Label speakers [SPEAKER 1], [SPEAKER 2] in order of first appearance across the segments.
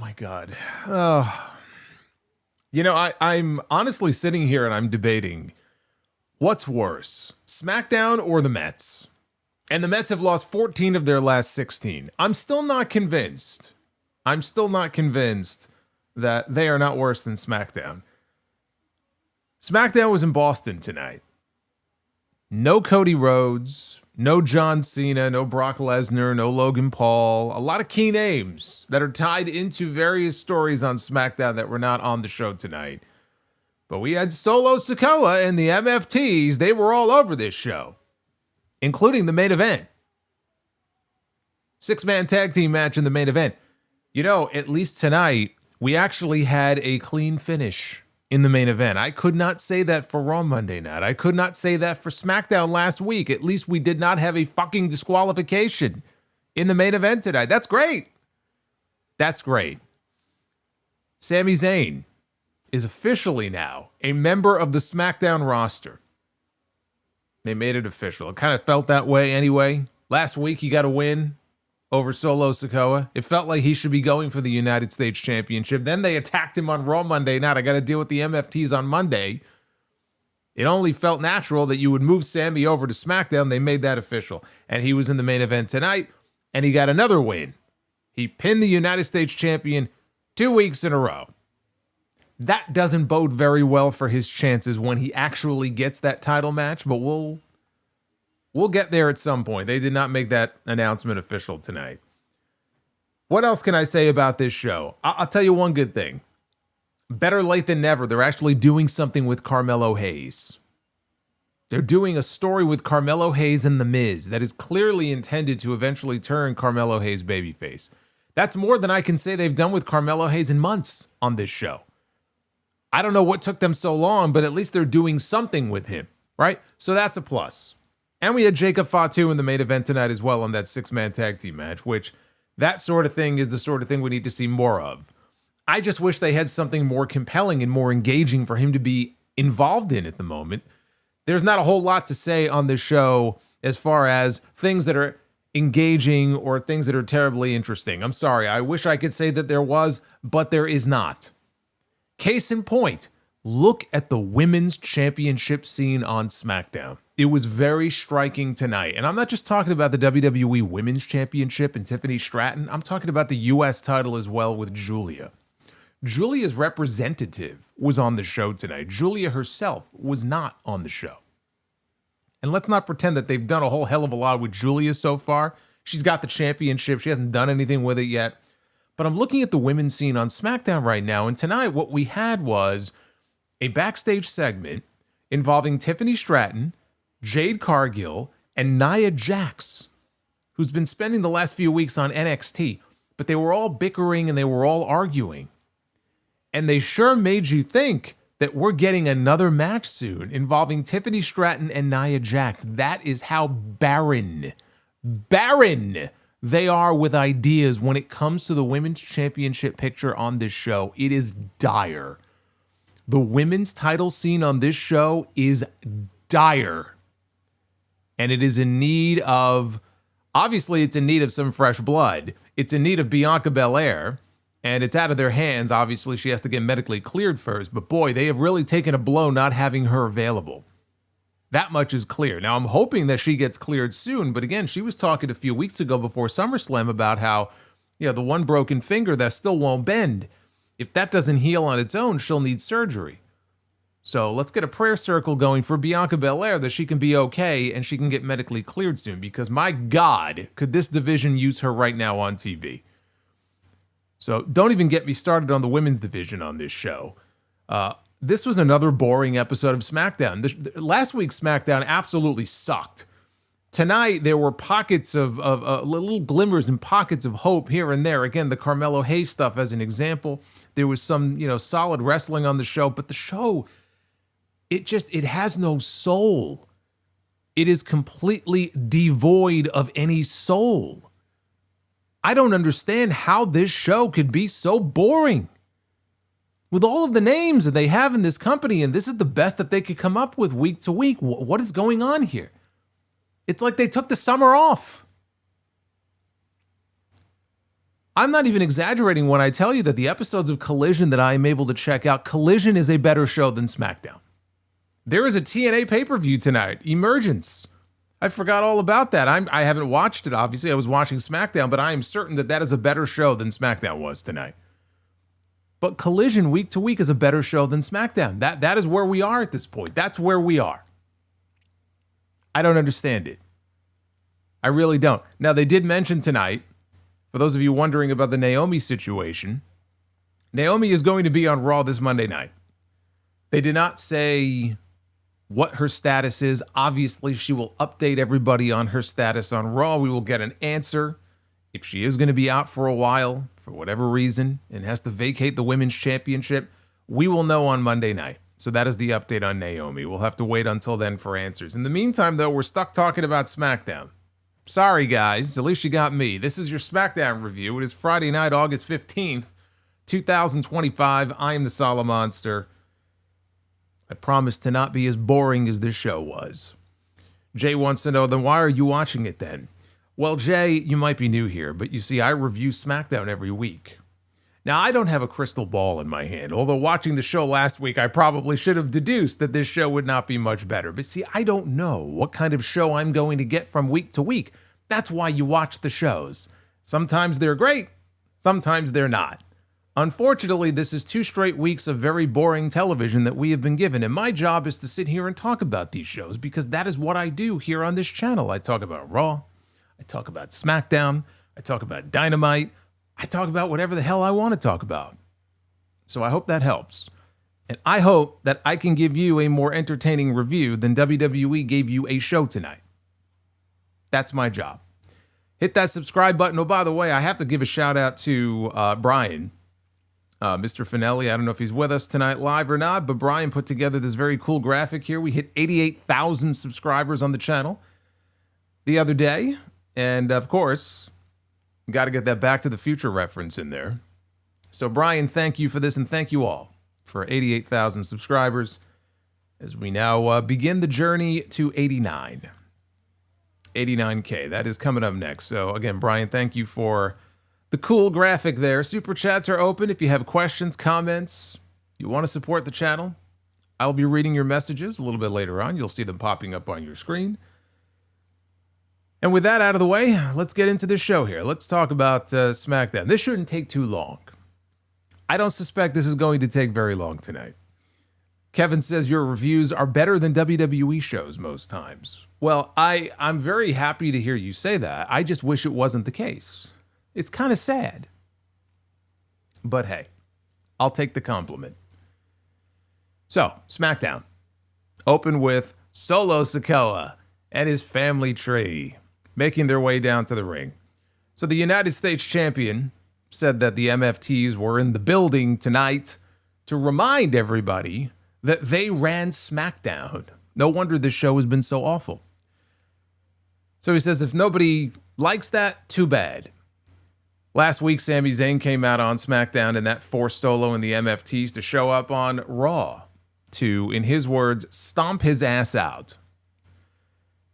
[SPEAKER 1] my God. I'm honestly sitting here and I'm debating what's worse, SmackDown or the Mets? And the Mets have lost 14 of their last 16. I'm still not convinced. That they are not worse than SmackDown. SmackDown was in Boston tonight. No Cody Rhodes, no John Cena, no Brock Lesnar, no Logan Paul. A lot of key names that are tied into various stories on SmackDown that were not on the show tonight. But we had Solo Sikoa and the MFTs. They were all over this show, including the main event. 6-man tag team match in the main event. You know, at least tonight, we actually had a clean finish in the main event. I could not say that for Raw Monday night. I could not say that for SmackDown last week. At least we did not have a fucking disqualification in the main event tonight. That's great. That's great. Sami Zayn is officially now a member of the SmackDown roster. They made it official. It kind of felt that way anyway. Last week he got a win over Solo Sikoa. It felt like he should be going for the United States Championship. Then they attacked him on Raw Monday night. I got to deal with the MFTs on Monday. It only felt natural that you would move Sami over to SmackDown. They made that official. And he was in the main event tonight, and he got another win. He pinned the United States Champion 2 weeks in a row. That doesn't bode very well for his chances when he actually gets that title match, but we'll get there at some point. They did not make that announcement official tonight. What else can I say about this show? I'll tell you one good thing. Better late than never. They're actually doing something with Carmelo Hayes. They're doing a story with Carmelo Hayes and The Miz that is clearly intended to eventually turn Carmelo Hayes babyface. That's more than I can say they've done with Carmelo Hayes in months on this show. I don't know what took them so long, but at least they're doing something with him, right? So that's a plus. And we had Jacob Fatu in the main event tonight as well on that 6-man tag team match, which that sort of thing is the sort of thing we need to see more of. I just wish they had something more compelling and more engaging for him to be involved in at the moment. There's not a whole lot to say on this show as far as things that are engaging or things that are terribly interesting. I'm sorry. I wish I could say that there was, but there is not. Case in point, look at the women's championship scene on SmackDown. It was very striking tonight. And I'm not just talking about the WWE Women's Championship and Tiffany Stratton. I'm talking about the U.S. title as well with Julia. Julia's representative was on the show tonight. Julia herself was not on the show. And let's not pretend that they've done a whole hell of a lot with Julia so far. She's got the championship. She hasn't done anything with it yet. But I'm looking at the women's scene on SmackDown right now. And tonight what we had was a backstage segment involving Tiffany Stratton, Jade Cargill, and Nia Jax, who's been spending the last few weeks on NXT. But they were all bickering and they were all arguing. And they sure made you think that we're getting another match soon involving Tiffany Stratton and Nia Jax. That is how barren they are with ideas when it comes to the women's championship picture on this show. It is dire. The women's title scene on this show is dire. And it is in need of, obviously it's in need of some fresh blood. It's in need of Bianca Belair. And it's out of their hands. Obviously, she has to get medically cleared first. But boy, they have really taken a blow not having her available. That much is clear. Now, I'm hoping that she gets cleared soon. But again, she was talking a few weeks ago before SummerSlam about how, the one broken finger that still won't bend. If that doesn't heal on its own, she'll need surgery. So let's get a prayer circle going for Bianca Belair that she can be okay and she can get medically cleared soon. Because my God, could this division use her right now on TV? So don't even get me started on the women's division on this show. This was another boring episode of SmackDown. Last week's SmackDown absolutely sucked. Tonight, there were pockets of little glimmers and pockets of hope here and there. Again, the Carmelo Hayes stuff as an example. There was some, solid wrestling on the show. But the show, it has no soul. It is completely devoid of any soul. I don't understand how this show could be so boring. With all of the names that they have in this company, and this is the best that they could come up with week to week, what is going on here? It's like they took the summer off. I'm not even exaggerating when I tell you that the episodes of Collision that I am able to check out, Collision is a better show than SmackDown. There is a TNA pay-per-view tonight, Emergence. I forgot all about that. I haven't watched it, obviously. I was watching SmackDown, but I am certain that that is a better show than SmackDown was tonight. But Collision week to week is a better show than SmackDown. That is where we are at this point. That's where we are. I don't understand it. I really don't. Now, they did mention tonight, for those of you wondering about the Naomi situation, Naomi is going to be on Raw this Monday night. They did not say what her status is. Obviously, she will update everybody on her status on Raw. We will get an answer. If she is going to be out for a while, for whatever reason, and has to vacate the Women's Championship, we will know on Monday night. So that is the update on Naomi. We'll have to wait until then for answers. In the meantime, though, we're stuck talking about SmackDown. Sorry, guys. At least you got me. This is your SmackDown review. It is Friday night, August 15th, 2025. I am the Solomonster. I promise to not be as boring as this show was. Jay wants to know, then why are you watching it then? Well, Jay, you might be new here, but you see, I review SmackDown every week. Now, I don't have a crystal ball in my hand, although watching the show last week, I probably should have deduced that this show would not be much better. But see, I don't know what kind of show I'm going to get from week to week. That's why you watch the shows. Sometimes they're great, sometimes they're not. Unfortunately, this is 2 straight weeks of very boring television that we have been given, and my job is to sit here and talk about these shows because that is what I do here on this channel. I talk about Raw, I talk about SmackDown, I talk about Dynamite, I talk about whatever the hell I want to talk about. So I hope that helps. And I hope that I can give you a more entertaining review than WWE gave you a show tonight. That's my job. Hit that subscribe button. Oh, by the way, I have to give a shout out to Brian. Mr. Finelli, I don't know if he's with us tonight live or not, but Brian put together this very cool graphic here. We hit 88,000 subscribers on the channel the other day. And of course, got to get that Back to the Future reference in there. So Brian, thank you for this, and thank you all for 88,000 subscribers as we now begin the journey to 89K. That is coming up next. So again, Brian, thank you for the cool graphic there. Super chats are open. If you have questions, comments, you want to support the channel, I'll be reading your messages a little bit later on. You'll see them popping up on your screen. And with that out of the way, let's get into this show here. Let's talk about SmackDown. This shouldn't take too long. I don't suspect this is going to take very long tonight. Kevin says your reviews are better than WWE shows most times. Well, I'm very happy to hear you say that. I just wish it wasn't the case. It's kind of sad. But hey, I'll take the compliment. So, SmackDown. Open with Solo Sikoa and his family tree making their way down to the ring. So the United States champion said that the MFTs were in the building tonight to remind everybody that they ran SmackDown. No wonder this show has been so awful. So he says if nobody likes that, too bad. Last week, Sami Zayn came out on SmackDown and that forced Solo and the MFTs to show up on Raw to, in his words, stomp his ass out.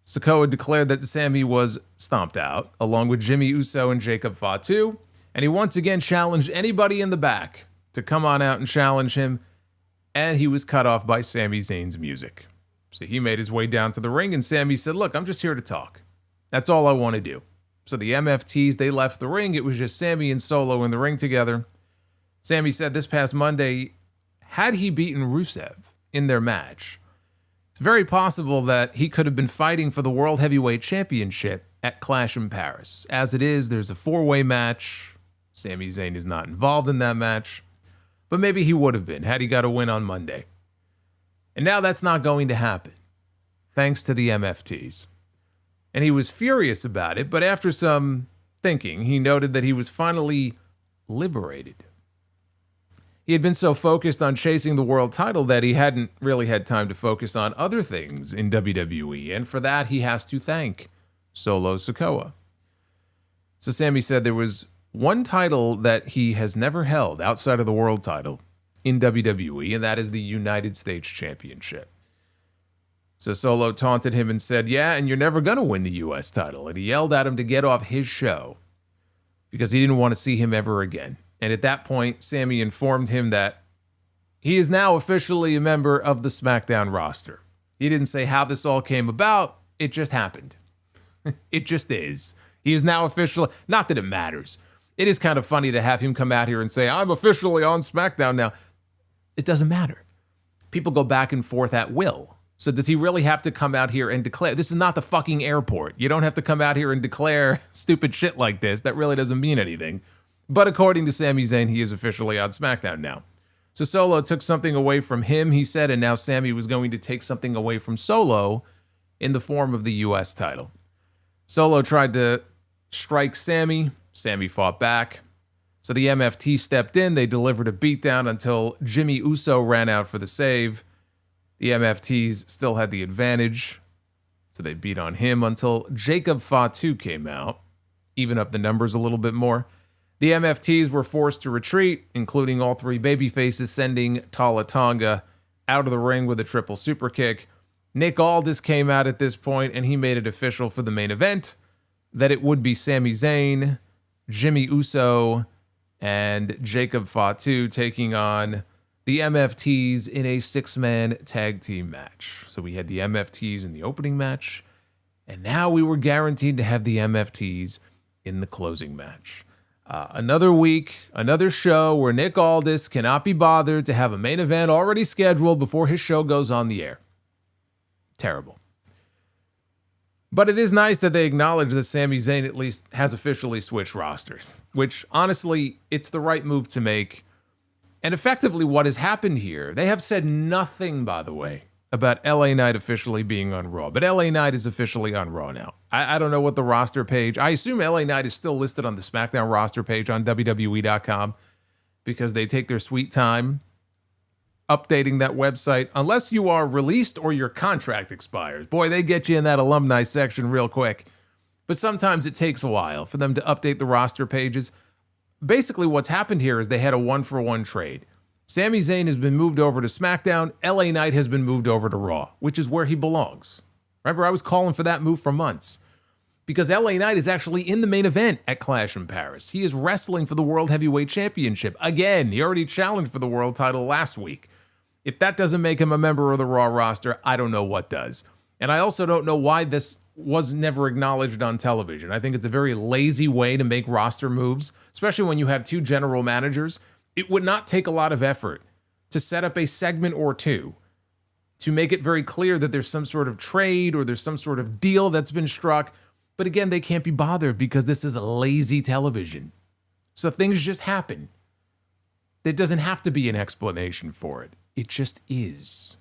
[SPEAKER 1] Sikoa declared that Sami was stomped out, along with Jimmy Uso and Jacob Fatu, and he once again challenged anybody in the back to come on out and challenge him, and he was cut off by Sami Zayn's music. So he made his way down to the ring, and Sami said, look, I'm just here to talk. That's all I want to do. So the MFTs, they left the ring. It was just Sami and Solo in the ring together. Sami said this past Monday, had he beaten Rusev in their match, it's very possible that he could have been fighting for the World Heavyweight Championship at Clash in Paris. As it is, there's a 4-way match. Sami Zayn is not involved in that match, but maybe he would have been had he got a win on Monday. And now that's not going to happen, thanks to the MFTs. And he was furious about it, but after some thinking, he noted that he was finally liberated. He had been so focused on chasing the world title that he hadn't really had time to focus on other things in WWE, and for that, he has to thank Solo Sikoa. So Sami said there was one title that he has never held outside of the world title in WWE, and that is the United States Championship. So Solo taunted him and said, yeah, and you're never going to win the U.S. title. And he yelled at him to get off his show because he didn't want to see him ever again. And at that point, Sami informed him that he is now officially a member of the SmackDown roster. He didn't say how this all came about. It just happened. It just is. He is now officially, not that it matters. It is kind of funny to have him come out here and say, I'm officially on SmackDown now. It doesn't matter. People go back and forth at will. So does he really have to come out here and declare? This is not the fucking airport. You don't have to come out here and declare stupid shit like this. That really doesn't mean anything. But according to Sami Zayn, he is officially on SmackDown now. So Solo took something away from him, he said, and now Sami was going to take something away from Solo in the form of the US title. Solo tried to strike Sami. Sami fought back. So the MFT stepped in. They delivered a beatdown until Jimmy Uso ran out for the save. The MFTs still had the advantage, so they beat on him until Jacob Fatu came out, even up the numbers a little bit more. The MFTs were forced to retreat, including all three babyfaces, sending Tala Tonga out of the ring with a triple super kick. Nick Aldis came out at this point, and he made it official for the main event that it would be Sami Zayn, Jimmy Uso, and Jacob Fatu taking on the MFTs in a 6-man tag team match. So we had the MFTs in the opening match, and now we were guaranteed to have the MFTs in the closing match. Another week, another show where Nick Aldis cannot be bothered to have a main event already scheduled before his show goes on the air. Terrible. But it is nice that they acknowledge that Sami Zayn at least has officially switched rosters, which honestly, it's the right move to make. And effectively what has happened here, they have said nothing, by the way, about LA Knight officially being on Raw. But LA Knight is officially on Raw now. I don't know what the roster page, I assume LA Knight is still listed on the SmackDown roster page on WWE.com because they take their sweet time updating that website, unless you are released or your contract expires. Boy, they get you in that alumni section real quick. But sometimes it takes a while for them to update the roster pages. Basically, what's happened here is they had a 1-for-1 trade. Sami Zayn has been moved over to SmackDown. LA Knight has been moved over to Raw, which is where he belongs. Remember, I was calling for that move for months. Because LA Knight is actually in the main event at Clash in Paris. He is wrestling for the World Heavyweight Championship. Again, he already challenged for the world title last week. If that doesn't make him a member of the Raw roster, I don't know what does. And I also don't know why this was never acknowledged on television. I think it's a very lazy way to make roster moves, especially when you have two general managers. It would not take a lot of effort to set up a segment or two to make it very clear that there's some sort of trade or there's some sort of deal that's been struck. But again, they can't be bothered because this is lazy television. So things just happen. There doesn't have to be an explanation for it. It just is.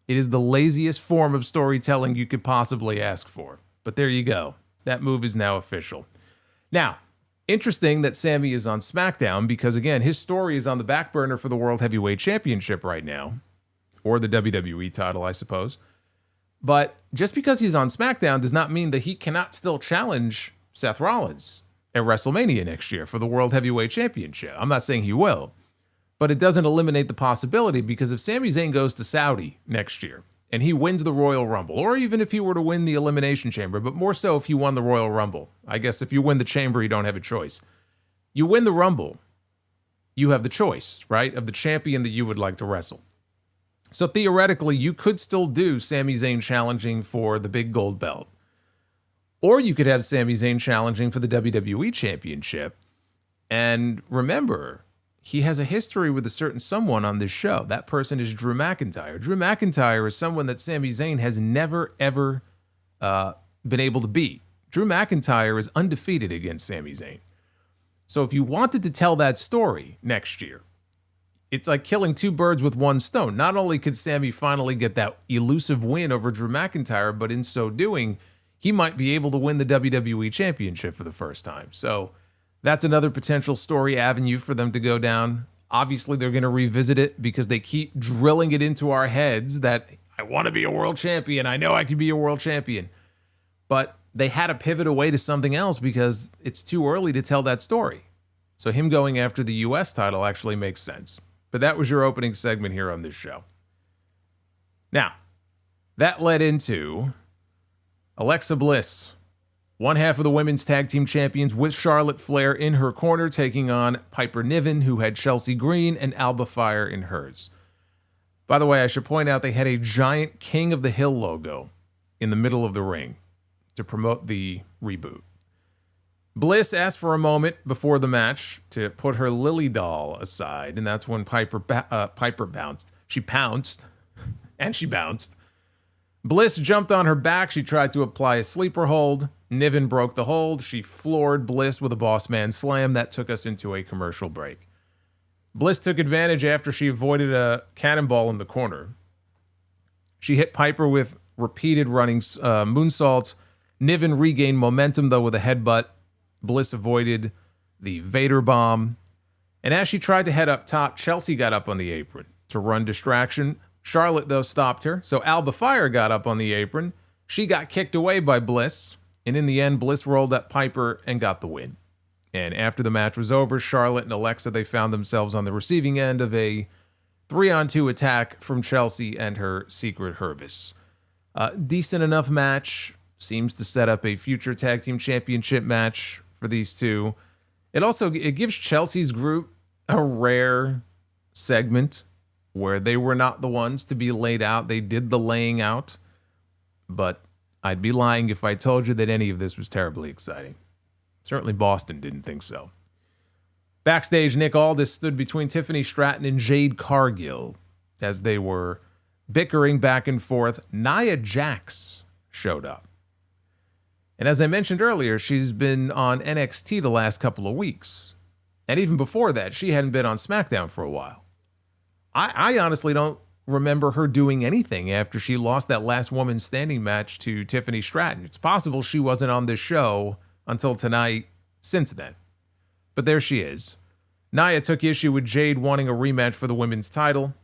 [SPEAKER 1] It is the laziest form of storytelling you could possibly ask for. But there you go. That move is now official. Now, interesting that Sami is on SmackDown because, again, his story is on the back burner for the World Heavyweight Championship right now. Or the WWE title, I suppose. But just because he's on SmackDown does not mean that he cannot still challenge Seth Rollins at WrestleMania next year for the World Heavyweight Championship. I'm not saying he will. But it doesn't eliminate the possibility because if Sami Zayn goes to Saudi next year and he wins the Royal Rumble, or even if he were to win the Elimination Chamber, but more so if he won the Royal Rumble. I guess if you win the Chamber, you don't have a choice. You win the Rumble, you have the choice, right, of the champion that you would like to wrestle. So theoretically, you could still do Sami Zayn challenging for the big gold belt. Or you could have Sami Zayn challenging for the WWE Championship. And remember, he has a history with a certain someone on this show. That person is Drew McIntyre. Drew McIntyre is someone that Sami Zayn has never, ever been able to beat. Drew McIntyre is undefeated against Sami Zayn. So if you wanted to tell that story next year, it's like killing two birds with one stone. Not only could Sami finally get that elusive win over Drew McIntyre, but in so doing, he might be able to win the WWE Championship for the first time. So that's another potential story avenue for them to go down. Obviously, they're going to revisit it because they keep drilling it into our heads that I want to be a world champion. I know I can be a world champion. But they had to pivot away to something else because it's too early to tell that story. So him going after the US title actually makes sense. But that was your opening segment here on this show. Now, that led into Alexa Bliss One half of the women's tag team champions with Charlotte Flair in her corner, taking on Piper Niven, who had Chelsea Green and Alba Fire in hers. By the way, I should point out they had a giant King of the Hill logo in the middle of the ring to promote the reboot. Bliss asked for a moment before the match to put her Lily doll aside, and that's when Piper bounced. She pounced, and she bounced. Bliss jumped on her back. She tried to apply a sleeper hold. Niven broke the hold. She floored Bliss with a boss man slam. That took us into a commercial break. Bliss took advantage after she avoided a cannonball in the corner. She hit Piper with repeated running moonsaults. Niven regained momentum, though, with a headbutt. Bliss avoided the Vader bomb. And as she tried to head up top, Chelsea got up on the apron to run distraction. Charlotte, though, stopped her. So Alba Fire got up on the apron. She got kicked away by Bliss. And in the end, Bliss rolled up Piper and got the win. And after the match was over, Charlotte and Alexa, they found themselves on the receiving end of a 3-on-2 attack from Chelsea and her Secret Hervis. Decent enough match. Seems to set up a future tag team championship match for these two. It gives Chelsea's group a rare segment where they were not the ones to be laid out. They did the laying out, but I'd be lying if I told you that any of this was terribly exciting. Certainly Boston didn't think so. Backstage, Nick Aldis stood between Tiffany Stratton and Jade Cargill as they were bickering back and forth. Nia Jax showed up. And as I mentioned earlier, she's been on NXT the last couple of weeks. And even before that, she hadn't been on SmackDown for a while. I honestly don't remember her doing anything after she lost that last woman standing match to Tiffany Stratton. It's possible she wasn't on this show until tonight since then. But there she is. Nia took issue with Jade wanting a rematch for the women's title.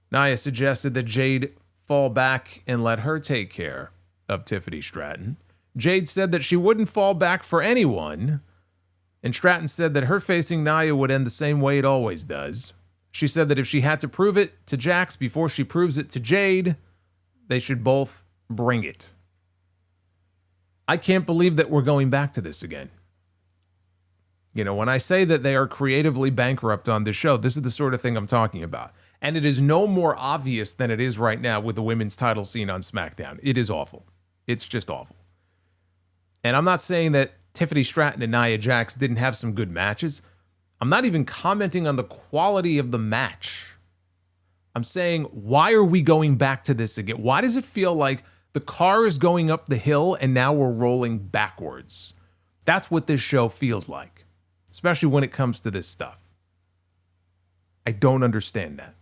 [SPEAKER 1] Nia suggested that Jade fall back and let her take care of Tiffany Stratton. Jade said that she wouldn't fall back for anyone, and Stratton said that her facing Nia would end the same way it always does. She said that if she had to prove it to Jax before she proves it to Jade, they should both bring it. I can't believe that we're going back to this again. You know, when I say that they are creatively bankrupt on this show, this is the sort of thing I'm talking about. And it is no more obvious than it is right now with the women's title scene on SmackDown. It is awful. It's just awful. And I'm not saying that Tiffany Stratton and Nia Jax didn't have some good matches. I'm not even commenting on the quality of the match. I'm saying, why are we going back to this again? Why does it feel like the car is going up the hill and now we're rolling backwards? That's what this show feels like, especially when it comes to this stuff. I don't understand that.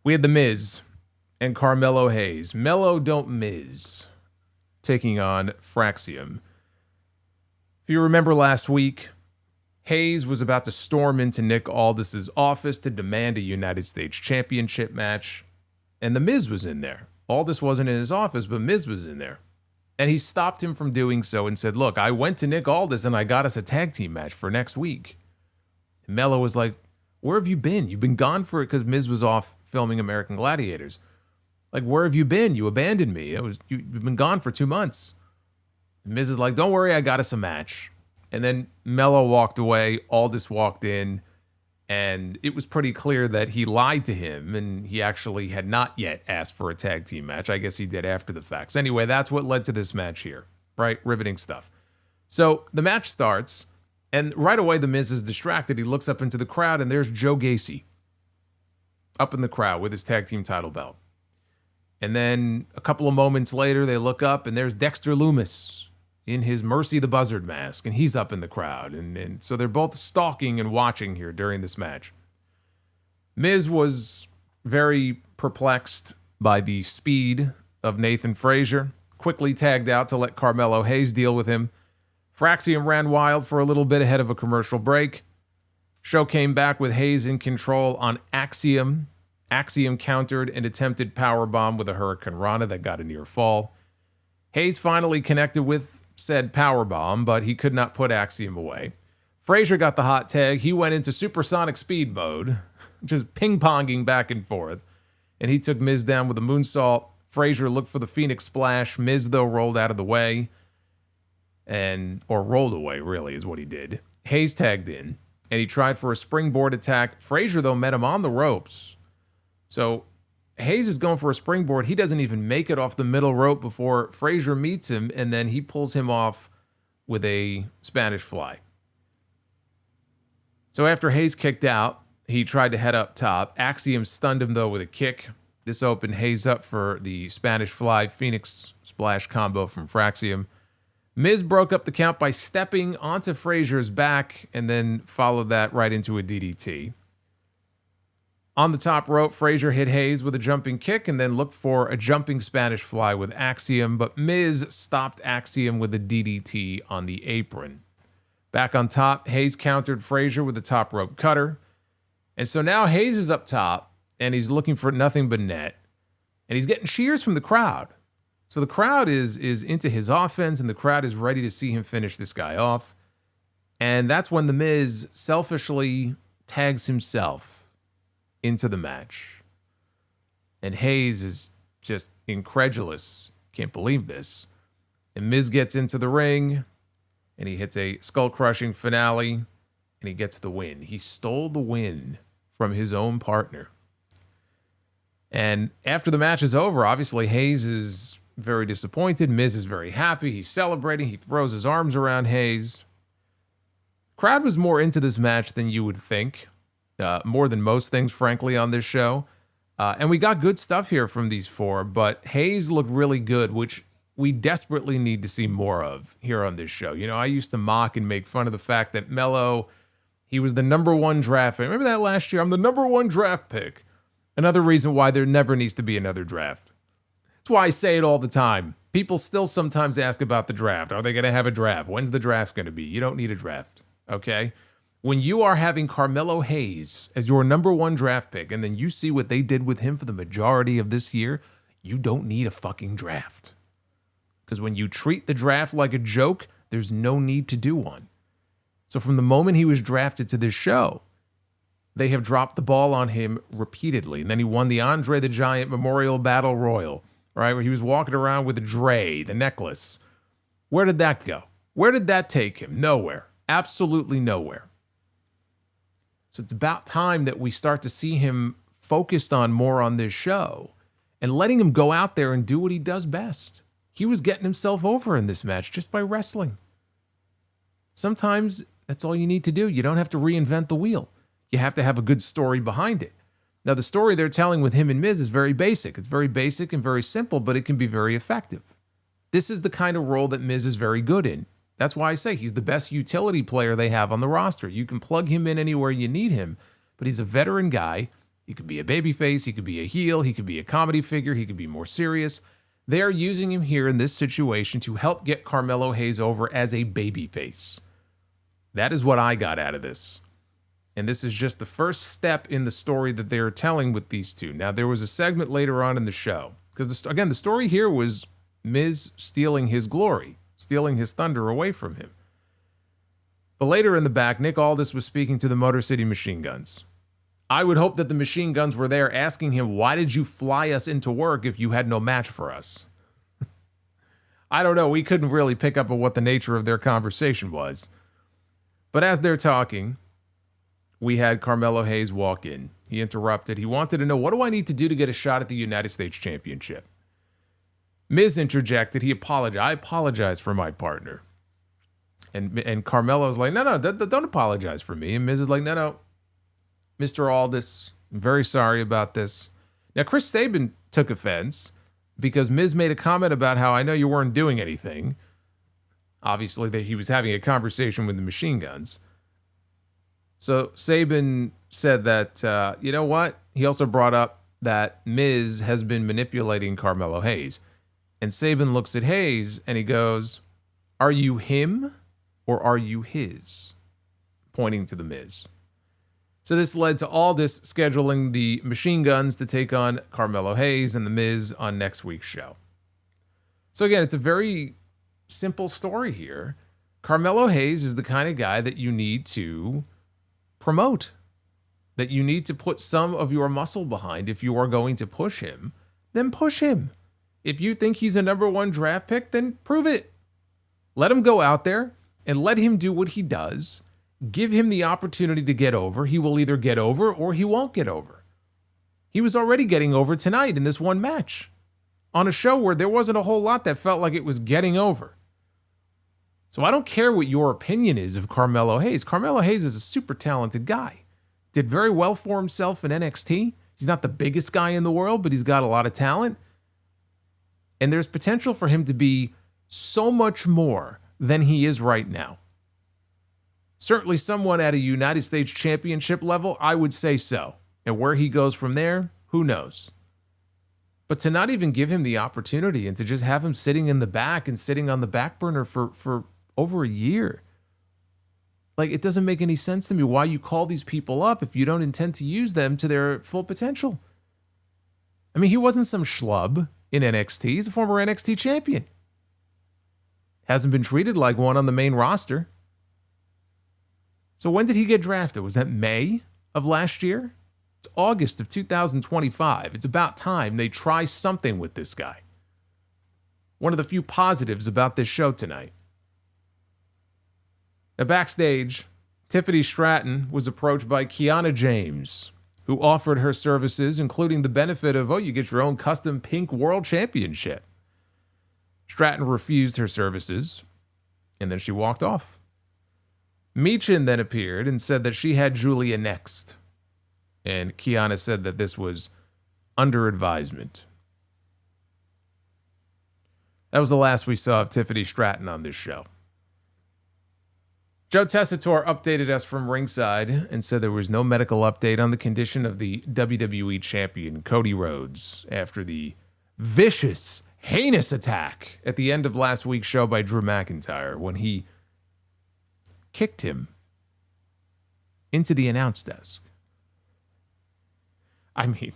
[SPEAKER 1] We had The Miz and Carmelo Hayes. Melo Don't Miz taking on Fraxiom. If you remember last week, Hayes was about to storm into Nick Aldis's office to demand a United States Championship match, and The Miz was in there. Aldis wasn't in his office, but Miz was in there. And he stopped him from doing so and said, look, I went to Nick Aldis and I got us a tag team match for next week. And Melo was like, where have you been? You've been gone for it because Miz was off filming American Gladiators. Like, where have you been? You abandoned me. You've been gone for 2 months. And Miz is like, don't worry, I got us a match. And then Melo walked away. Aldis walked in. And it was pretty clear that he lied to him. And he actually had not yet asked for a tag team match. I guess he did after the facts. Anyway, that's what led to this match here. Right? Riveting stuff. So the match starts. And right away, The Miz is distracted. He looks up into the crowd. And there's Joe Gacy up in the crowd with his tag team title belt. And then a couple of moments later, they look up and there's Dexter Lumis in his Mercy the Buzzard mask, and he's up in the crowd. And so they're both stalking and watching here during this match. Miz was very perplexed by the speed of Nathan Frazier, quickly tagged out to let Carmelo Hayes deal with him. Fraxiom ran wild for a little bit ahead of a commercial break. Show came back with Hayes in control on Axiom. Axiom countered an attempted powerbomb with a Hurricane Rana that got a near fall. Hayes finally connected with said powerbomb, but he could not put Axiom away. Frazier got the hot tag. He went into supersonic speed mode, just ping-ponging back and forth, and he took Miz down with a moonsault. Frazier looked for the Phoenix Splash. Miz, though, rolled out of the way. Or rolled away, really, is what he did. Hayes tagged in, and he tried for a springboard attack. Frazier, though, met him on the ropes. So Hayes is going for a springboard. He doesn't even make it off the middle rope before Frazier meets him, and then he pulls him off with a Spanish fly. So after Hayes kicked out, he tried to head up top. Axiom stunned him, though, with a kick. This opened Hayes up for the Spanish fly Phoenix Splash combo from Fraxiom. Miz broke up the count by stepping onto Frazier's back and then followed that right into a DDT. On the top rope, Frazier hit Hayes with a jumping kick and then looked for a jumping Spanish fly with Axiom, but Miz stopped Axiom with a DDT on the apron. Back on top, Hayes countered Frazier with a top rope cutter. And so now Hayes is up top, and he's looking for nothing but net. And he's getting cheers from the crowd. So the crowd is into his offense, and the crowd is ready to see him finish this guy off. And that's when The Miz selfishly tags himself into the match. And Hayes is just incredulous. Can't believe this. And Miz gets into the ring, and he hits a skull-crushing finale, and he gets the win. He stole the win from his own partner. And after the match is over, obviously Hayes is very disappointed. Miz is very happy. He's celebrating. He throws his arms around Hayes. Crowd was more into this match than you would think. More than most things, frankly, on this show. And we got good stuff here from these four, but Hayes looked really good, which we desperately need to see more of here on this show. You know, I used to mock and make fun of the fact that Melo, he was the #1 draft pick. Remember that last year? I'm the #1 draft pick. Another reason why there never needs to be another draft. That's why I say it all the time. People still sometimes ask about the draft. Are they going to have a draft? When's the draft going to be? You don't need a draft, okay? When you are having Carmelo Hayes as your #1 draft pick, and then you see what they did with him for the majority of this year, you don't need a fucking draft. Because when you treat the draft like a joke, there's no need to do one. So from the moment he was drafted to this show, they have dropped the ball on him repeatedly. And then he won the Andre the Giant Memorial Battle Royal, right? Where he was walking around with a Dre, the necklace. Where did that go? Where did that take him? Nowhere. Absolutely nowhere. So it's about time that we start to see him focused on more on this show and letting him go out there and do what he does best. He was getting himself over in this match just by wrestling. Sometimes that's all you need to do. You don't have to reinvent the wheel. You have to have a good story behind it. Now, the story they're telling with him and Miz is very basic. It's very basic and very simple, but it can be very effective. This is the kind of role that Miz is very good in. That's why I say he's the best utility player they have on the roster. You can plug him in anywhere you need him, but he's a veteran guy. He could be a babyface. He could be a heel. He could be a comedy figure. He could be more serious. They are using him here in this situation to help get Carmelo Hayes over as a babyface. That is what I got out of this. And this is just the first step in the story that they're telling with these two. Now, there was a segment later on in the show. Because, again, the story here was Miz stealing his glory, stealing his thunder away from him. But later in the back, Nick Aldis was speaking to the Motor City Machine Guns. I would hope that the Machine Guns were there asking him, why did you fly us into work if you had no match for us? I don't know. We couldn't really pick up on what the nature of their conversation was. But as they're talking, we had Carmelo Hayes walk in. He interrupted. He wanted to know, what do I need to do to get a shot at the United States Championship? Miz interjected. He apologized. I apologize for my partner. And Carmelo's like, no, don't apologize for me. And Miz is like, no, Mr. Aldis, I'm very sorry about this. Now, Chris Sabin took offense because Miz made a comment about how I know you weren't doing anything. Obviously, that he was having a conversation with the Machine Guns. So Sabin said that, you know what? He also brought up that Miz has been manipulating Carmelo Hayes. And Sabin looks at Hayes and he goes, are you him or are you his? Pointing to the Miz. So this led to Aldis scheduling the Machine Guns to take on Carmelo Hayes and the Miz on next week's show. So again, it's a very simple story here. Carmelo Hayes is the kind of guy that you need to promote, that you need to put some of your muscle behind. If you are going to push him, then push him. If you think he's a #1 draft pick, then prove it. Let him go out there and let him do what he does. Give him the opportunity to get over. He will either get over or he won't get over. He was already getting over tonight in this one match on a show where there wasn't a whole lot that felt like it was getting over. So I don't care what your opinion is of Carmelo Hayes. Carmelo Hayes is a super talented guy. Did very well for himself in NXT. He's not the biggest guy in the world, but he's got a lot of talent. And there's potential for him to be so much more than he is right now. Certainly someone at a United States Championship level, I would say so. And where he goes from there, who knows? But to not even give him the opportunity and to just have him sitting in the back and sitting on the back burner for over a year. Like, it doesn't make any sense to me why you call these people up if you don't intend to use them to their full potential. I mean, he wasn't some schlub in NXT. He's a former NXT champion. Hasn't been treated like one on the main roster. So when did he get drafted? Was that May of last year? It's August of 2025. It's about time they try something with this guy. One of the few positives about this show tonight. Now, backstage, Tiffany Stratton was approached by Kiana James, who offered her services, including the benefit of, you get your own custom pink world championship. Stratton refused her services, and then she walked off. Michin then appeared and said that she had Julia next, and Kiana said that this was under advisement. That was the last we saw of Tiffany Stratton on this show. Joe Tessitore updated us from ringside and said there was no medical update on the condition of the WWE champion, Cody Rhodes, after the vicious, heinous attack at the end of last week's show by Drew McIntyre when he kicked him into the announce desk. I mean,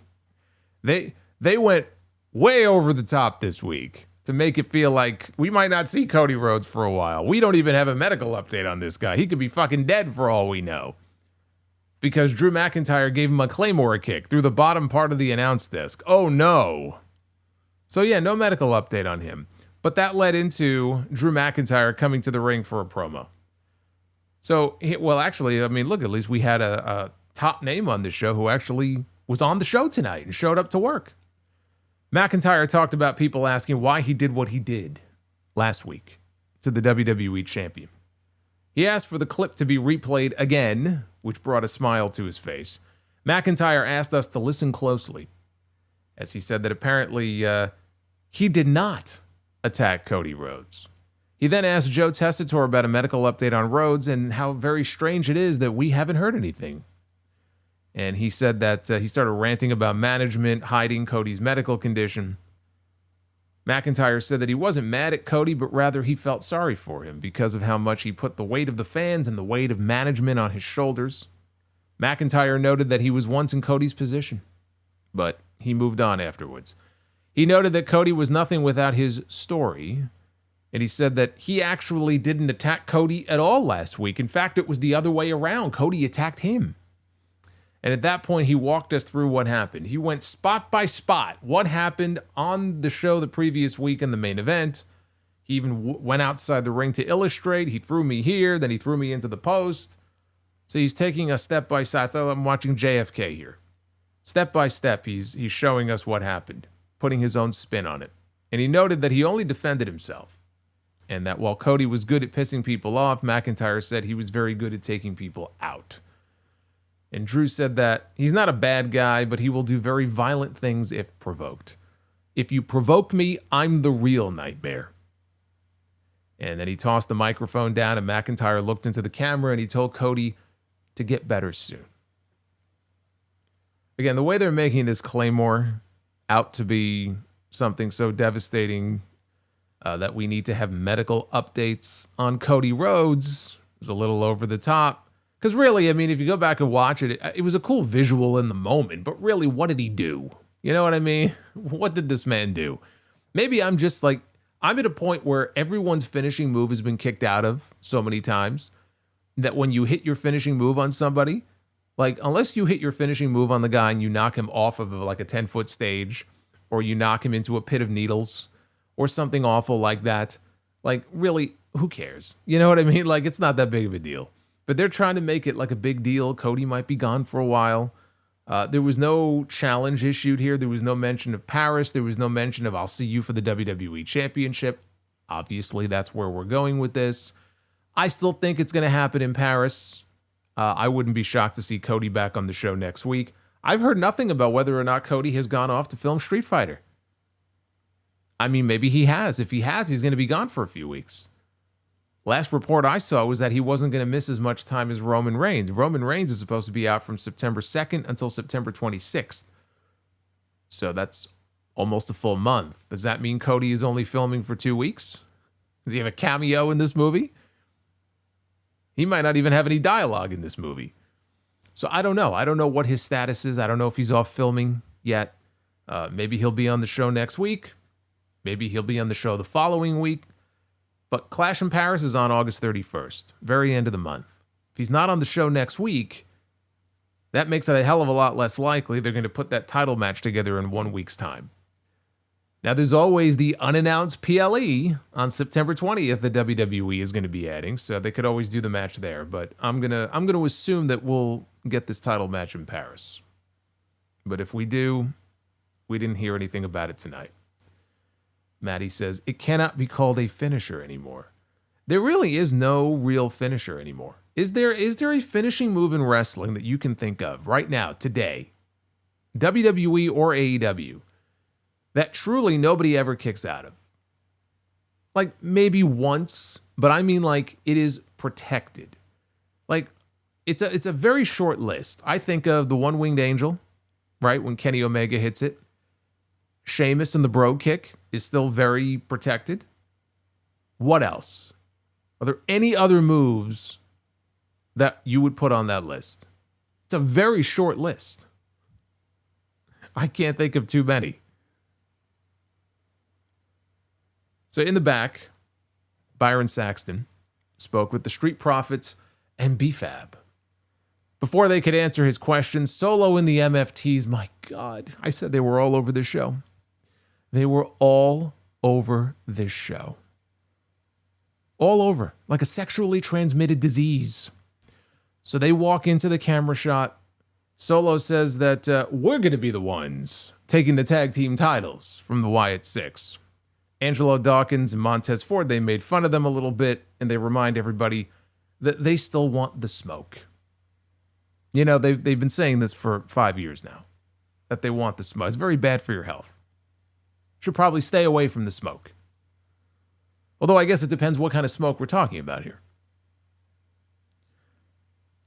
[SPEAKER 1] they went way over the top this week to make it feel like we might not see Cody Rhodes for a while. We don't even have a medical update on this guy. He could be fucking dead for all we know. Because Drew McIntyre gave him a Claymore kick through the bottom part of the announce desk. Oh no. So yeah, no medical update on him. But that led into Drew McIntyre coming to the ring for a promo. So, well, actually, I mean, look, at least we had a top name on this show who actually was on the show tonight and showed up to work. McIntyre talked about people asking why he did what he did last week to the WWE champion. He asked for the clip to be replayed again, which brought a smile to his face. McIntyre asked us to listen closely, as he said that apparently he did not attack Cody Rhodes. He then asked Joe Tessitore about a medical update on Rhodes and how very strange it is that we haven't heard anything. And he said that he started ranting about management hiding Cody's medical condition. McIntyre said that he wasn't mad at Cody, but rather he felt sorry for him because of how much he put the weight of the fans and the weight of management on his shoulders. McIntyre noted that he was once in Cody's position, but he moved on afterwards. He noted that Cody was nothing without his story, and he said that he actually didn't attack Cody at all last week. In fact, it was the other way around. Cody attacked him. And at that point, he walked us through what happened. He went spot by spot. What happened on the show the previous week in the main event. He even went outside the ring to illustrate. He threw me here, then he threw me into the post. So he's taking us step by step. I thought I'm watching JFK here. Step by step, he's showing us what happened, putting his own spin on it. And he noted that he only defended himself. And that while Cody was good at pissing people off, McIntyre said he was very good at taking people out. And Drew said that he's not a bad guy, but he will do very violent things if provoked. If you provoke me, I'm the real nightmare. And then he tossed the microphone down and McIntyre looked into the camera and he told Cody to get better soon. Again, the way they're making this Claymore out to be something so devastating that we need to have medical updates on Cody Rhodes is a little over the top. Because really, I mean, if you go back and watch it, it was a cool visual in the moment, but really, what did he do? You know what I mean? What did this man do? Maybe I'm just like, I'm at a point where everyone's finishing move has been kicked out of so many times that when you hit your finishing move on somebody, like, unless you hit your finishing move on the guy and you knock him off of like a 10-foot stage, or you knock him into a pit of needles or something awful like that. Like, really, who cares? You know what I mean? Like, it's not that big of a deal. But they're trying to make it like a big deal. Cody might be gone for a while. There was no challenge issued here. There was no mention of Paris. There was no mention of I'll see you for the WWE Championship. Obviously, that's where we're going with this. I still think it's going to happen in Paris. I wouldn't be shocked to see Cody back on the show next week. I've heard nothing about whether or not Cody has gone off to film Street Fighter. I mean, maybe he has. If he has, he's going to be gone for a few weeks. Last report I saw was that he wasn't going to miss as much time as Roman Reigns. Roman Reigns is supposed to be out from September 2nd until September 26th. So that's almost a full month. Does that mean Cody is only filming for 2 weeks? Does he have a cameo in this movie? He might not even have any dialogue in this movie. So I don't know. I don't know what his status is. I don't know if he's off filming yet. Maybe he'll be on the show next week. Maybe he'll be on the show the following week. But Clash in Paris is on August 31st, very end of the month. If he's not on the show next week, that makes it a hell of a lot less likely they're going to put that title match together in 1 week's time. Now, there's always the unannounced PLE on September 20th that WWE is going to be adding, so they could always do the match there. But I'm gonna assume that we'll get this title match in Paris. But if we do, we didn't hear anything about it tonight. Maddie says, it cannot be called a finisher anymore. There really is no real finisher anymore. Is there a finishing move in wrestling that you can think of right now, today, WWE or AEW, that truly nobody ever kicks out of? Like, maybe once, but I mean, like, it is protected. Like, it's a very short list. I think of the One-Winged Angel, right, when Kenny Omega hits it. Sheamus and the Bro Kick is still very protected. What else? Are there any other moves that you would put on that list? It's a very short list. I can't think of too many. So in the back, Byron Saxton spoke with the Street Profits and B-Fab. Before they could answer his questions, Solo and the MFTs, my God, I said they were all over this show. They were all over this show. All over, like a sexually transmitted disease. So they walk into the camera shot. Solo says that we're going to be the ones taking the tag team titles from the Wyatt Six. Angelo Dawkins and Montez Ford, they made fun of them a little bit, and they remind everybody that they still want the smoke. You know, they've been saying this for 5 years now, that they want the smoke. It's very bad for your health. Should probably stay away from the smoke. Although I guess it depends what kind of smoke we're talking about here.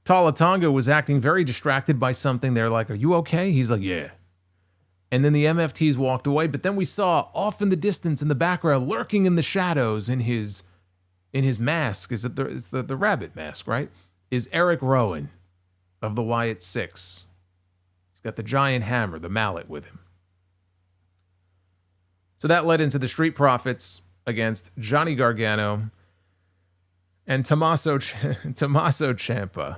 [SPEAKER 1] Tala Tonga was acting very distracted by something. They're like, are you okay? He's like, yeah. And then the MFTs walked away, but then we saw off in the distance in the background, lurking in the shadows in his mask, it's the rabbit mask, right? Is Eric Rowan of the Wyatt Six. He's got the giant hammer, the mallet with him. So that led into the Street Profits against Johnny Gargano and Tommaso Ciampa.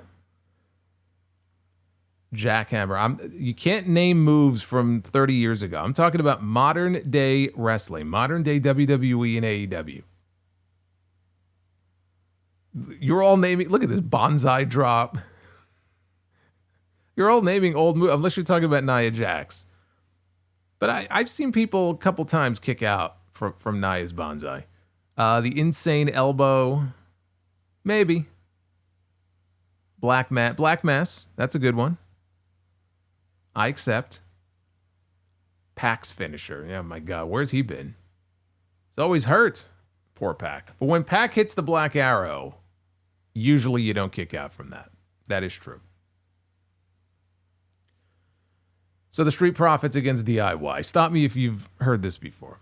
[SPEAKER 1] Jackhammer. You can't name moves from 30 years ago. I'm talking about modern day wrestling, modern day WWE and AEW. You're all naming, look at this bonsai drop. You're all naming old moves, unless you're talking about Nia Jax. But I've seen people a couple times kick out from Nia's bonsai. The insane elbow, maybe. Black Mass, that's a good one. I accept. Pac's finisher. Yeah, my God, where's he been? He's always hurt. Poor Pac. But when Pac hits the Black Arrow, usually you don't kick out from that. That is true. So the Street Profits against DIY. Stop me if you've heard this before.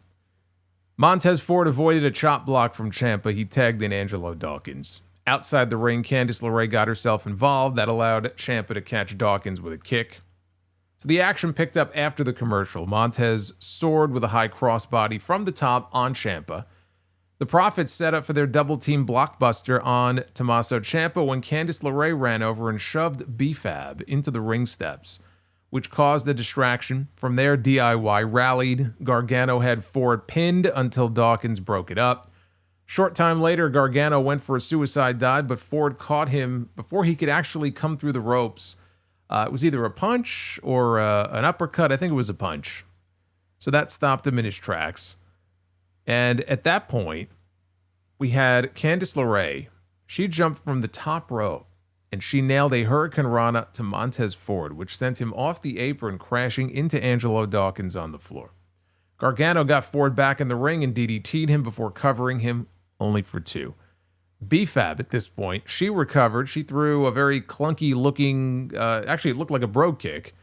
[SPEAKER 1] Montez Ford avoided a chop block from Ciampa. He tagged in Angelo Dawkins. Outside the ring, Candice LeRae got herself involved. That allowed Ciampa to catch Dawkins with a kick. So the action picked up after the commercial. Montez soared with a high crossbody from the top on Ciampa. The Profits set up for their double-team blockbuster on Tommaso Ciampa when Candice LeRae ran over and shoved B-Fab into the ring steps. which caused a distraction. From there, DIY rallied. Gargano had Ford pinned until Dawkins broke it up. Short time later, Gargano went for a suicide dive, but Ford caught him before he could actually come through the ropes. It was either a punch or an uppercut. I think it was a punch. So that stopped him in his tracks. And at that point, we had Candice LeRae. She jumped from the top rope, and she nailed a Hurricane Rana to Montez Ford, which sent him off the apron, crashing into Angelo Dawkins on the floor. Gargano got Ford back in the ring and DDT'd him before covering him, only for 2. B-Fab at this point, she recovered. She threw a very clunky-looking, actually it looked like a brogue kick,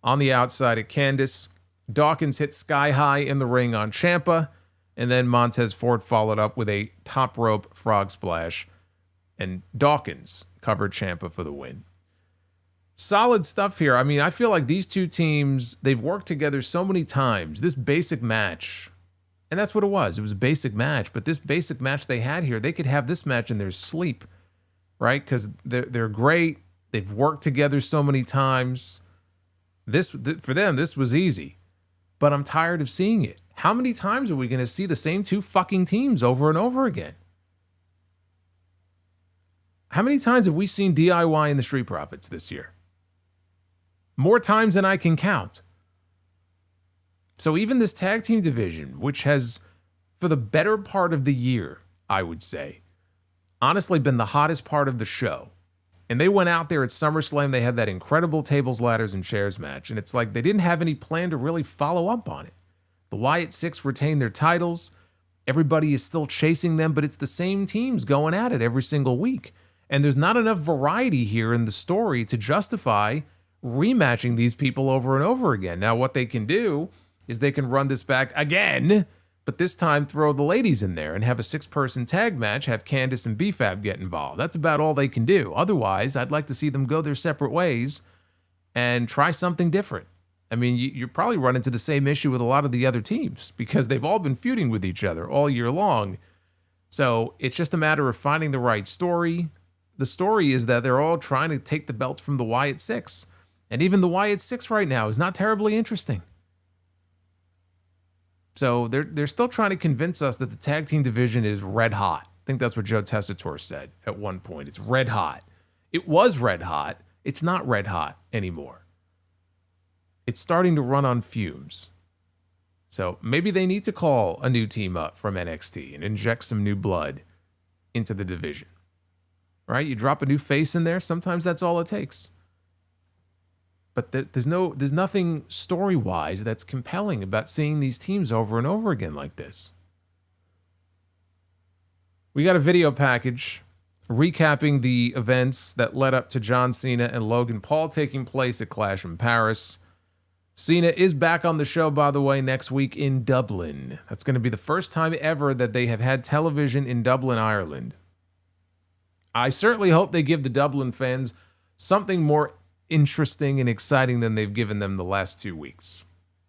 [SPEAKER 1] on the outside at Candice. Dawkins hit sky high in the ring on Ciampa, and then Montez Ford followed up with a top rope frog splash, and Dawkins covered Ciampa for the win. Solid stuff here. I mean, I feel like these two teams, they've worked together so many times. This basic match, and that's what it was. It was a basic match, but this basic match they had here, they could have this match in their sleep, right? Because they're great. They've worked together so many times. For them, this was easy. But I'm tired of seeing it. How many times are we going to see the same two fucking teams over and over again? How many times have we seen DIY and the Street Profits this year? More times than I can count. So even this tag team division, which has, for the better part of the year, I would say, honestly been the hottest part of the show. And they went out there at SummerSlam, they had that incredible tables, ladders, and chairs match. And it's like they didn't have any plan to really follow up on it. The Wyatt Six retained their titles. Everybody is still chasing them, but it's the same teams going at it every single week. And there's not enough variety here in the story to justify rematching these people over and over again. Now, what they can do is they can run this back again, but this time throw the ladies in there and have a 6-person tag match, have Candice and B-Fab get involved. That's about all they can do. Otherwise, I'd like to see them go their separate ways and try something different. I mean, you probably run into the same issue with a lot of the other teams because they've all been feuding with each other all year long. So it's just a matter of finding the right story. The story is that they're all trying to take the belts from the Wyatt Six. And even the Wyatt Six right now is not terribly interesting. So they're still trying to convince us that the tag team division is red hot. I think that's what Joe Tessitore said at one point. It's red hot. It was red hot. It's not red hot anymore. It's starting to run on fumes. So maybe they need to call a new team up from NXT and inject some new blood into the division. Right? You drop a new face in there. Sometimes that's all it takes. But there's nothing story-wise that's compelling about seeing these teams over and over again like this. We got a video package recapping the events that led up to John Cena and Logan Paul taking place at Clash in Paris. Cena is back on the show, by the way, next week in Dublin. That's going to be the first time ever that they have had television in Dublin, Ireland. I certainly hope they give the Dublin fans something more interesting and exciting than they've given them the last 2 weeks.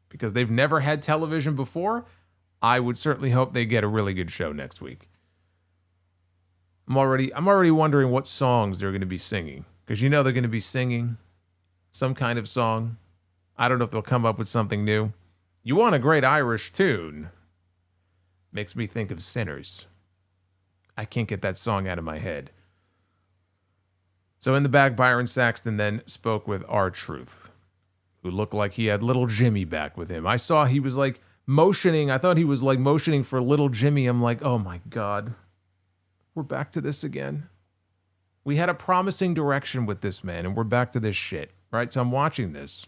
[SPEAKER 1] Because they've never had television before, I would certainly hope they get a really good show next week. I'm already wondering what songs they're going to be singing. Because you know they're going to be singing some kind of song. I don't know if they'll come up with something new. You Want a Great Irish Tune makes me think of Sinners. I can't get that song out of my head. So in the back, Byron Saxton then spoke with R-Truth, who looked like he had little Jimmy back with him. I saw he was like motioning. I thought he was like motioning for little Jimmy. I'm like, oh my God, we're back to this again. We had a promising direction with this man, and we're back to this shit, right? So I'm watching this.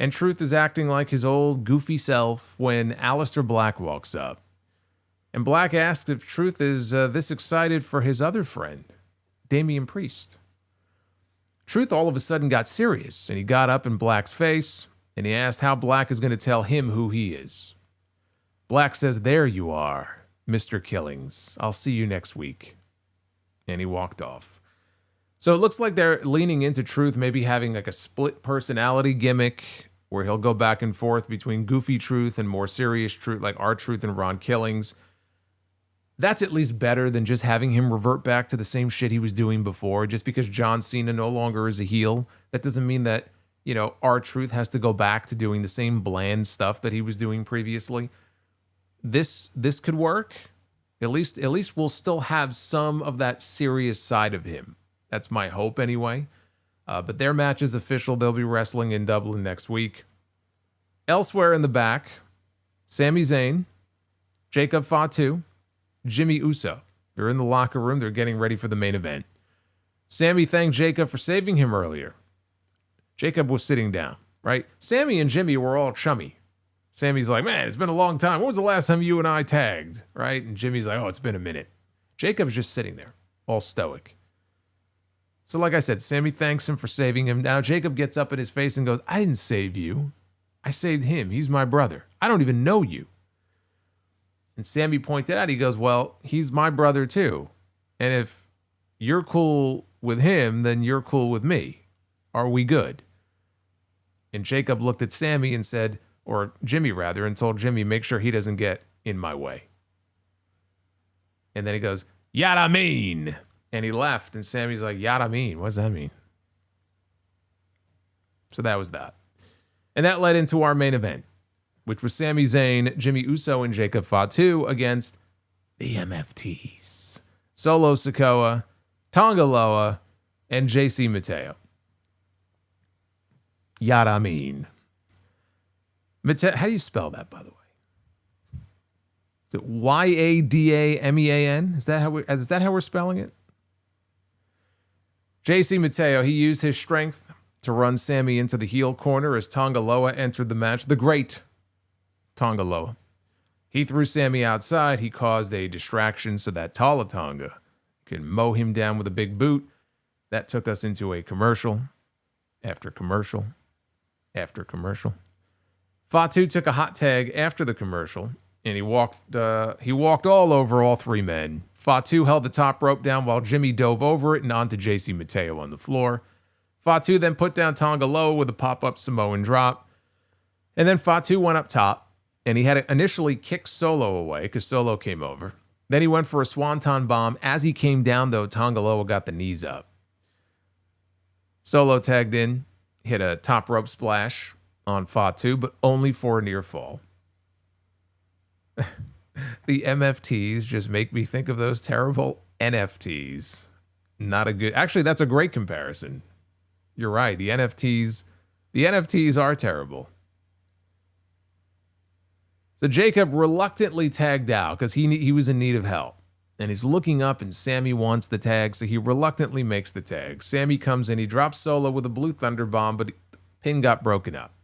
[SPEAKER 1] And Truth is acting like his old goofy self when Aleister Black walks up. And Black asks if Truth is this excited for his other friend, Damian Priest. Truth all of a sudden got serious, and he got up in Black's face, and he asked how Black is going to tell him who he is. Black says, "There you are, Mr. Killings. I'll see you next week." And he walked off. So it looks like they're leaning into Truth, maybe having like a split personality gimmick where he'll go back and forth between goofy Truth and more serious Truth, like R-Truth and Ron Killings. That's at least better than just having him revert back to the same shit he was doing before. Just because John Cena no longer is a heel, that doesn't mean that R-Truth has to go back to doing the same bland stuff that he was doing previously. This could work. At least we'll still have some of that serious side of him. That's my hope anyway. But their match is official. They'll be wrestling in Dublin next week. Elsewhere in the back, Sami Zayn, Jacob Fatu, Jimmy Uso. They're in the locker room. They're getting ready for the main event. Sami thanked Jacob for saving him earlier. Jacob was sitting down, right? Sami and Jimmy were all chummy. Sami's like, man, it's been a long time. When was the last time you and I tagged, right? And Jimmy's like, oh, it's been a minute. Jacob's just sitting there, all stoic. So like I said, Sami thanks him for saving him. Now Jacob gets up in his face and goes, I didn't save you. I saved him. He's my brother. I don't even know you. And Sami pointed out, he goes, well, he's my brother too. And if you're cool with him, then you're cool with me. Are we good? And Jacob looked at Sami and said, or Jimmy rather, and told Jimmy, make sure he doesn't get in my way. And then he goes, yada mean. And he left, and Sami's like, yada mean? What does that mean? So that was that. And that led into our main event, which was Sami Zayn, Jimmy Uso, and Jacob Fatu against the MFTs. Solo Sikoa, Tonga Loa, and JC Mateo. Yada mean. How do you spell that, by the way? Is it Yadamean? Is that how we're spelling it? JC Mateo, he used his strength to run Sami into the heel corner as Tonga Loa entered the match. The great Tonga Loa. He threw Sami outside. He caused a distraction so that Tala Tonga could mow him down with a big boot. That took us into a commercial after commercial after commercial. Fatu took a hot tag after the commercial, and he walked all over all three men. Fatu held the top rope down while Jimmy dove over it and onto JC Mateo on the floor. Fatu then put down Tonga Loa with a pop-up Samoan drop. And then Fatu went up top, and he had initially kicked Solo away because Solo came over. Then he went for a Swanton bomb. As he came down, though, Tonga Loa got the knees up. Solo tagged in, hit a top rope splash on Fatu, but only for a near fall. The MFTs just make me think of those terrible NFTs. Not a good... Actually, that's a great comparison. You're right. The NFTs are terrible. So Jacob reluctantly tagged out because he was in need of help. And he's looking up and Sami wants the tag, so he reluctantly makes the tag. Sami comes in, he drops Solo with a blue thunder bomb, but the pin got broken up.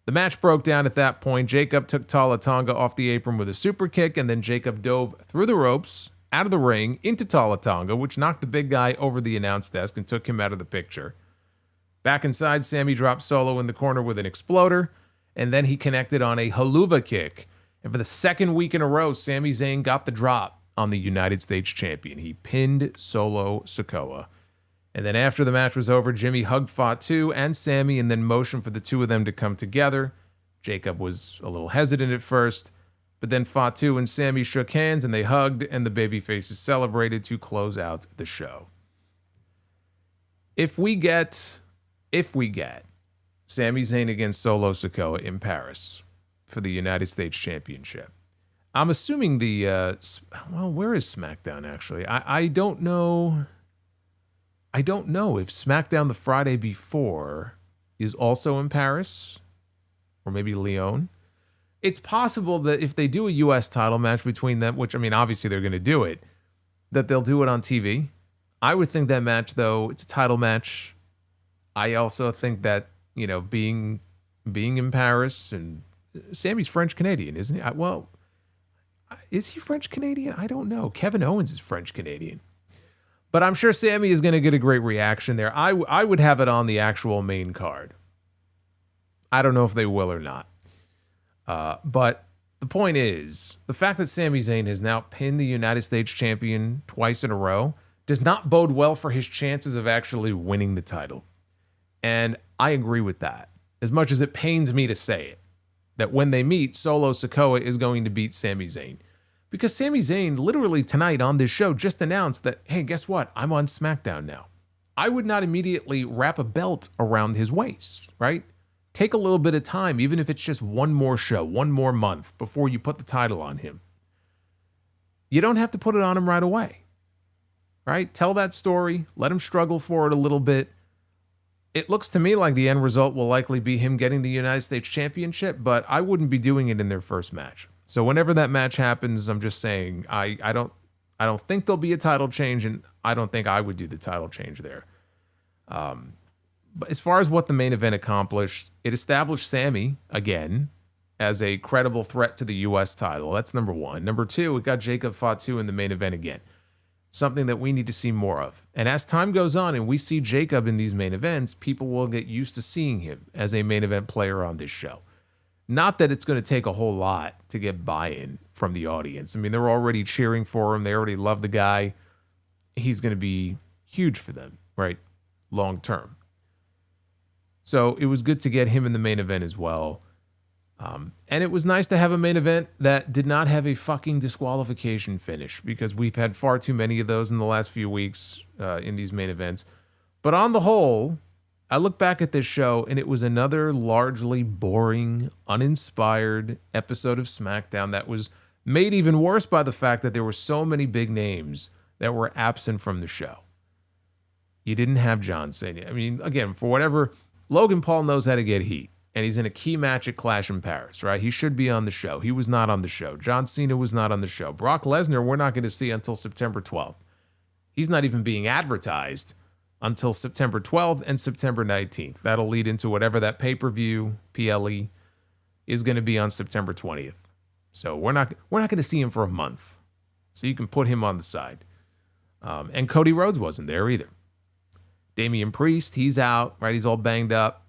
[SPEAKER 1] The match broke down at that point. Jacob took Tala Tonga off the apron with a super kick, and then Jacob dove through the ropes, out of the ring, into Tala Tonga, which knocked the big guy over the announce desk and took him out of the picture. Back inside, Sami dropped Solo in the corner with an exploder, and then he connected on a haluva kick. And for the second week in a row, Sami Zayn got the drop on the United States champion. He pinned Solo Sikoa. And then after the match was over, Jimmy hugged Fatu and Sami and then motioned for the two of them to come together. Jacob was a little hesitant at first, but then Fatu and Sami shook hands and they hugged, and the babyfaces celebrated to close out the show. If we get Sami Zayn against Solo Sikoa in Paris for the United States Championship, I'm assuming where is SmackDown actually? I don't know. I don't know if SmackDown the Friday before is also in Paris or maybe Lyon. It's possible that if they do a U.S. title match between them, which, I mean, obviously they're going to do it, that they'll do it on TV. I would think that match, though, it's a title match. I also think that, being in Paris, and Sami's French-Canadian, isn't he? Well, is he French-Canadian? I don't know. Kevin Owens is French-Canadian. But I'm sure Sami is going to get a great reaction there. I would have it on the actual main card. I don't know if they will or not. But the point is, the fact that Sami Zayn has now pinned the United States champion twice in a row does not bode well for his chances of actually winning the title. And I agree with that, as much as it pains me to say it, that when they meet, Solo Sikoa is going to beat Sami Zayn. Because Sami Zayn literally tonight on this show just announced that, hey, guess what? I'm on SmackDown now. I would not immediately wrap a belt around his waist, right? Take a little bit of time, even if it's just one more show, one more month before you put the title on him. You don't have to put it on him right away, right? Tell that story. Let him struggle for it a little bit. It looks to me like the end result will likely be him getting the United States Championship, but I wouldn't be doing it in their first match. So whenever that match happens, I'm just saying I don't think there'll be a title change, and I don't think I would do the title change there. But as far as what the main event accomplished, it established Sammy again as a credible threat to the U.S. title. That's number one. Number two, it got Jacob Fatu in the main event again. Something that we need to see more of. And as time goes on and we see Jacob in these main events, people will get used to seeing him as a main event player on this show. Not that it's going to take a whole lot to get buy-in from the audience. I mean, they're already cheering for him. They already love the guy. He's going to be huge for them, right? Long term. So it was good to get him in the main event as well. And it was nice to have a main event that did not have a fucking disqualification finish, because we've had far too many of those in the last few weeks in these main events. But on the whole, I look back at this show and it was another largely boring, uninspired episode of SmackDown that was made even worse by the fact that there were so many big names that were absent from the show. You didn't have John Cena. I mean, again, for whatever, Logan Paul knows how to get heat. And he's in a key match at Clash in Paris, right? He should be on the show. He was not on the show. John Cena was not on the show. Brock Lesnar, we're not going to see until September 12th. He's not even being advertised until September 12th and September 19th. That'll lead into whatever that pay-per-view, PLE, is going to be on September 20th. So we're not going to see him for a month. So you can put him on the side. And Cody Rhodes wasn't there either. Damian Priest, he's out, right? He's all banged up.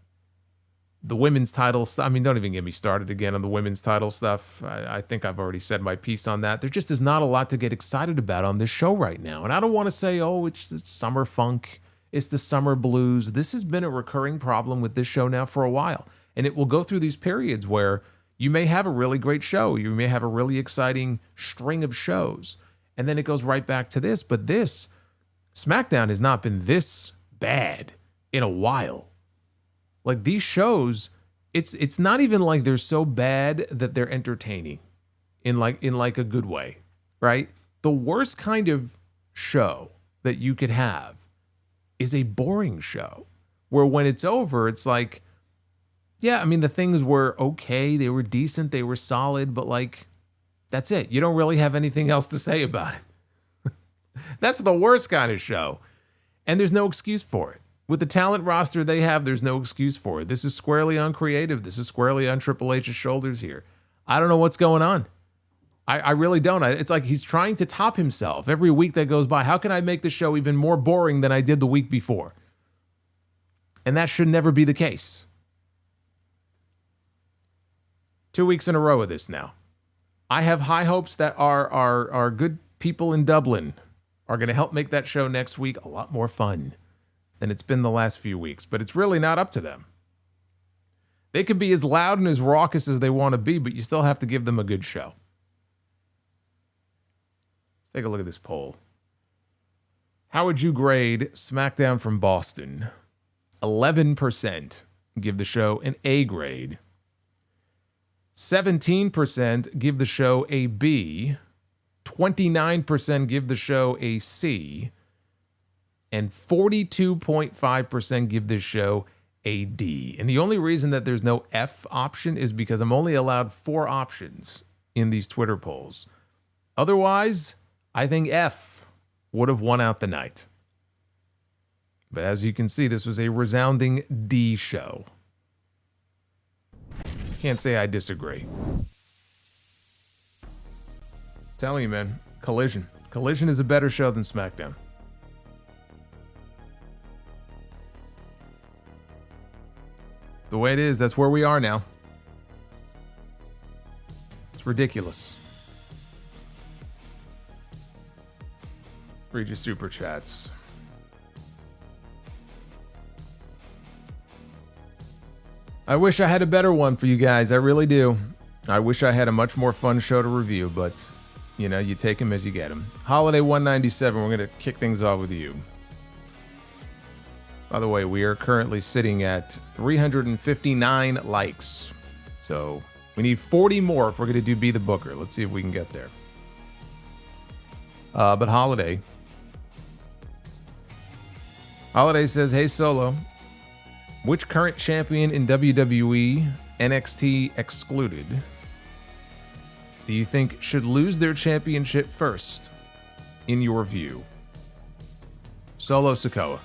[SPEAKER 1] The women's title stuff, I mean, don't even get me started again on the women's title stuff. I think I've already said my piece on that. There just is not a lot to get excited about on this show right now. And I don't want to say, oh, it's summer funk. It's the summer blues. This has been a recurring problem with this show now for a while. And it will go through these periods where you may have a really great show. You may have a really exciting string of shows. And then it goes right back to this. But this, SmackDown has not been this bad in a while. Like these shows, it's not even like they're so bad that they're entertaining in like a good way, right? The worst kind of show that you could have is a boring show where when it's over, it's like, yeah, I mean, the things were okay. They were decent. They were solid, but like, that's it. You don't really have anything else to say about it. That's the worst kind of show. And there's no excuse for it. With the talent roster they have, there's no excuse for it. This is squarely on creative. This is squarely on Triple H's shoulders here. I don't know what's going on. I really don't. It's like he's trying to top himself every week that goes by. How can I make the show even more boring than I did the week before? And that should never be the case. 2 weeks in a row of this now. I have high hopes that our good people in Dublin are going to help make that show next week a lot more fun than it's been the last few weeks, but it's really not up to them. They could be as loud and as raucous as they want to be, but you still have to give them a good show. Let's take a look at this poll. How would you grade SmackDown from Boston? 11% give the show an A grade. 17% give the show a B. 29% give the show a C. And 42.5% give this show a D. And the only reason that there's no F option is because I'm only allowed 4 options in these Twitter polls. Otherwise, I think F would have won out the night. But as you can see, this was a resounding D show. Can't say I disagree. Telling you, man, Collision. Collision is a better show than SmackDown. The way it is, that's where we are now. It's ridiculous. Read your super chats. I wish I had a better one for you guys. I really do. I wish I had a much more fun show to review, but you know, you take them as you get them. Holiday 197, we're going to kick things off with you. By the way, we are currently sitting at 359 likes. So we need 40 more if we're going to do Be the Booker. Let's see if we can get there. But Holiday says, hey, Solo, which current champion in WWE, NXT excluded, do you think should lose their championship first, in your view? Solo Sikoa.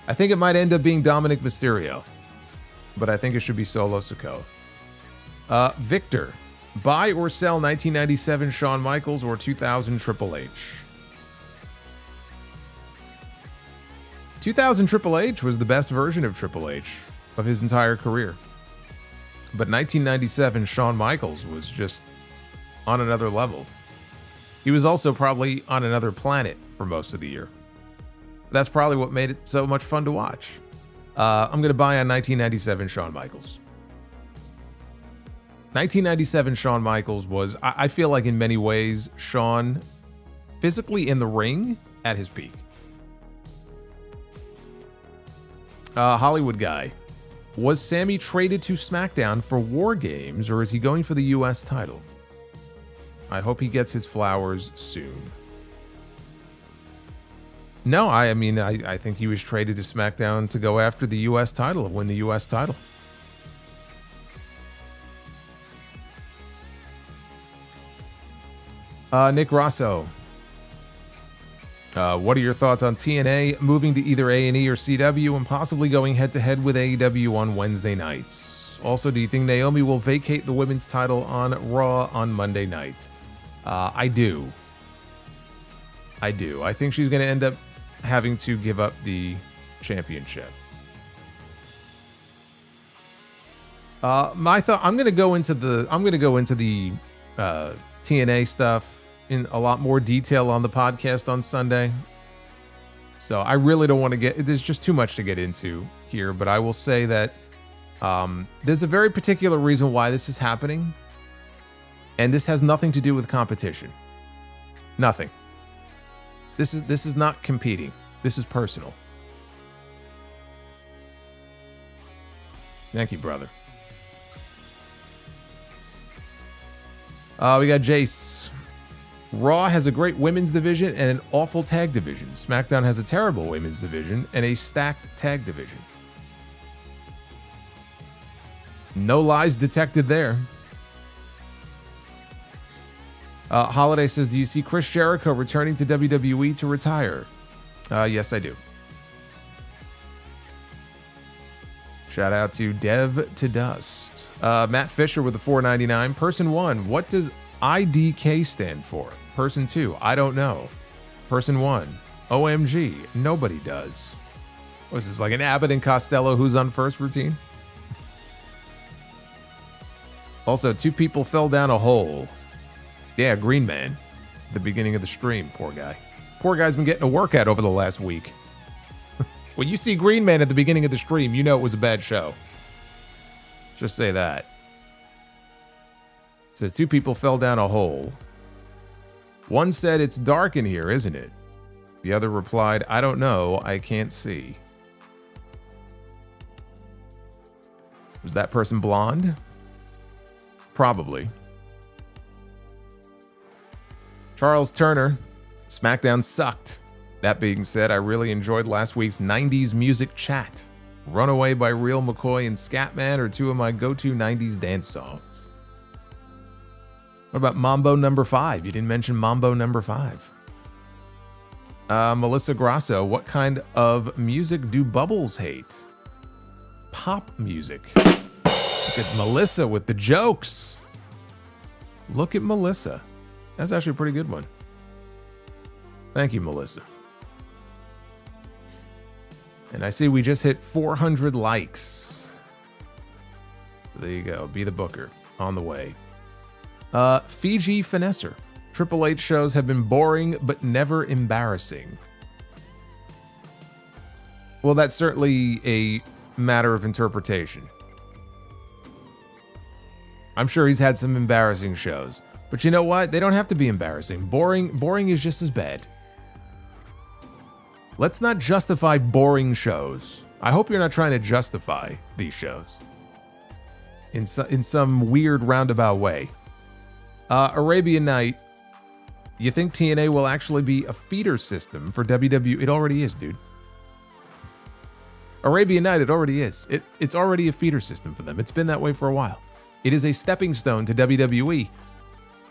[SPEAKER 1] I think it might end up being Dominic Mysterio, but I think it should be Solo Sikoa. Victor, buy or sell 1997 Shawn Michaels or 2000 Triple H? 2000 Triple H was the best version of Triple H of his entire career. But 1997 Shawn Michaels was just on another level. He was also probably on another planet for most of the year. That's probably what made it so much fun to watch. I'm going to buy on 1997 Shawn Michaels. 1997 Shawn Michaels was, I feel like in many ways, Shawn physically in the ring at his peak. Hollywood Guy. Was Sammy traded to SmackDown for War Games, or is he going for the US title? I hope he gets his flowers soon. No, I mean, I think he was traded to SmackDown to go after the US title, win the US title. Nick Rosso. What are your thoughts on TNA moving to either A&E or CW and possibly going head-to-head with AEW on Wednesday nights? Also, do you think Naomi will vacate the women's title on Raw on Monday night? I do. I think she's going to end up having to give up the championship. My thought, I'm going to go into the TNA stuff in a lot more detail on the podcast on Sunday. So I really don't want to there's just too much to get into here, but I will say that there's a very particular reason why this is happening. And this has nothing to do with competition. Nothing. This is not competing. This is personal. Thank you, brother. We got Jace. Raw has a great women's division and an awful tag division. SmackDown has a terrible women's division and a stacked tag division. No lies detected there. Holiday says, do you see Chris Jericho returning to WWE to retire? Yes, I do. Shout out to Dev to Dust. Matt Fisher with the $4.99. Person 1, what does IDK stand for? Person 2, I don't know. Person 1, OMG, nobody does. What is this, like an Abbott and Costello who's on first routine? Also, 2 people fell down a hole. Yeah, Green Man. At the beginning of the stream, poor guy. Poor guy's been getting a workout over the last week. When you see Green Man at the beginning of the stream, you know it was a bad show. Just say that. It says 2 people fell down a hole. One said, it's dark in here, isn't it? The other replied, I don't know, I can't see. Was that person blonde? Probably. Charles Turner, SmackDown sucked. That being said, I really enjoyed last week's 90s music chat. Runaway by Real McCoy and Scatman are 2 of my go-to 90s dance songs. What about Mambo Number 5? You didn't mention Mambo Number 5. Melissa Grasso, what kind of music do Bubbles hate? Pop music. Look at Melissa with the jokes. Look at Melissa. That's actually a pretty good one. Thank you, Melissa. And I see we just hit 400 likes. So there you go. Be the Booker. On the way. Fiji Finesser. Triple H shows have been boring, but never embarrassing. Well, that's certainly a matter of interpretation. I'm sure he's had some embarrassing shows. But you know what? They don't have to be embarrassing. Boring is just as bad. Let's not justify boring shows. I hope you're not trying to justify these shows in some weird roundabout way. Arabian Night, you think TNA will actually be a feeder system for WWE? It already is, dude. Arabian Night, it already is. It's already a feeder system for them. It's been that way for a while. It is a stepping stone to WWE,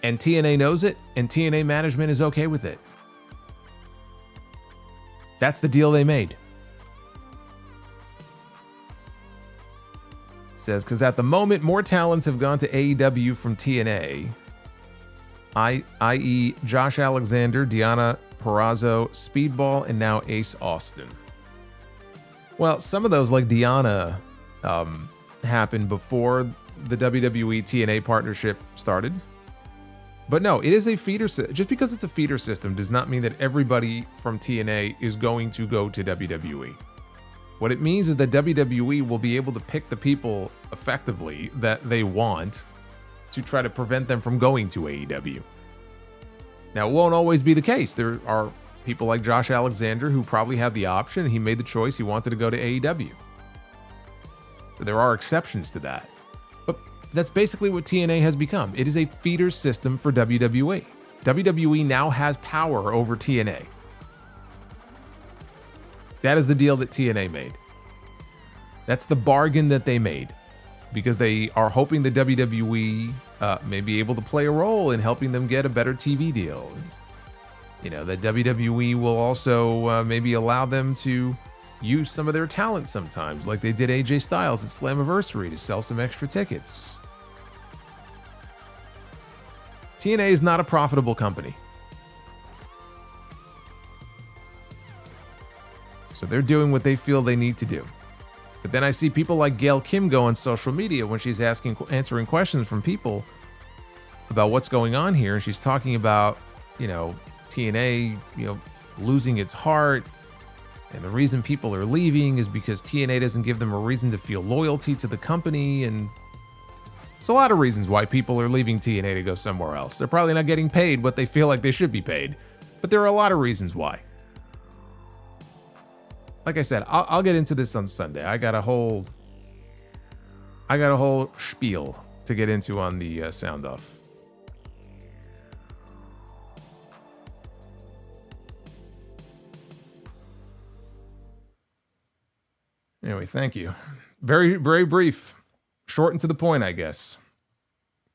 [SPEAKER 1] and TNA knows it, and TNA management is okay with it. That's the deal they made. It says, because at the moment, more talents have gone to AEW from TNA, i.e. Josh Alexander, Deonna Purrazzo, Speedball, and now Ace Austin. Well, some of those, like Deonna, happened before the WWE TNA partnership started. But no, it is a feeder system. Just because it's a feeder system does not mean that everybody from TNA is going to go to WWE. What it means is that WWE will be able to pick the people effectively that they want to try to prevent them from going to AEW. Now, it won't always be the case. There are people like Josh Alexander who probably have the option. He made the choice. He wanted to go to AEW. So there are exceptions to that. But that's basically what TNA has become. It is a feeder system for WWE. WWE now has power over TNA. That is the deal that TNA made. That's the bargain that they made, because they are hoping the WWE may be able to play a role in helping them get a better TV deal. You know, that WWE will also maybe allow them to use some of their talent sometimes, like they did AJ Styles at Slammiversary to sell some extra tickets. TNA is not a profitable company. So they're doing what they feel they need to do. But then I see people like Gail Kim go on social media when she's answering questions from people about what's going on here. And she's talking about, TNA, losing its heart. And the reason people are leaving is because TNA doesn't give them a reason to feel loyalty to the company. And there's a lot of reasons why people are leaving TNA to go somewhere else. They're probably not getting paid what they feel like they should be paid. But there are a lot of reasons why. Like I said, I'll get into this on Sunday. I got a whole spiel to get into on the sound off. Anyway, thank you. Very, very brief. Short and to the point, I guess.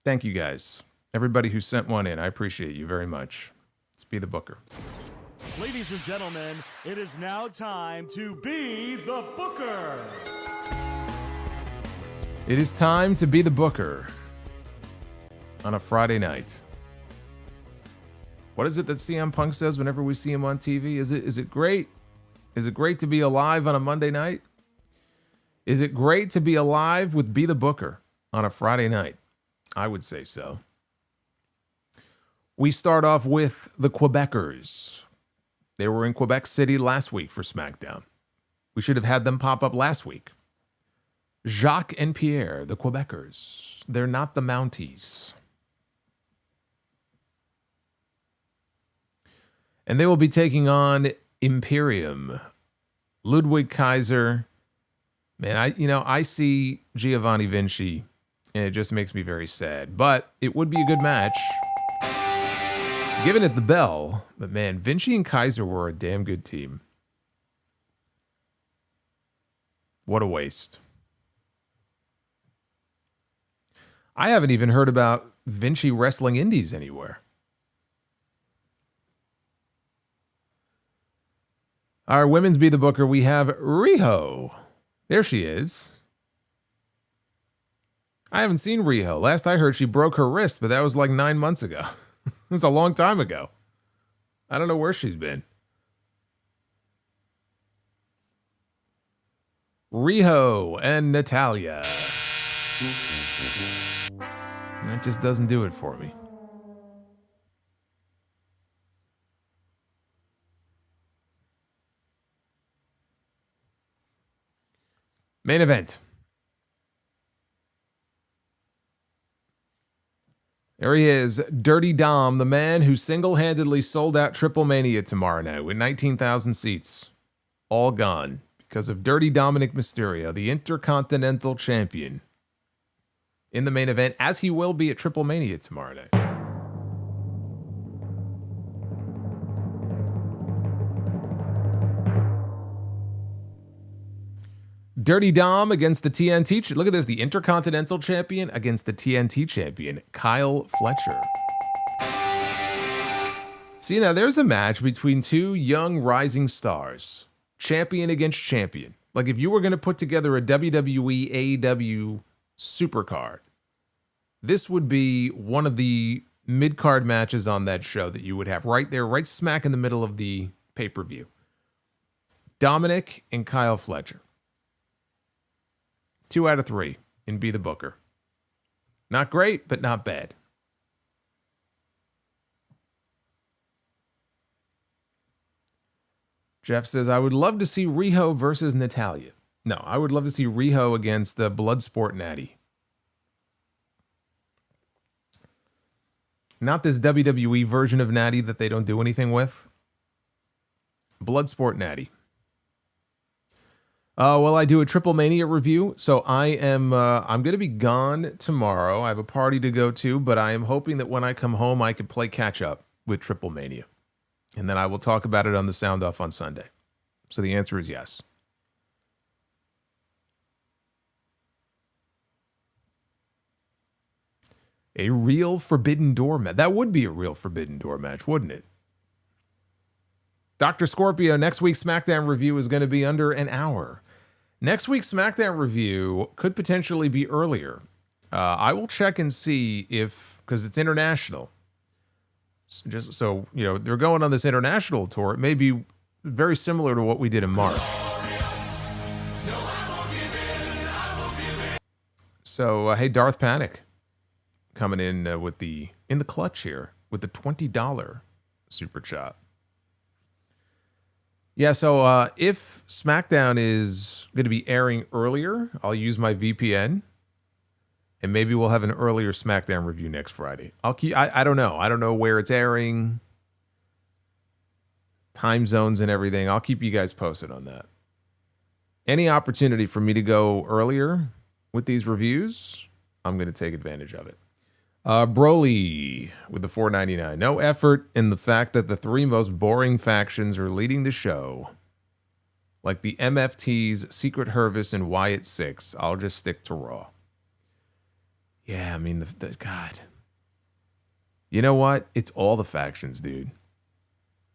[SPEAKER 1] Thank you guys. Everybody who sent one in, I appreciate you very much. Let's be the booker.
[SPEAKER 2] Ladies and gentlemen, it is now time to be the booker.
[SPEAKER 1] It is time to be the booker on a Friday night. What is it that CM Punk says whenever we see him on TV? Is it great? Is it great to be alive on a Monday night? Is it great to be alive with Be the Booker on a Friday night? I would say so. We start off with the Quebecers. They were in Quebec City last week for SmackDown. We should have had them pop up last week. Jacques and Pierre, the Quebecers. They're not the Mounties. And they will be taking on Imperium. Ludwig Kaiser. Man, I see Giovanni Vinci, and it just makes me very sad. But it would be a good match. Giving it the bell, but man, Vinci and Kaiser were a damn good team. What a waste. I haven't even heard about Vinci wrestling indies anywhere. Our women's Be the Booker, we have Riho. There she is. I haven't seen Riho. Last I heard, she broke her wrist, but that was like 9 months ago. It was a long time ago. I don't know where she's been. Riho and Natalya. That just doesn't do it for me. Main event. There he is, Dirty Dom, the man who single-handedly sold out Triple Mania tomorrow night with 19,000 seats. all gone because of Dirty Dominic Mysterio, the Intercontinental Champion, in the main event, as he will be at Triple Mania tomorrow night. Dirty Dom against the TNT. Look at this. The Intercontinental Champion against the TNT Champion, Kyle Fletcher. See, now there's a match between two young rising stars. Champion against champion. Like if you were going to put together a WWE AEW supercard, this would be one of the mid-card matches on that show that you would have right there, right smack in the middle of the pay-per-view. Dominic and Kyle Fletcher. 2 out of 3 in Be the Booker. Not great, but not bad. Jeff says, I would love to see Riho versus Natalya. No, I would love to see Riho against the Bloodsport Natty. Not this WWE version of Natty that they don't do anything with. Bloodsport Natty. Well, I do a Triple Mania review, so I'm going to be gone tomorrow. I have a party to go to, but I am hoping that when I come home, I can play catch up with Triple Mania. And then I will talk about it on the Sound Off on Sunday. So the answer is yes. A real Forbidden Door match. That would be a real Forbidden Door match, wouldn't it? Dr. Scorpio, next week's SmackDown review is going to be under an hour. Next week's SmackDown review could potentially be earlier. I will check and see if, because it's international. Just so, you know, they're going on this international tour. It may be very similar to what we did in March. So, hey, Darth Panic coming in with the clutch here with the $20 super chat. Yeah, so if SmackDown is going to be airing earlier, I'll use my VPN, and maybe we'll have an earlier SmackDown review next Friday. I don't know. I don't know where it's airing, time zones and everything. I'll keep you guys posted on that. Any opportunity for me to go earlier with these reviews, I'm going to take advantage of it. Broly with the $4.99. No effort in the fact that the 3 most boring factions are leading the show. Like the MFTs, Secret Hervis, and Wyatt 6. I'll just stick to Raw. Yeah, I mean, the God. You know what? It's all the factions, dude.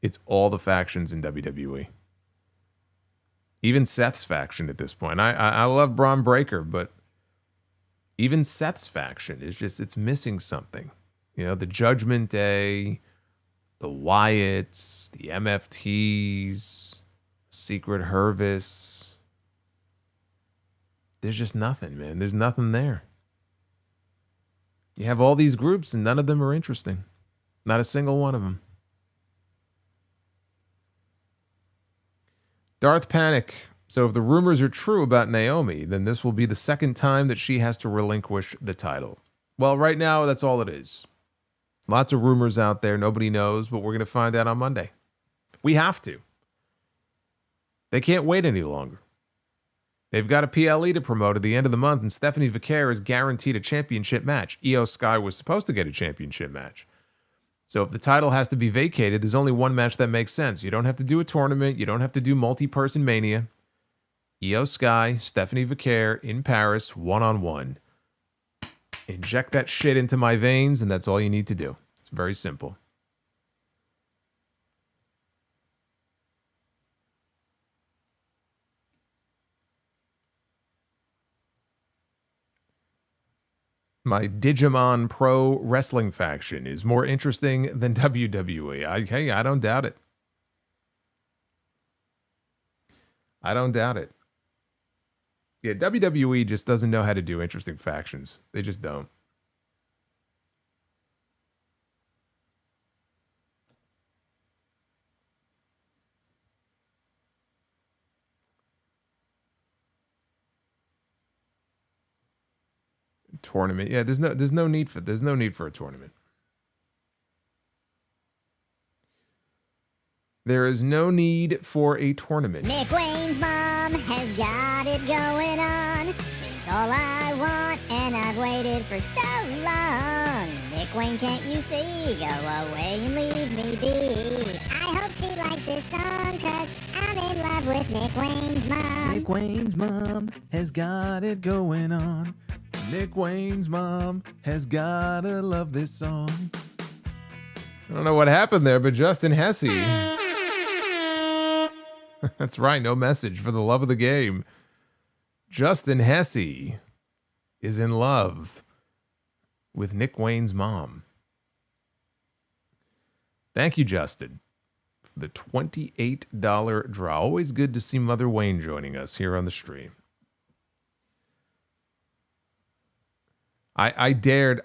[SPEAKER 1] It's all the factions in WWE. Even Seth's faction at this point. I love Braun Breaker, but even Seth's faction is just, it's missing something. You know, the Judgment Day, the Wyatts, the MFTs, Secret Hervis. There's just nothing, man. There's nothing there. You have all these groups and none of them are interesting. Not a single one of them. Darth Panic. So if the rumors are true about Naomi, then this will be the second time that she has to relinquish the title. Well, right now, that's all it is. Lots of rumors out there. Nobody knows, but we're going to find out on Monday. We have to. They can't wait any longer. They've got a PLE to promote at the end of the month, and Stephanie Vicaire is guaranteed a championship match. Io Sky was supposed to get a championship match. So if the title has to be vacated, there's only one match that makes sense. You don't have to do a tournament. You don't have to do multi-person Mania. Io Sky, Stephanie Vicaire in Paris, one-on-one. Inject that shit into my veins, and that's all you need to do. It's very simple. My Digimon Pro Wrestling faction is more interesting than WWE. Hey, I don't doubt it. I don't doubt it. Yeah, WWE just doesn't know how to do interesting factions. They just don't. Tournament. Yeah, there's no need for a tournament. There is no need for a tournament.
[SPEAKER 3] Nick Wayne's mom has got it going on. She's all I want, and I've waited for so long. Nick Wayne, can't you see? Go away and leave me be. I hope she likes this song, 'cause I'm in love with Nick Wayne's mom.
[SPEAKER 1] Nick Wayne's mom has got it going on. Nick Wayne's mom has gotta love this song. I don't know what happened there, but Justin Hesse. That's right, no message for the love of the game. Justin Hesse is in love with Nick Wayne's mom. Thank you, Justin, for the $28 draw. Always good to see Mother Wayne joining us here on the stream. I dared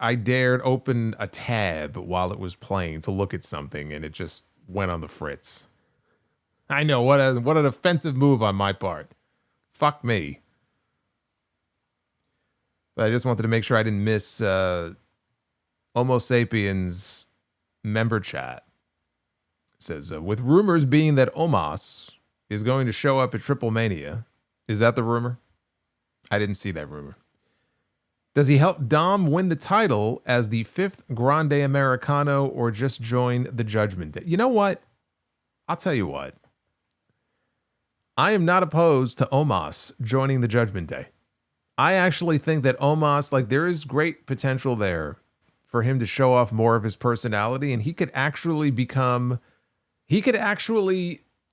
[SPEAKER 1] open a tab while it was playing to look at something, and it just went on the fritz. I know, what an offensive move on my part. Fuck me. But I just wanted to make sure I didn't miss Homo Sapiens member chat. It says, with rumors being that Omos is going to show up at Triple Mania. Is that the rumor? I didn't see that rumor. Does he help Dom win the title as the 5th Grande Americano, or just join the Judgment Day? You know what? I'll tell you what. I am not opposed to Omos joining the Judgment Day. I actually think that Omos, like, there is great potential there for him to show off more of his personality, and he could actually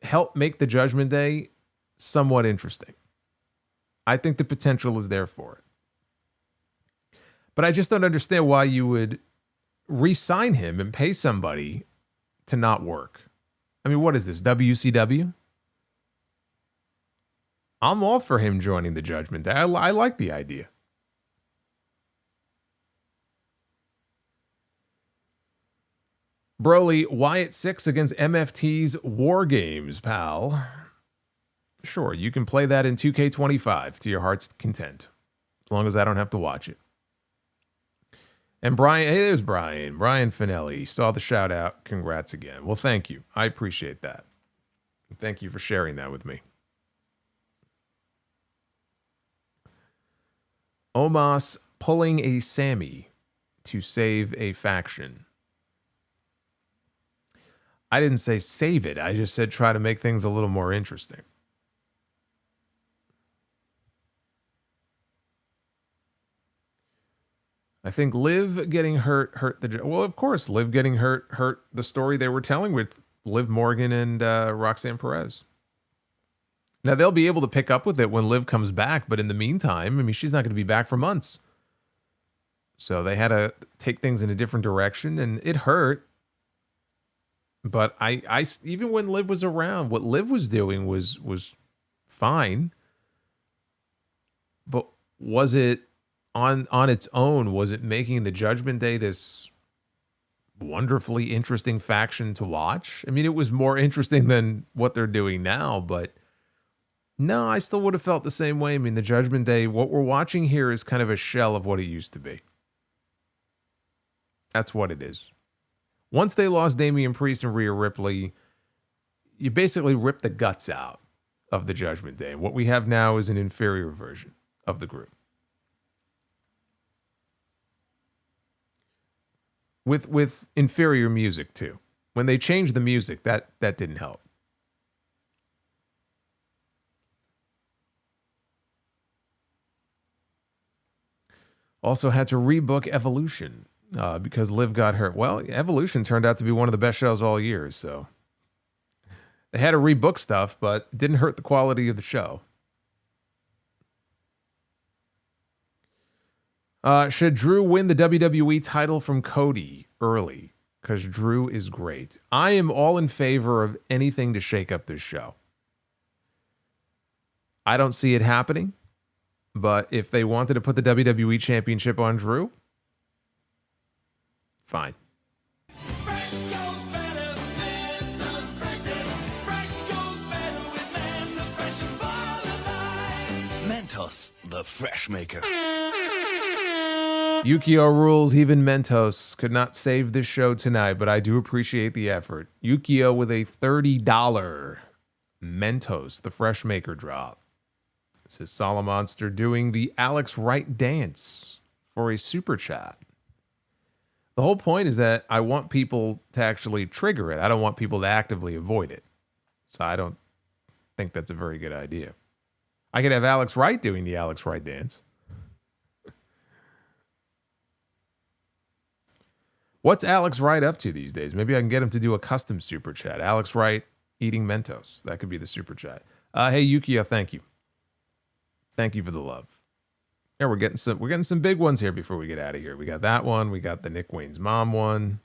[SPEAKER 1] help make the Judgment Day somewhat interesting. I think the potential is there for it. But I just don't understand why you would re-sign him and pay somebody to not work. I mean, what is this, WCW? I'm all for him joining the Judgment Day. I like the idea. Broly, Wyatt 6 against MFT's War Games, pal. Sure, you can play that in 2K25 to your heart's content, as long as I don't have to watch it. And Brian, hey, there's Brian. Brian Finelli saw the shout out. Congrats again. Well, thank you. I appreciate that. Thank you for sharing that with me. Omos pulling a Sammy to save a faction. I didn't say save it. I just said try to make things a little more interesting. I think Liv getting hurt the... Well, of course, Liv getting hurt the story they were telling with Liv Morgan and Roxanne Perez. Now, they'll be able to pick up with it when Liv comes back, but in the meantime, I mean, she's not going to be back for months. So they had to take things in a different direction, and it hurt. But I even when Liv was around, what Liv was doing was fine. But was it on its own? Was it making the Judgment Day this wonderfully interesting faction to watch? I mean, it was more interesting than what they're doing now, but no, I still would have felt the same way. I mean, the Judgment Day, what we're watching here is kind of a shell of what it used to be. That's what it is. Once they lost Damian Priest and Rhea Ripley, you basically ripped the guts out of the Judgment Day. And what we have now is an inferior version of the group. With inferior music, too. When they changed the music, that didn't help. Also had to rebook Evolution because Liv got hurt. Well, Evolution turned out to be one of the best shows all year, so they had to rebook stuff, but it didn't hurt the quality of the show. Should Drew win the WWE title from Cody early? Because Drew is great. I am all in favor of anything to shake up this show. I don't see it happening. But if they wanted to put the WWE Championship on Drew, fine.
[SPEAKER 4] Fresh goes better with Mentos Fresh goes better with Mentos Fresh and for the life. Mentos, the Freshmaker.
[SPEAKER 1] Yukio rules. Even Mentos could not save this show tonight, but I do appreciate the effort. Yukio with a $30 Mentos, the Freshmaker drop. This is Solomonster doing the Alex Wright dance for a super chat. The whole point is that I want people to actually trigger it. I don't want people to actively avoid it. So I don't think that's a very good idea. I could have Alex Wright doing the Alex Wright dance. What's Alex Wright up to these days? Maybe I can get him to do a custom super chat. Alex Wright eating Mentos. That could be the super chat. Hey Yukio, thank you. Thank you for the love. Yeah, we're getting some big ones here before we get out of here. We got that one. We got the Nick Wayne's mom one.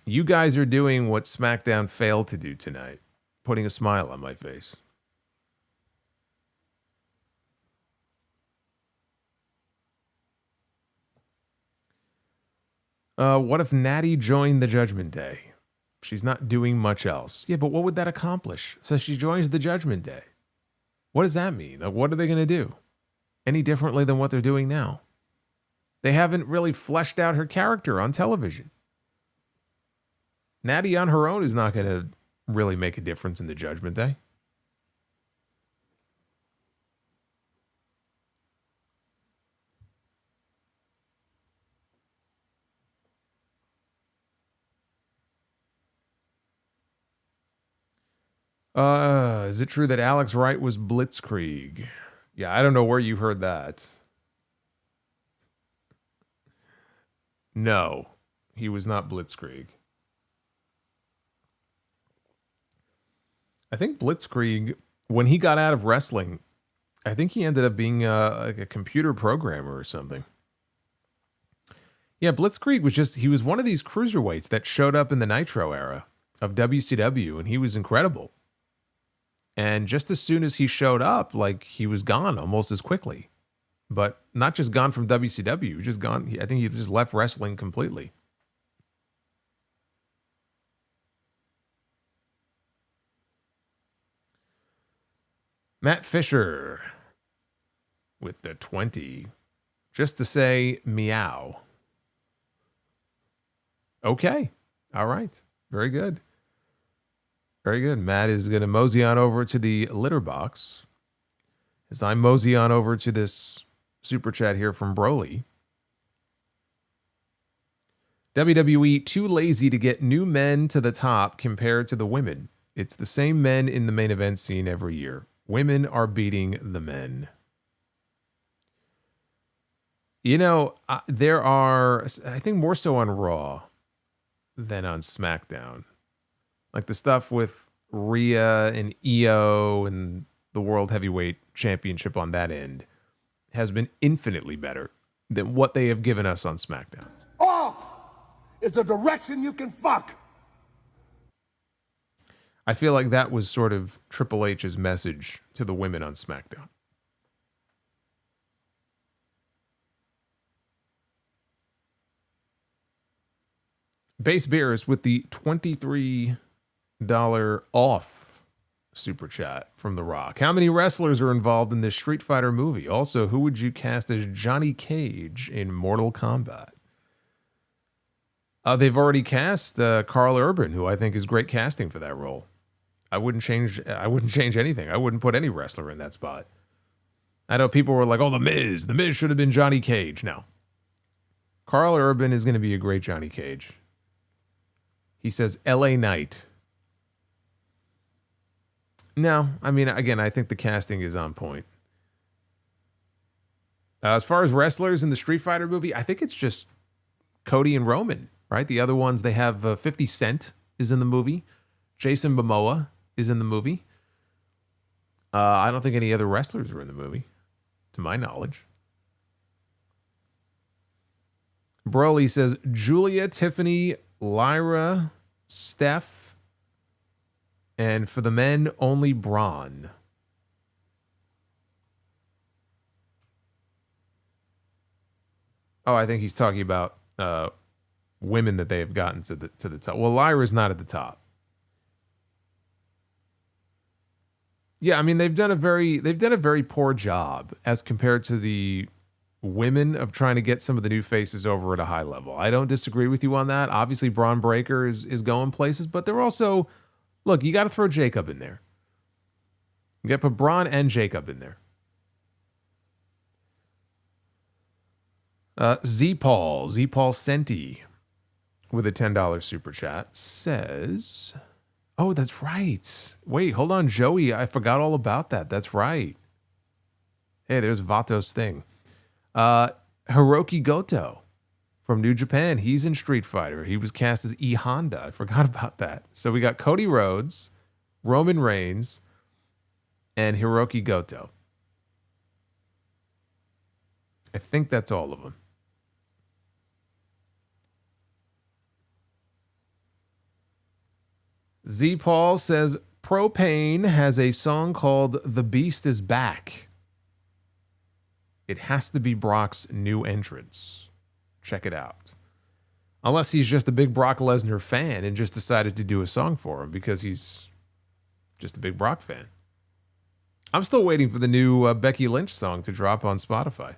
[SPEAKER 1] You guys are doing what SmackDown failed to do tonight, putting a smile on my face. What if Natty joined the Judgment Day? She's not doing much else. Yeah, but what would that accomplish? So she joins the Judgment Day. What does that mean? Like, what are they going to do? Any differently than what they're doing now? They haven't really fleshed out her character on television. Natty on her own is not going to really make a difference in the Judgment Day. Is it true that Alex Wright was Blitzkrieg? Yeah, I don't know where you heard that. No, he was not Blitzkrieg. I think Blitzkrieg, when he got out of wrestling, I think he ended up being like a computer programmer or something. Yeah, Blitzkrieg he was one of these cruiserweights that showed up in the Nitro era of WCW, and he was incredible. And just as soon as he showed up, like, he was gone almost as quickly. But not just gone from WCW, he was just gone. I think he just left wrestling completely. Matt Fisher with the 20. Just to say meow. Okay. All right. Very good. Very good. Matt is going to mosey on over to the litter box as I mosey on over to this super chat here from Broly. WWE too lazy to get new men to the top compared to the women. It's the same men in the main event scene every year. Women are beating the men. You know, there are, I think more so on Raw than on SmackDown. Like the stuff with Rhea and Io and the World Heavyweight Championship on that end has been infinitely better than what they have given us on SmackDown.
[SPEAKER 5] Off is a direction you can fuck.
[SPEAKER 1] I feel like that was sort of Triple H's message to the women on SmackDown. Base Beers with the $23 off super chat from The Rock. How many wrestlers are involved in this Street Fighter movie? Also, who would you cast as Johnny Cage in Mortal Kombat? They've already cast Carl Urban, who I think is great casting for that role. I wouldn't change anything. I wouldn't put any wrestler in that spot. I know people were like, "Oh, The Miz should have been Johnny Cage." No, Carl Urban is going to be a great Johnny Cage. He says LA Knight. No, I mean, again, I think the casting is on point. As far as wrestlers in the Street Fighter movie, I think it's just Cody and Roman, right? The other ones, they have 50 Cent is in the movie. Jason Momoa is in the movie. I don't think any other wrestlers are in the movie, to my knowledge. Broly says Julia, Tiffany, Lyra, Steph, and for the men, only Braun. Oh, I think he's talking about women that they have gotten to the top. Well, Lyra's not at the top. Yeah, I mean they've done a very poor job as compared to the women of trying to get some of the new faces over at a high level. I don't disagree with you on that. Obviously, Braun Breaker is going places, but they're also, look, you got to throw Jacob in there. You got to put Braun and Jacob in there. Z-Paul Senti with a $10 super chat says, oh, that's right. Wait, hold on, Joey. I forgot all about that. That's right. Hey, there's Vato's thing. Hiroki Goto from New Japan. He's in Street Fighter. He was cast as E Honda. I forgot about that. So we got Cody Rhodes, Roman Reigns, and Hiroki Goto. I think that's all of them. Z Paul says Propane has a song called The Beast is Back. It has to be Brock's new entrance. Check it out. Unless he's just a big Brock Lesnar fan and just decided to do a song for him because he's just a big Brock fan. I'm still waiting for the new Becky Lynch song to drop on Spotify.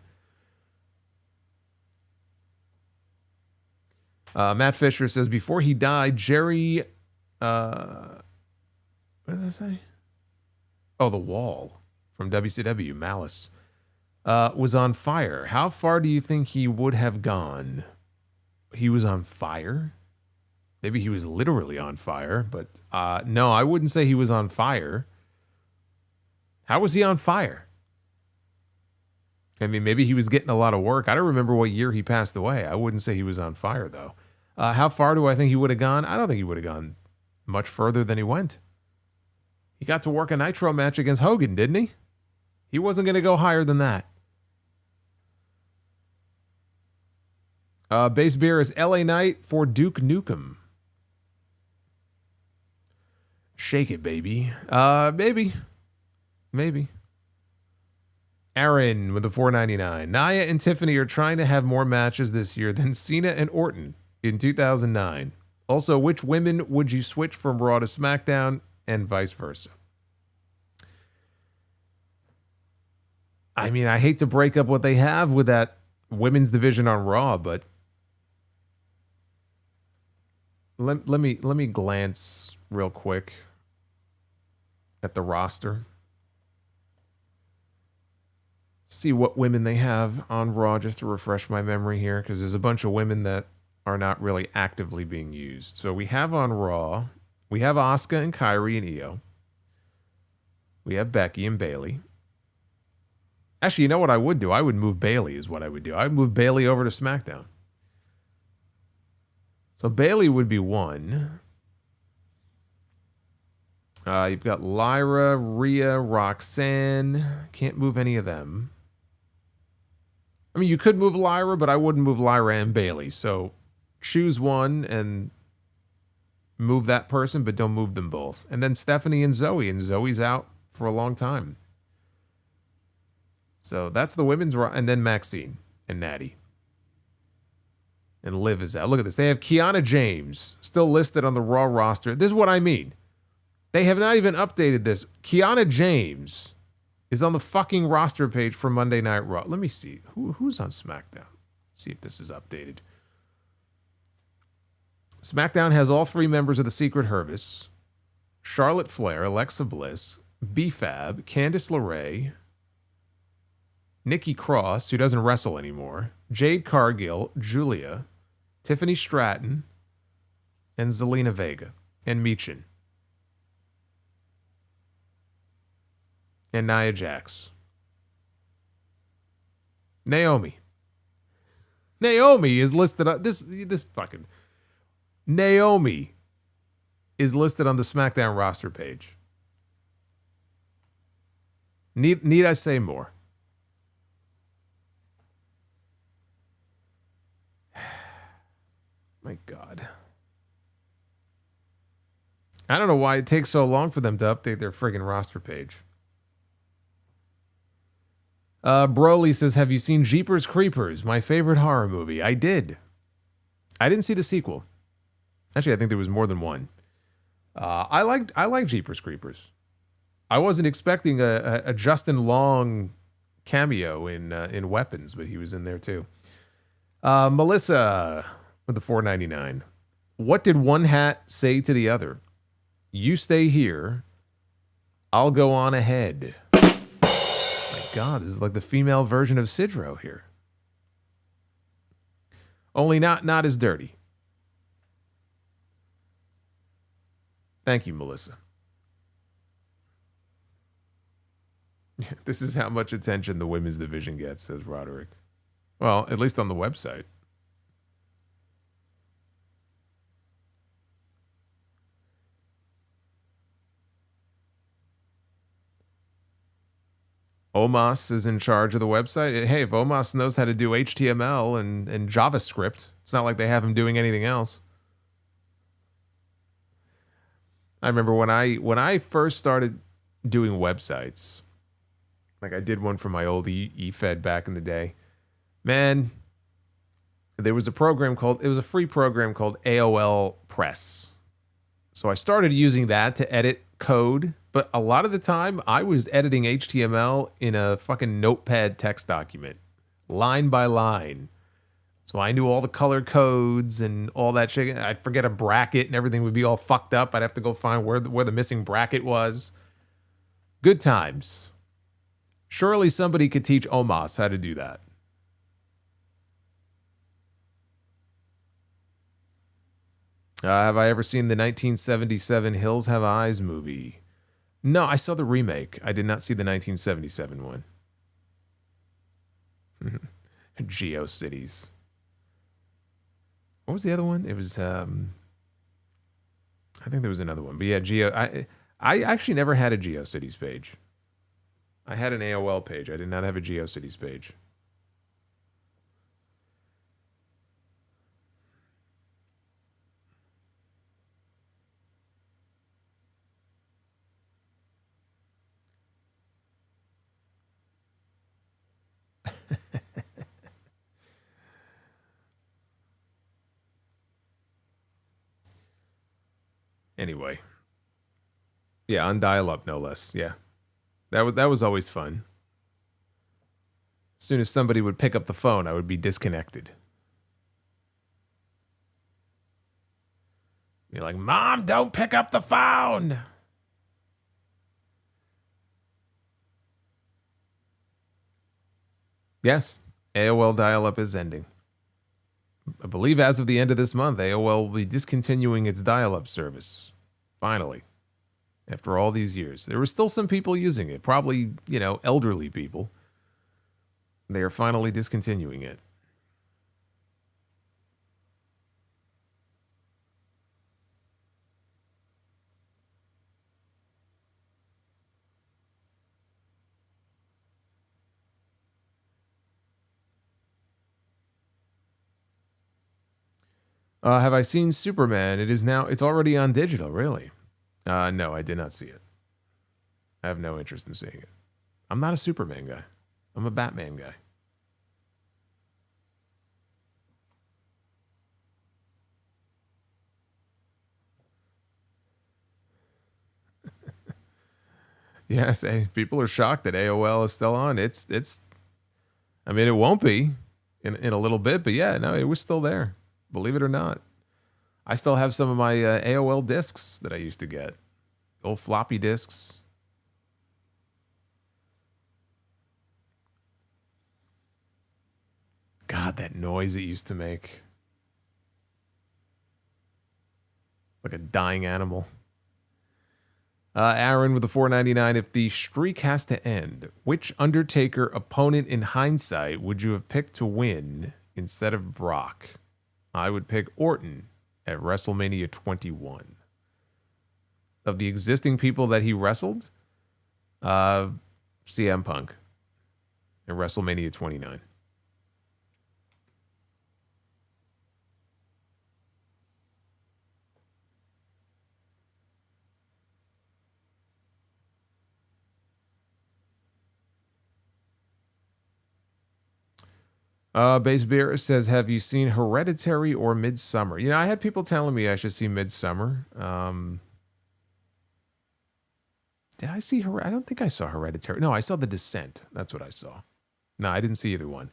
[SPEAKER 1] Matt Fisher says, before he died, Jerry... what did I say? Oh, The Wall from WCW, Malice, was on fire. How far do you think he would have gone? He was on fire? Maybe he was literally on fire, but no, I wouldn't say he was on fire. How was he on fire? I mean, maybe he was getting a lot of work. I don't remember what year he passed away. I wouldn't say he was on fire, though. How far do I think he would have gone? I don't think he would have gone much further than he went. He got to work a Nitro match against Hogan, didn't he? He wasn't going to go higher than that. Base beer is LA Knight for Duke Nukem. Shake it, baby. Maybe. Aaron with the $4.99. Nia and Tiffany are trying to have more matches this year than Cena and Orton in 2009. Also, which women would you switch from Raw to SmackDown and vice versa? I mean, I hate to break up what they have with that women's division on Raw, but let me glance real quick at the roster. See what women they have on Raw just to refresh my memory here, because there's a bunch of women that are not really actively being used. So we have on Raw, we have Asuka and Kairi and Io. We have Becky and Bayley. Actually, you know what I would do? I would move Bayley is what I would do. I would move Bayley over to SmackDown. So Bayley would be one. You've got Lyra, Rhea, Roxanne. Can't move any of them. I mean, you could move Lyra, but I wouldn't move Lyra and Bayley. So choose one and move that person, but don't move them both. And then Stephanie and Zoe. And Zoe's out for a long time. So that's the women's... And then Maxine and Natty. And Liv is out. Look at this. They have Kiana James still listed on the Raw roster. This is what I mean. They have not even updated this. Kiana James is on the fucking roster page for Monday Night Raw. Let me see. Who's on SmackDown? See if this is updated. SmackDown has all three members of the Secret Service. Charlotte Flair, Alexa Bliss, B-Fab, Candice LeRae, Nikki Cross, who doesn't wrestle anymore, Jade Cargill, Julia, Tiffany Stratton, and Zelina Vega, and Michin. And Nia Jax. Naomi is listed on this fucking... Naomi is listed on the SmackDown roster page. Need I say more? My God. I don't know why it takes so long for them to update their friggin' roster page. Broly says, have you seen Jeepers Creepers? My favorite horror movie. I did. I didn't see the sequel. Actually, I think there was more than one. I like Jeepers Creepers. I wasn't expecting a Justin Long cameo in Weapons, but he was in there too. Melissa with the $4.99. What did one hat say to the other? You stay here. I'll go on ahead. My God, this is like the female version of Sidro here. Only not as dirty. Thank you, Melissa. This is how much attention the women's division gets, says Roderick. Well, at least on the website. Omos is in charge of the website. Hey, if Omos knows how to do HTML and JavaScript, it's not like they have him doing anything else. I remember when I first started doing websites, like I did one for my old eFed back in the day. Man, there was a program it was a free program called AOL Press. So I started using that to edit code, but a lot of the time I was editing HTML in a fucking notepad text document, line by line. So I knew all the color codes and all that shit. I'd forget a bracket and everything would be all fucked up. I'd have to go find where the missing bracket was. Good times. Surely somebody could teach Omos how to do that. Have I ever seen the 1977 Hills Have Eyes movie? No, I saw the remake. I did not see the 1977 one. GeoCities. What was the other one? It was, I think there was another one. But yeah, I actually never had a GeoCities page. I had an AOL page. I did not have a GeoCities page. Anyway. Yeah, on dial-up, no less. Yeah. That was always fun. As soon as somebody would pick up the phone, I would be disconnected. Be like, Mom, don't pick up the phone! Yes, AOL dial-up is ending. I believe as of the end of this month, AOL will be discontinuing its dial-up service. Finally. After all these years. There were still some people using it. Probably, elderly people. They are finally discontinuing it. Have I seen Superman? It's already on digital, really. No, I did not see it. I have no interest in seeing it. I'm not a Superman guy. I'm a Batman guy. Yes, people are shocked that AOL is still on. I mean, it won't be in a little bit, but yeah, no, it was still there. Believe it or not. I still have some of my AOL discs that I used to get. Old floppy disks. God, that noise it used to make. It's like a dying animal. Aaron with the $4.99. If the streak has to end, which Undertaker opponent in hindsight would you have picked to win instead of Brock? I would pick Orton at WrestleMania 21. Of the existing people that he wrestled, CM Punk at WrestleMania 29. Base Beer says, have you seen Hereditary or Midsummer? I had people telling me I should see Midsummer. Did I see I don't think I saw Hereditary. No, I saw The Descent. That's what I saw. No, I didn't see either one.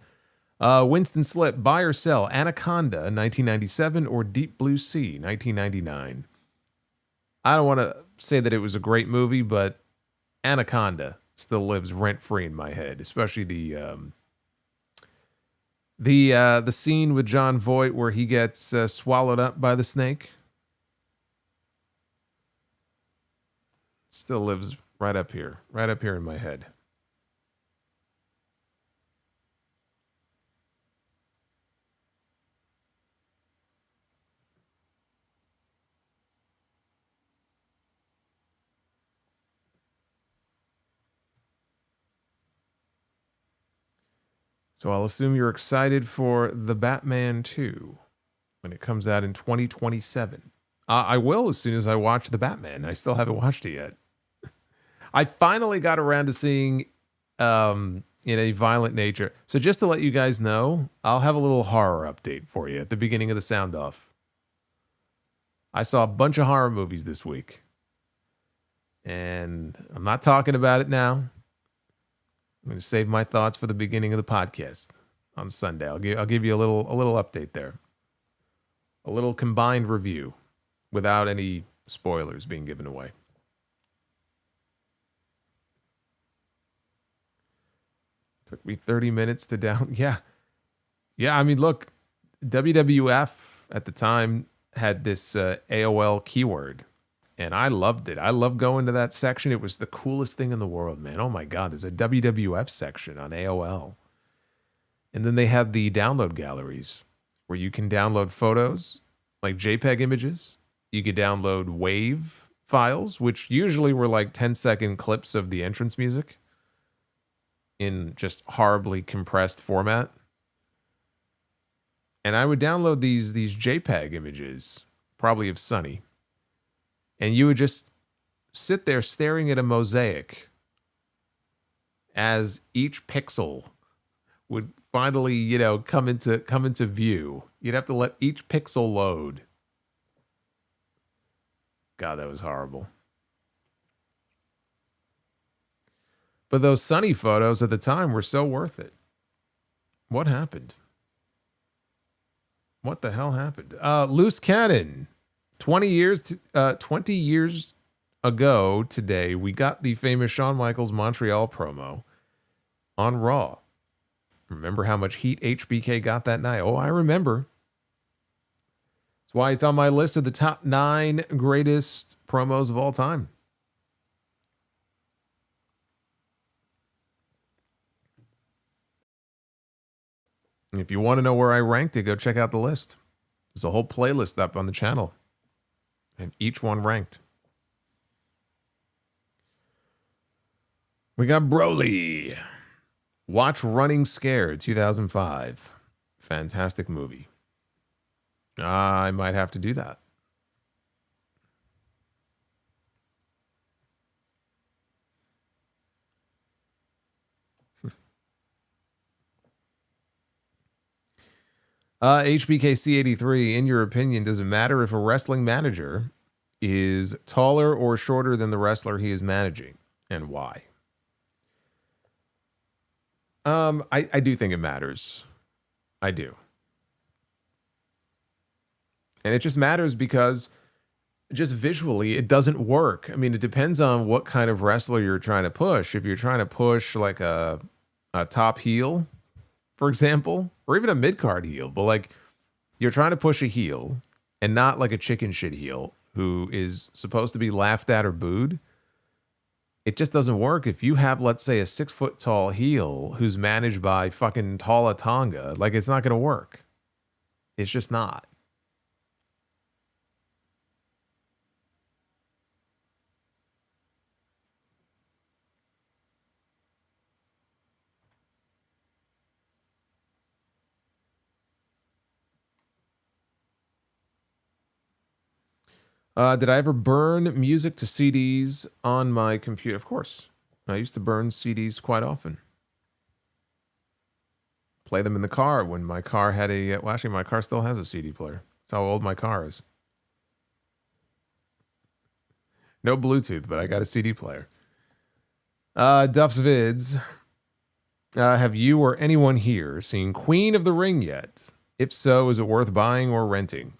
[SPEAKER 1] Winston Slip, Buy or Sell, Anaconda, 1997, or Deep Blue Sea, 1999. I don't want to say that it was a great movie, but Anaconda still lives rent-free in my head, especially the scene with John Voight where he gets swallowed up by the snake. Still lives right up here in my head. So I'll assume you're excited for The Batman 2 when it comes out in 2027. I will as soon as I watch The Batman. I still haven't watched it yet. I finally got around to seeing in a violent nature. So just to let you guys know, I'll have a little horror update for you at the beginning of the sound off. I saw a bunch of horror movies this week. And I'm not talking about it now. I'm going to save my thoughts for the beginning of the podcast on Sunday. I'll give you a little update there. A little combined review without any spoilers being given away. Took me 30 minutes to down. Yeah. I mean, look, WWF at the time had this AOL keyword. And I loved it. I loved going to that section. It was the coolest thing in the world, man. Oh my God, there's a WWF section on AOL. And then they had the download galleries where you can download photos, like JPEG images. You could download WAV files, which usually were like 10-second clips of the entrance music in just horribly compressed format. And I would download these JPEG images, probably of Sunny. And you would just sit there staring at a mosaic as each pixel would finally, come into view. You'd have to let each pixel load. God, that was horrible. But those Sunny photos at the time were so worth it. What happened? What the hell happened? Loose Cannon. 20 years ago today, we got the famous Shawn Michaels Montreal promo on Raw. Remember how much heat HBK got that night? Oh, I remember. That's why it's on my list of the top 9 greatest promos of all time. And if you want to know where I ranked it, go check out the list. There's a whole playlist up on the channel. And each one ranked. We got Broly. Watch Running Scared, 2005. Fantastic movie. I might have to do that. HBKC83, in your opinion, does it matter if a wrestling manager is taller or shorter than the wrestler he is managing, and why? I do think it matters. I do. And it just matters because just visually, it doesn't work. I mean, it depends on what kind of wrestler you're trying to push. If you're trying to push like a top heel, for example, or even a mid-card heel, but like you're trying to push a heel and not like a chicken shit heel who is supposed to be laughed at or booed. It just doesn't work. If you have, let's say, a 6 foot tall heel who's managed by fucking Tala Tonga, like it's not going to work. It's just not. Did I ever burn music to CDs on my computer? Of course. I used to burn CDs quite often. Play them in the car when my car had a... Well, actually, my car still has a CD player. That's how old my car is. No Bluetooth, but I got a CD player. Duff's Vids. Have you or anyone here seen Queen of the Ring yet? If so, is it worth buying or renting?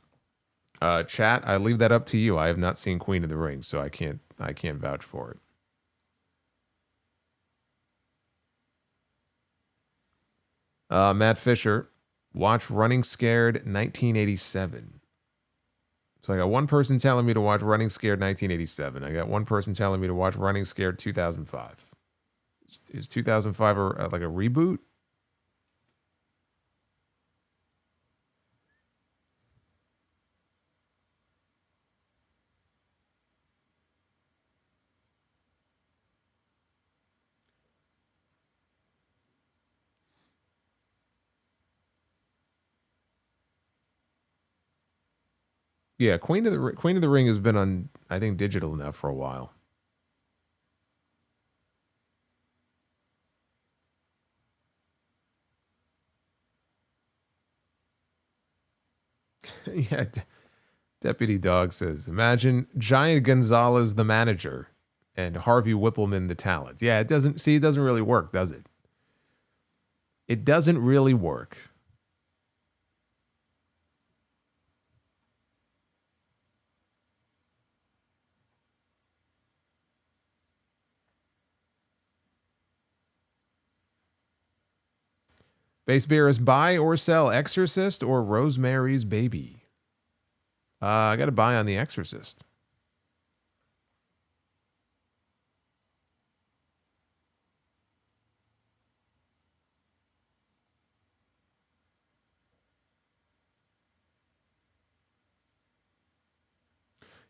[SPEAKER 1] Chat, I leave that up to you. I have not seen Queen of the Ring, so I can't vouch for it. Matt Fisher, watch Running Scared 1987. So I got one person telling me to watch Running Scared 1987. I got one person telling me to watch Running Scared 2005. Is 2005 like a reboot? Yeah, Queen of the Ring has been on, I think, digital now for a while. Yeah, Deputy Dog says, imagine Giant Gonzalez the manager and Harvey Whippleman the talent. Yeah, it doesn't really work, does it? It doesn't really work. Base beer is buy or sell Exorcist or Rosemary's Baby. I got to buy on the Exorcist.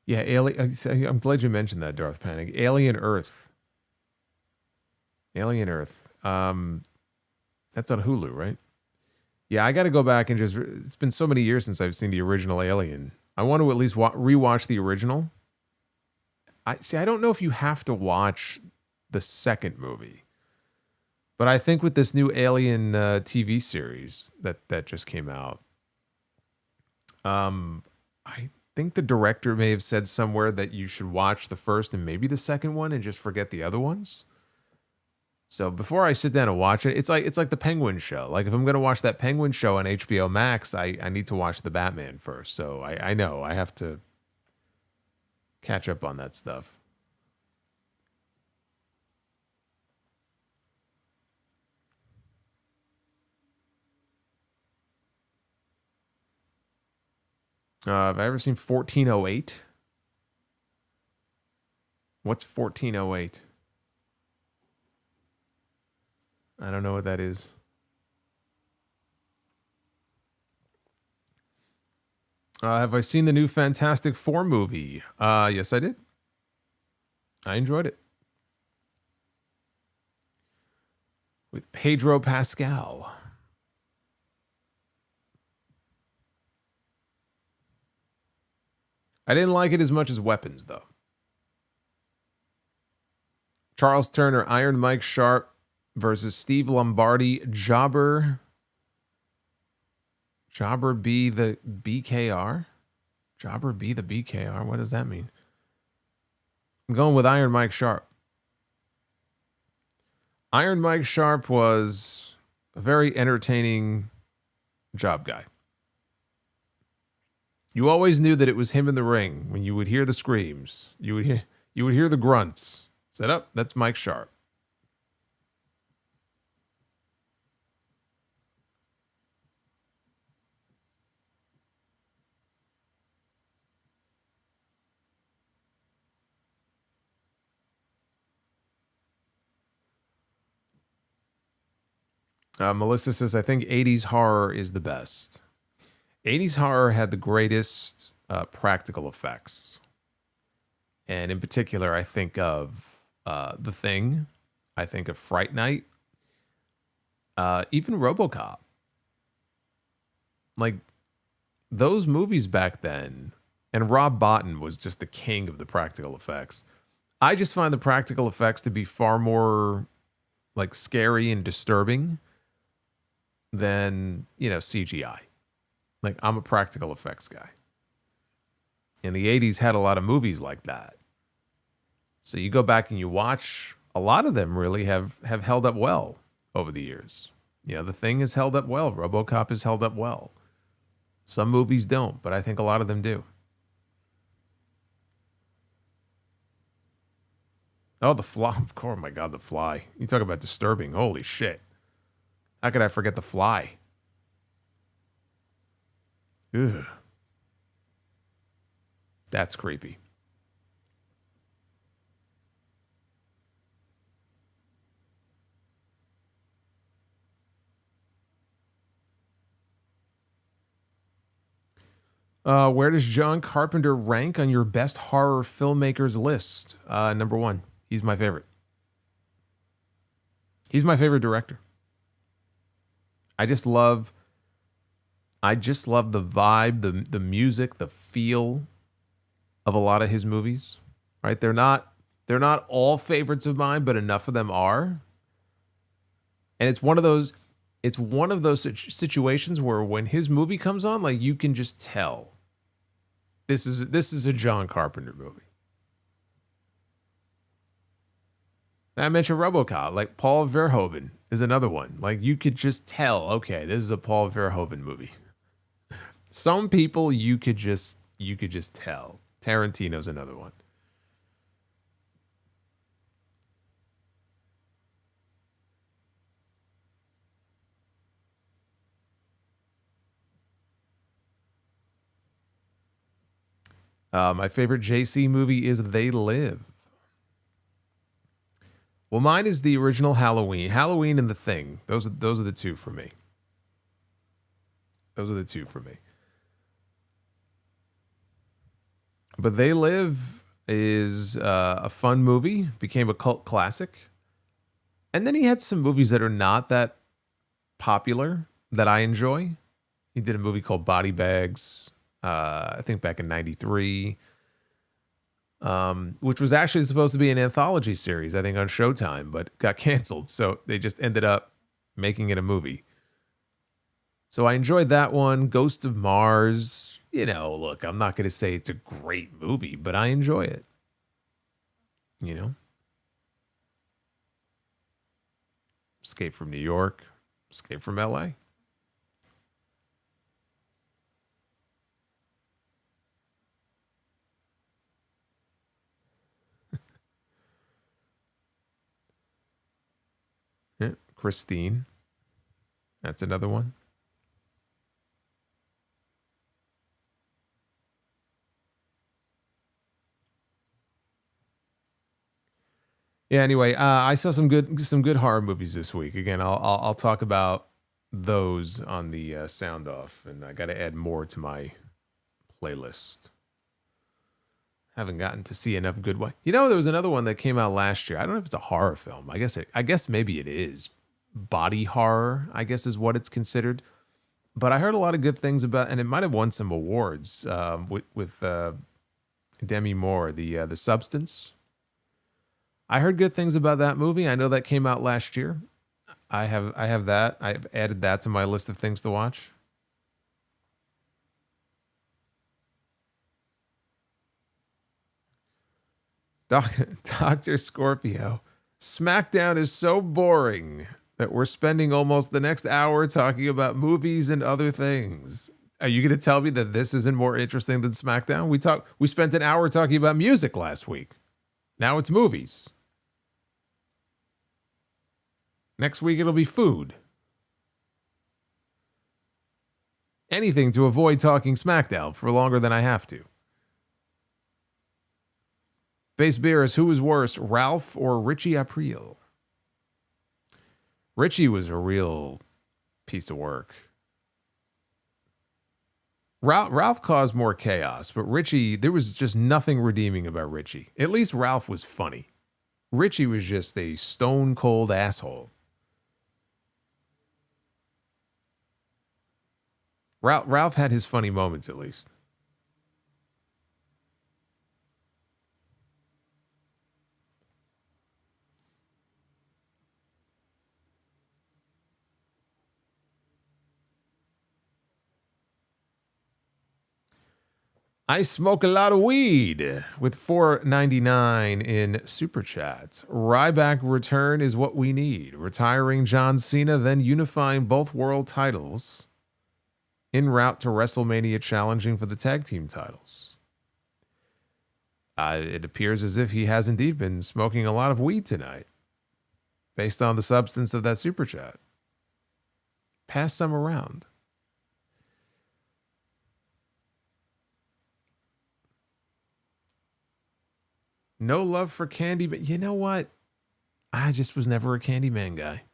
[SPEAKER 1] Yeah, I'm glad you mentioned that, Darth Panic. Alien Earth. Alien Earth. That's on Hulu, right? Yeah, I got to go back and just... It's been so many years since I've seen the original Alien. I want to at least rewatch the original. I don't know if you have to watch the second movie. But I think with this new Alien TV series that just came out, I think the director may have said somewhere that you should watch the first and maybe the second one and just forget the other ones. So before I sit down and watch it, it's like the Penguin show. Like if I'm going to watch that Penguin show on HBO Max, I need to watch the Batman first. So I know I have to catch up on that stuff. Have I ever seen 1408? What's 1408? I don't know what that is. Have I seen the new Fantastic Four movie? Yes, I did. I enjoyed it. With Pedro Pascal. I didn't like it as much as Weapons, though. Charles Turner, Iron Mike Sharp versus Steve Lombardi, Jobber B the BKR? Jobber B the BKR? What does that mean? I'm going with Iron Mike Sharp. Iron Mike Sharp was a very entertaining job guy. You always knew that it was him in the ring when you would hear the screams. You would hear the grunts. Set up, that's Mike Sharp. Melissa says, I think 80s horror is the best. 80s horror had the greatest practical effects. And in particular, I think of The Thing. I think of Fright Night. Even RoboCop. Like, those movies back then, and Rob Bottin was just the king of the practical effects. I just find the practical effects to be far more, like, scary and disturbing than, CGI. Like, I'm a practical effects guy. And the 80s had a lot of movies like that. So you go back and you watch, a lot of them really have held up well. over the years. Yeah, The Thing has held up well. RoboCop has held up well. Some movies don't, but I think a lot of them do. Oh, The Fly. Of course, my God, The Fly. You talk about disturbing. Holy shit. How could I forget The Fly? Ugh. That's creepy. Where does John Carpenter rank on your best horror filmmakers list? Number 1. He's my favorite. He's my favorite director. I just love the vibe, the music, the feel of a lot of his movies. Right? They're not all favorites of mine, but enough of them are. And it's one of those situations where when his movie comes on, like, you can just tell this is a John Carpenter movie. And I mentioned RoboCop, like Paul Verhoeven is another one. Like, you could just tell, okay, this is a Paul Verhoeven movie. Some people you could just tell. Tarantino's another one. My favorite JC movie is They Live. Well, mine is the original Halloween. Halloween and The Thing. Those are the two for me. Those are the two for me. But They Live is a fun movie. Became a cult classic. And then he had some movies that are not that popular that I enjoy. He did a movie called Body Bags, I think back in '93. Which was actually supposed to be an anthology series, I think, on Showtime, but got canceled. So they just ended up making it a movie. So I enjoyed that one. Ghost of Mars. You know, look, I'm not going to say it's a great movie, but I enjoy it. You know? Escape from New York. Escape from LA. Yeah, Christine. That's another one. Yeah. Anyway, I saw some good horror movies this week. Again, I'll talk about those on the sound off, and I got to add more to my playlist. Haven't gotten to see enough good one. You know, there was another one that came out last year. I don't know if it's a horror film. I guess maybe it is. Body horror, I guess, is what it's considered. But I heard a lot of good things about, and it might have won some awards with Demi Moore, the Substance. I heard good things about that movie. I know that came out last year. I have that. I've added that to my list of things to watch. Dr. Scorpio. SmackDown is so boring that we're spending almost the next hour talking about movies and other things. Are you going to tell me that this isn't more interesting than SmackDown? We spent an hour talking about music last week. Now it's movies. Next week it'll be food. Anything to avoid talking SmackDown for longer than I have to. Base Beerus, who was worse, Ralph or Richie Aprile? Richie was a real piece of work. Ralph caused more chaos, but Richie, there was just nothing redeeming about Richie. At least Ralph was funny. Richie was just a stone cold asshole. Ralph had his funny moments, at least. I smoke a lot of weed with $4.99 in super chats. Ryback return is what we need. Retiring John Cena, then unifying both world titles en route to WrestleMania, challenging for the tag team titles. It appears as if he has indeed been smoking a lot of weed tonight, based on the substance of that super chat. Pass some around. No love for Candyman. You know what? I just was never a Candyman guy.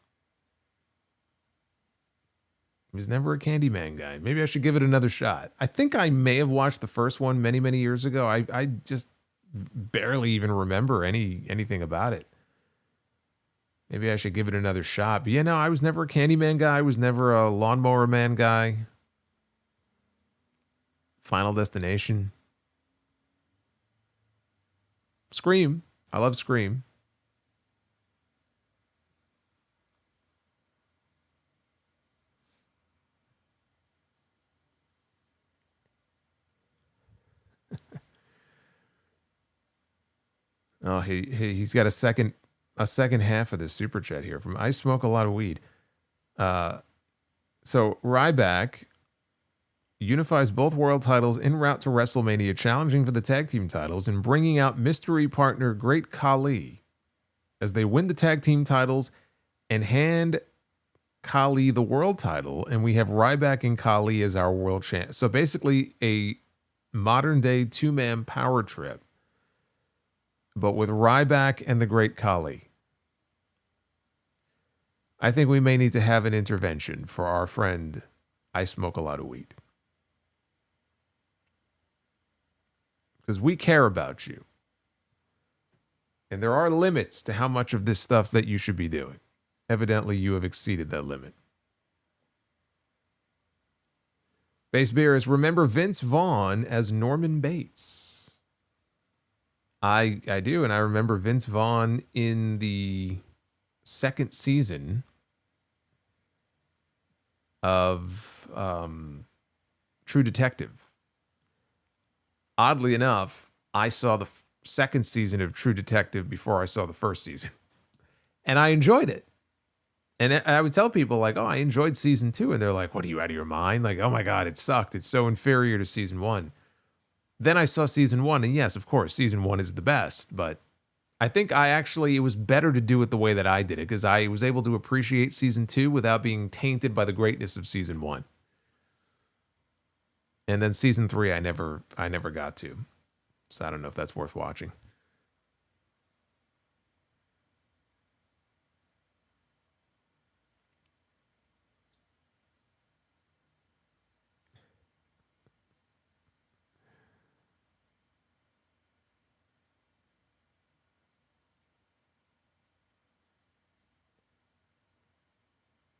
[SPEAKER 1] Was never a Candyman guy. Maybe I should give it another shot. I think I may have watched the first one many, many years ago. I just barely even remember anything about it. Maybe I should give it another shot. But yeah, no, I was never a Candyman guy. I was never a Lawnmower Man guy. Final Destination. Scream. I love Scream. Oh, he's got a second half of this super chat here from I Smoke a Lot of Weed. So Ryback unifies both world titles en route to WrestleMania, challenging for the tag team titles and bringing out mystery partner Great Khali as they win the tag team titles and hand Khali the world title. And we have Ryback and Khali as our world champ. So basically a modern day two-man power trip, but with Ryback and the Great Khali. I think we may need to have an intervention for our friend I Smoke a Lot of Weed. Because we care about you. And there are limits to how much of this stuff that you should be doing. Evidently, you have exceeded that limit. Base Beers, remember Vince Vaughn as Norman Bates? I do, and I remember Vince Vaughn in the second season of True Detective. Oddly enough, I saw the second season of True Detective before I saw the first season. And I enjoyed it. And I would tell people like, oh, I enjoyed season 2. And they're like, what, are you out of your mind? Like, oh my God, it sucked. It's so inferior to season 1. Then I saw season 1. And yes, of course, season 1 is the best. But I think it was better to do it the way that I did it, because I was able to appreciate season 2 without being tainted by the greatness of season 1. And then season 3, I never got to. So I don't know if that's worth watching.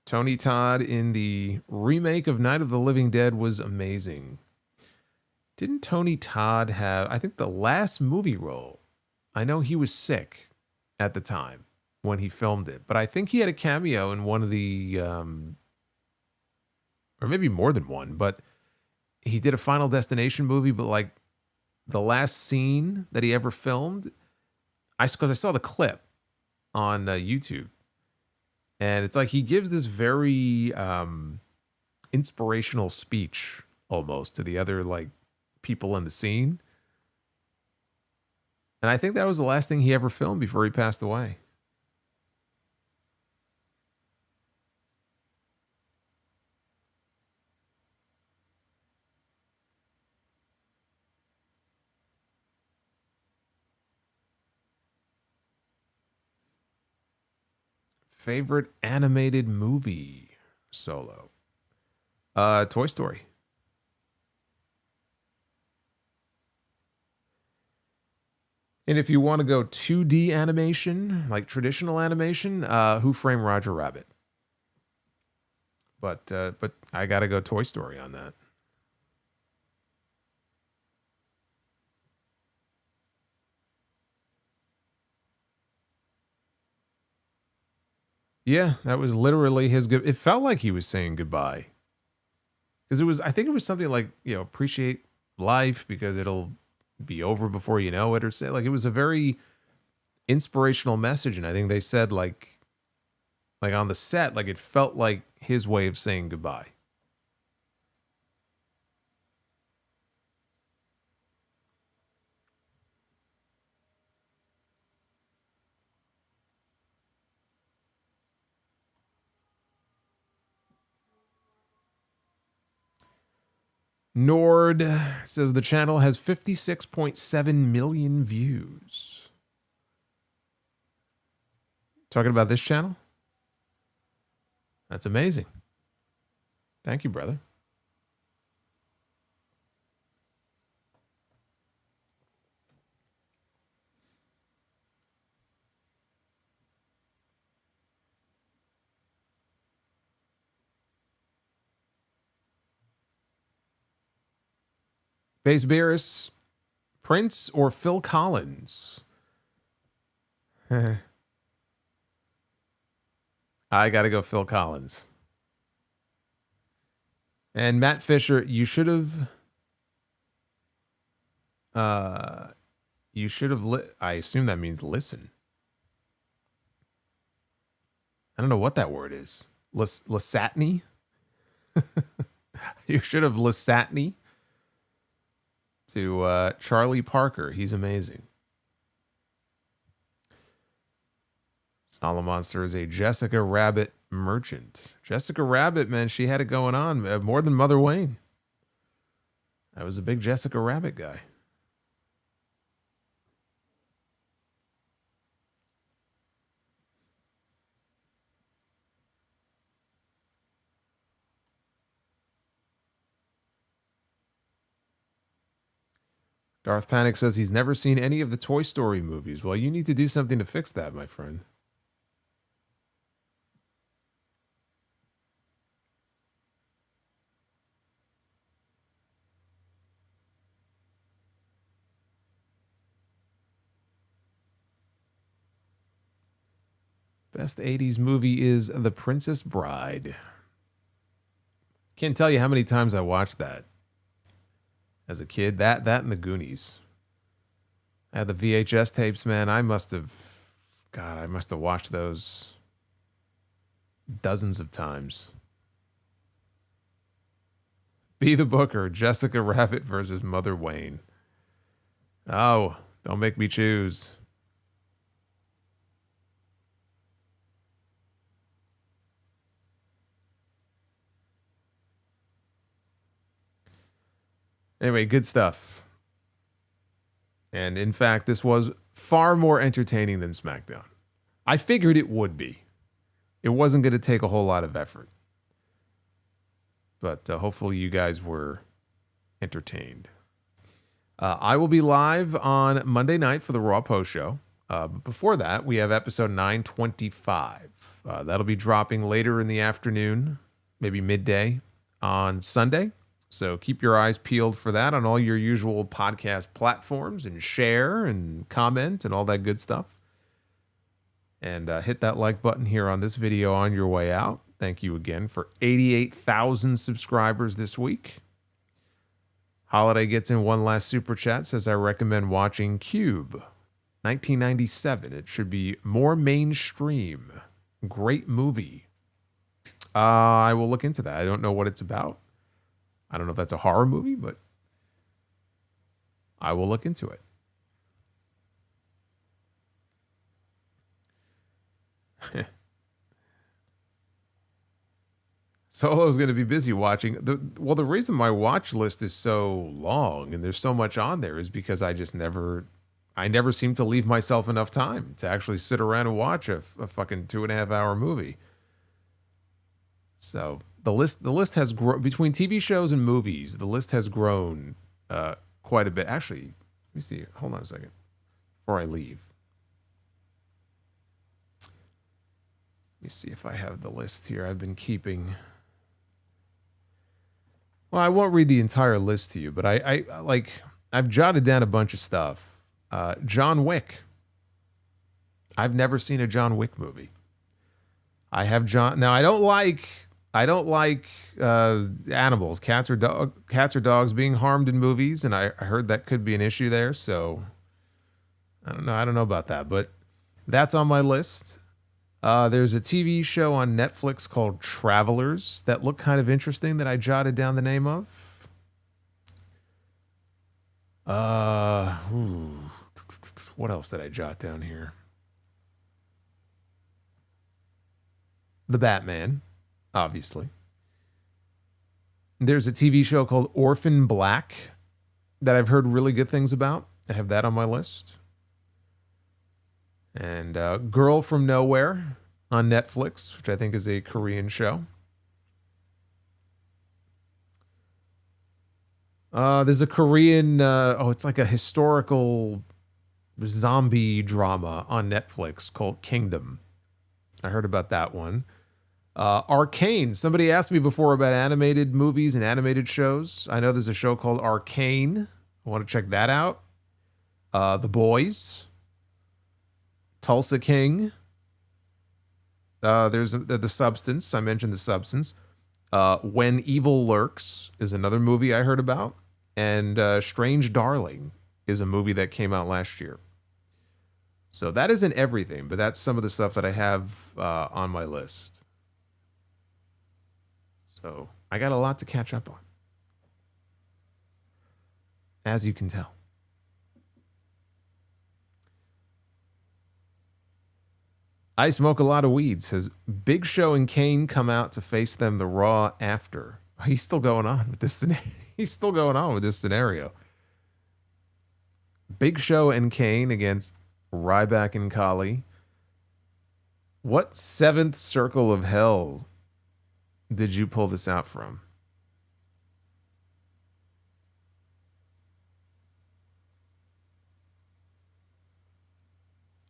[SPEAKER 1] Tony Todd in the remake of Night of the Living Dead was amazing. Didn't Tony Todd have, I think, the last movie role? I know he was sick at the time when he filmed it, but I think he had a cameo in one of the, or maybe more than one, but he did a Final Destination movie, but like the last scene that he ever filmed, because I saw the clip on YouTube. And it's like he gives this very inspirational speech almost to the other like people in the scene. And I think that was the last thing he ever filmed before he passed away. Favorite animated movie solo? Toy Story. And if you want to go 2D animation, like traditional animation, Who Framed Roger Rabbit? But I gotta go Toy Story on that. Yeah, that was literally his good. It felt like he was saying goodbye. Because I think it was something like, appreciate life because it'll be over before you know it, or say, like, it was a very inspirational message. And I think they said like on the set, like it felt like his way of saying goodbye. Nord says the channel has 56.7 million views. Talking about this channel? That's amazing. Thank you, brother. Base Beerus, Prince or Phil Collins? I gotta go Phil Collins. And Matt Fisher, you should have I assume that means listen. I don't know what that word is. Lasatney? You should have Lasatney to Charlie Parker. He's amazing. Solomonster is a Jessica Rabbit merchant. Jessica Rabbit, man, she had it going on more than Mother Wayne. I was a big Jessica Rabbit guy. Darth Panic says he's never seen any of the Toy Story movies. Well, you need to do something to fix that, my friend. Best 80s movie is The Princess Bride. Can't tell you how many times I watched that as a kid. That and The Goonies. I had the VHS tapes, man. I must have watched those dozens of times. Be the Booker, Jessica Rabbit versus Mother Wayne. Oh, don't make me choose. Anyway, good stuff. And in fact, this was far more entertaining than SmackDown. I figured it would be. It wasn't going to take a whole lot of effort. But hopefully you guys were entertained. I will be live on Monday night for the Raw Post Show. But before that, we have episode 925. That'll be dropping later in the afternoon, maybe midday on Sunday. So keep your eyes peeled for that on all your usual podcast platforms, and share and comment and all that good stuff. And hit that like button here on this video on your way out. Thank you again for 88,000 subscribers this week. Holiday gets in one last super chat, says I recommend watching Cube 1997. It should be more mainstream. Great movie. I will look into that. I don't know what it's about. I don't know if that's a horror movie, but I will look into it. Solo's going to be busy watching. The reason my watch list is so long and there's so much on there is because I never seem to leave myself enough time to actually sit around and watch a fucking 2.5 hour movie. So the list has grown between TV shows and movies. The list has grown quite a bit. Actually, let me see. Hold on a second before I leave. Let me see if I have the list here I've been keeping. Well, I won't read the entire list to you, but I've jotted down a bunch of stuff. John Wick. I've never seen a John Wick movie. I have John. Now, I don't like I don't like animals, cats or dogs being harmed in movies, and I heard that could be an issue there. So I don't know about that, but that's on my list. There's a TV show on Netflix called Travelers that looked kind of interesting that I jotted down the name of. What else did I jot down here? The Batman, obviously. There's a TV show called Orphan Black that I've heard really good things about. I have that on my list. And Girl from Nowhere on Netflix, which I think is a Korean show. There's a Korean, it's like a historical zombie drama on Netflix called Kingdom. I heard about that one. Arcane. Somebody asked me before about animated movies and animated shows. I know there's a show called Arcane. I want to check that out. The Boys. Tulsa King. There's the Substance. I mentioned The Substance. When Evil Lurks is another movie I heard about. And Strange Darling is a movie that came out last year. So that isn't everything, but that's some of the stuff that I have on my list. So I got a lot to catch up on, as you can tell. I smoke a lot of weed, says Big Show and Kane come out to face them the Raw after. He's still going on with this. He's still going on with this scenario. Big Show and Kane against Ryback and Kali. What seventh circle of hell did you pull this out from?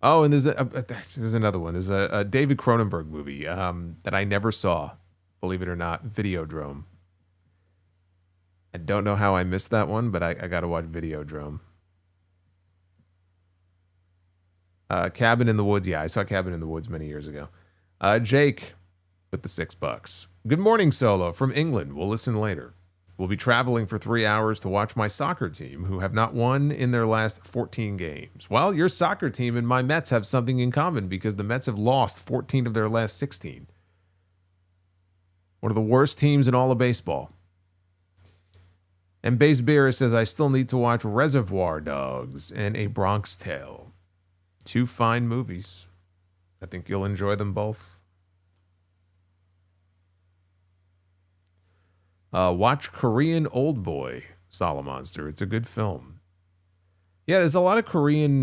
[SPEAKER 1] Oh, and there's another one. There's a David Cronenberg movie that I never saw, believe it or not, Videodrome. I don't know how I missed that one, but I got to watch Videodrome. Cabin in the Woods. Yeah, I saw Cabin in the Woods many years ago. Jake with the $6. Good morning, Solo from England. We'll listen later. We'll be traveling for 3 hours to watch my soccer team, who have not won in their last 14 games. Well, your soccer team and my Mets have something in common because the Mets have lost 14 of their last 16. One of the worst teams in all of baseball. And Base Beer says, I still need to watch Reservoir Dogs and A Bronx Tale. 2 fine movies. I think you'll enjoy them both. Watch Korean Old Boy, Solomonster. It's a good film. Yeah, there's a lot of Korean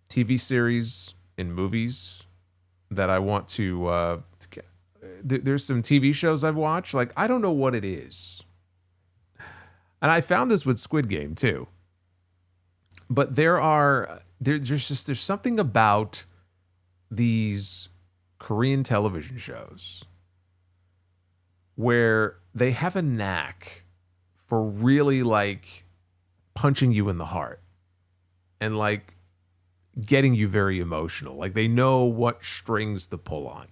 [SPEAKER 1] TV series and movies that I want to get. There's some TV shows I've watched. Like, I don't know what it is. And I found this with Squid Game, too. But there's something about these Korean television shows where they have a knack for really like punching you in the heart and like getting you very emotional. Like they know what strings to pull on.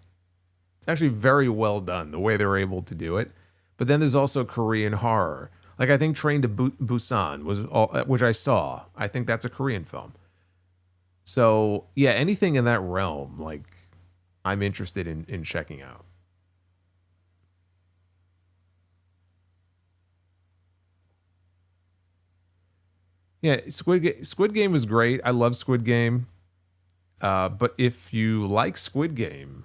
[SPEAKER 1] It's actually very well done the way they're able to do it. But then there's also Korean horror. Like I think Train to Busan was which I saw. I think that's a Korean film. So yeah, anything in that realm, like I'm interested in checking out. Yeah, Squid Game was great. I love Squid Game. But if you like Squid Game,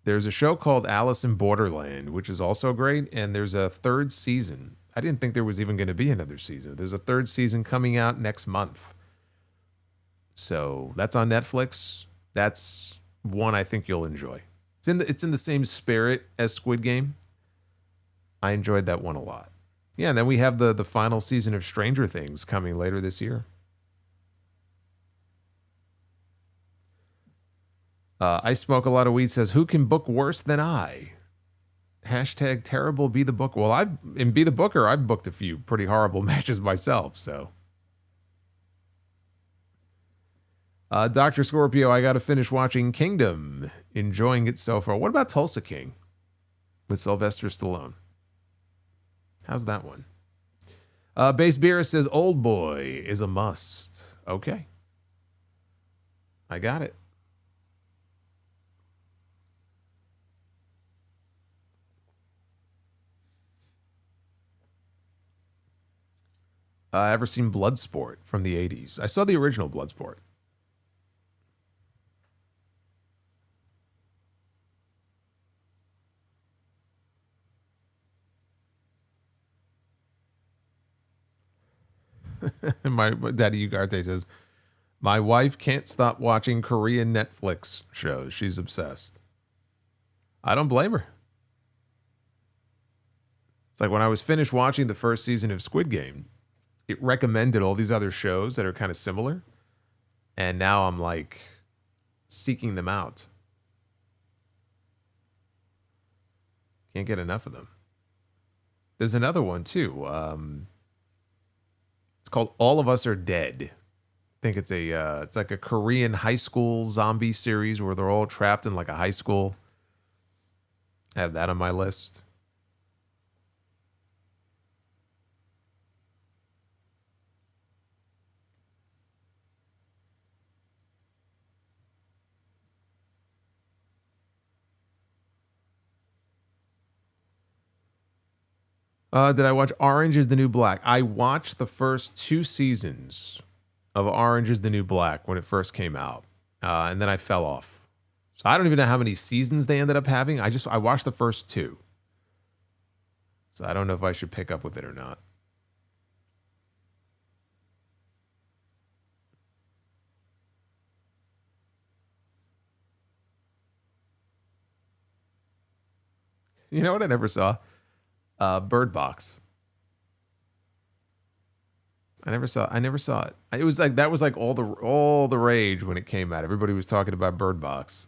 [SPEAKER 1] there's a show called Alice in Borderland, which is also great. And there's a 3rd season. I didn't think there was even going to be another season. There's a 3rd season coming out next month. So that's on Netflix. That's one I think you'll enjoy. It's in the same spirit as Squid Game. I enjoyed that one a lot. Yeah, and then we have the final season of Stranger Things coming later this year. I Smoke a Lot of Weed says, who can book worse than I? Hashtag terrible be the book. Well, in Be the Booker, I've booked a few pretty horrible matches myself, so. Dr. Scorpio, I got to finish watching Kingdom. Enjoying it so far. What about Tulsa King? with Sylvester Stallone. How's that one? Base Beer says Old Boy is a must. Okay. I got it. Ever seen Bloodsport from the 80s? I saw the original Bloodsport. My Daddy Ugarte says, my wife can't stop watching Korean Netflix shows. She's obsessed. I don't blame her. It's like when I was finished watching the first season of Squid Game, it recommended all these other shows that are kind of similar. And now I'm like seeking them out. Can't get enough of them. There's another one too. It's called All of Us Are Dead. I think it's it's like a Korean high school zombie series where they're all trapped in like a high school. I have that on my list. Did I watch Orange is the New Black? I watched the first 2 seasons of Orange is the New Black when it first came out. And then I fell off. So I don't even know how many seasons they ended up having. I watched the first 2. So I don't know if I should pick up with it or not. You know what I never saw? Bird Box. I never saw it. It was like that was like all the rage when it came out. Everybody was talking about Bird Box.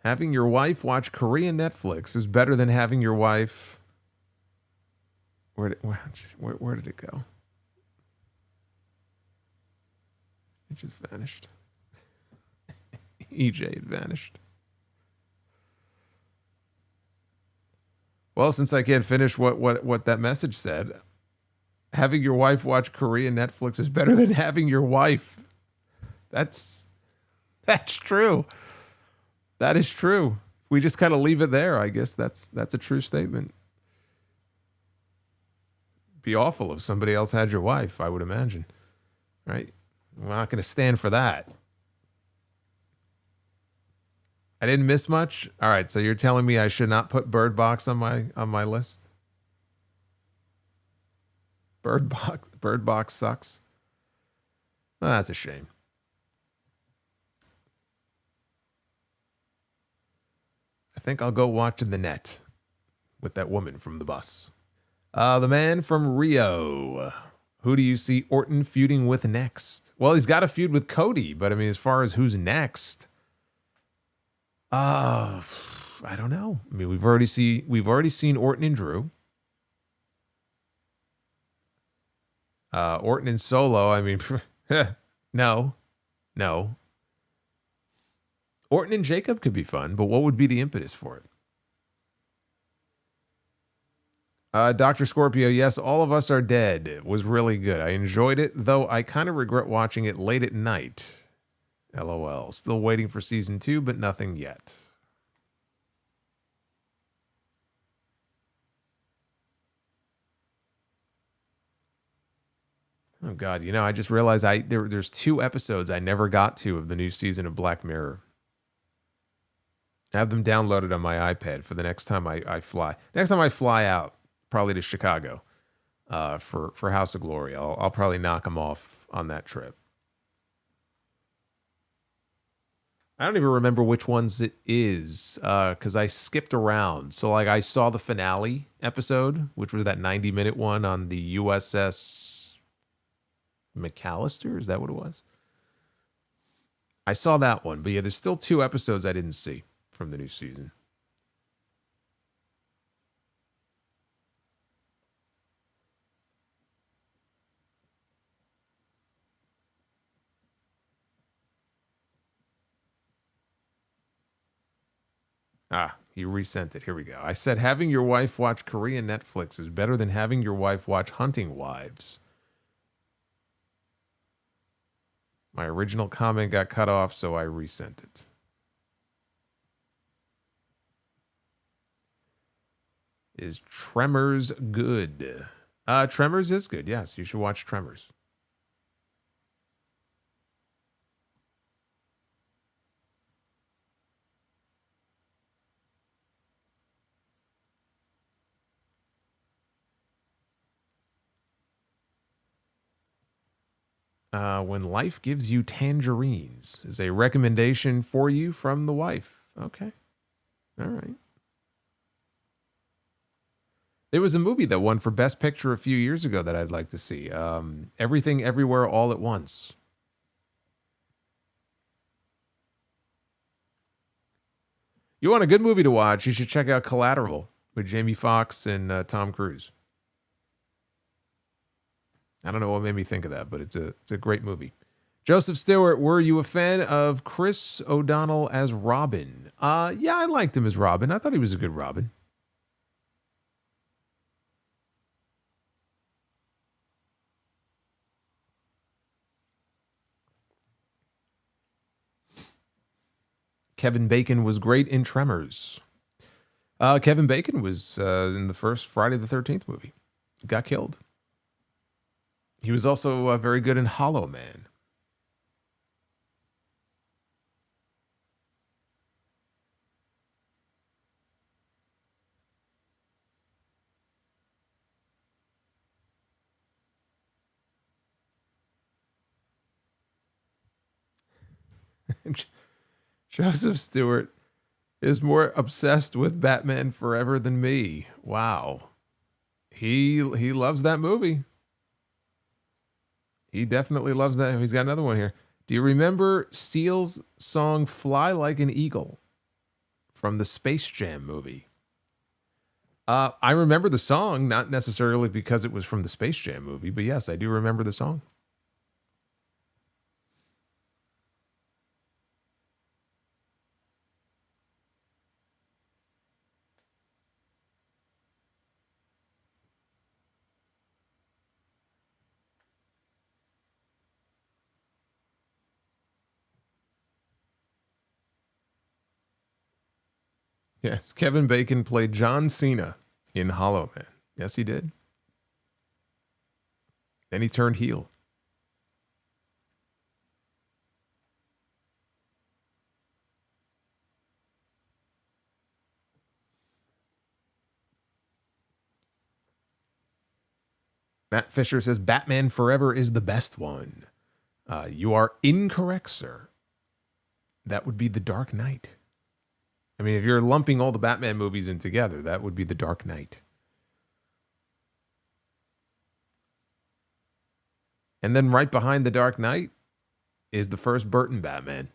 [SPEAKER 1] Having your wife watch Korean Netflix is better than having your wife. Where did it go? It just vanished. EJ, it vanished. Well, since I can't finish what that message said, having your wife watch Korean Netflix is better than having your wife. That's true. That is true. We just kind of leave it there. I guess that's a true statement. Be awful if somebody else had your wife, I would imagine. Right? We're not going to stand for that. I didn't miss much. All right, so you're telling me I should not put Bird Box on my list? Bird Box sucks. Oh, that's a shame. I think I'll go watch The Net with that woman from the bus. The man from Rio. Who do you see Orton feuding with next? Well, he's got a feud with Cody, but I mean, as far as who's next, I don't know. I mean, we've already seen Orton and Drew. Orton and Solo. I mean, no. Orton and Jacob could be fun, but what would be the impetus for it? Dr. Scorpio, yes, All of Us Are Dead. It was really good. I enjoyed it, though I kind of regret watching it late at night. LOL. Still waiting for season 2, but nothing yet. Oh, God. You know, I just realized there's 2 episodes I never got to of the new season of Black Mirror. I have them downloaded on my iPad for the next time I fly. Next time I fly out, probably to Chicago, for House of Glory. I'll probably knock them off on that trip. I don't even remember which ones it is, because I skipped around. So, like, I saw the finale episode, which was that 90-minute one on the USS McAllister. Is that what it was? I saw that one, but yeah, there's still 2 episodes I didn't see from the new season. Ah, he resent it. Here we go. I said having your wife watch Korean Netflix is better than having your wife watch Hunting Wives. My original comment got cut off, so I resent it. Is Tremors good? Tremors is good. Yes, you should watch Tremors. When life gives you tangerines is a recommendation for you from the wife. Okay. All right. There was a movie that won for Best Picture a few years ago that I'd like to see. Everything Everywhere All at Once. You want a good movie to watch, you should check out Collateral with Jamie Foxx and Tom Cruise. I don't know what made me think of that, but it's a great movie. Joseph Stewart, were you a fan of Chris O'Donnell as Robin? Yeah, I liked him as Robin. I thought he was a good Robin. Kevin Bacon was great in Tremors. Kevin Bacon was in the first Friday the 13th movie. He got killed. He was also very good in Hollow Man. Joseph Stewart is more obsessed with Batman Forever than me. Wow. He loves that movie. He definitely loves that. He's got another one here. Do you remember Seal's song Fly Like an Eagle from the Space Jam movie? I remember the song, not necessarily because it was from the Space Jam movie, but yes, I do remember the song. Yes, Kevin Bacon played John Cena in Hollow Man. Yes, he did. Then he turned heel. Matt Fisher says Batman Forever is the best one. You are incorrect, sir. That would be The Dark Knight. I mean, if you're lumping all the Batman movies in together, that would be The Dark Knight. And then right behind The Dark Knight is the first Burton Batman.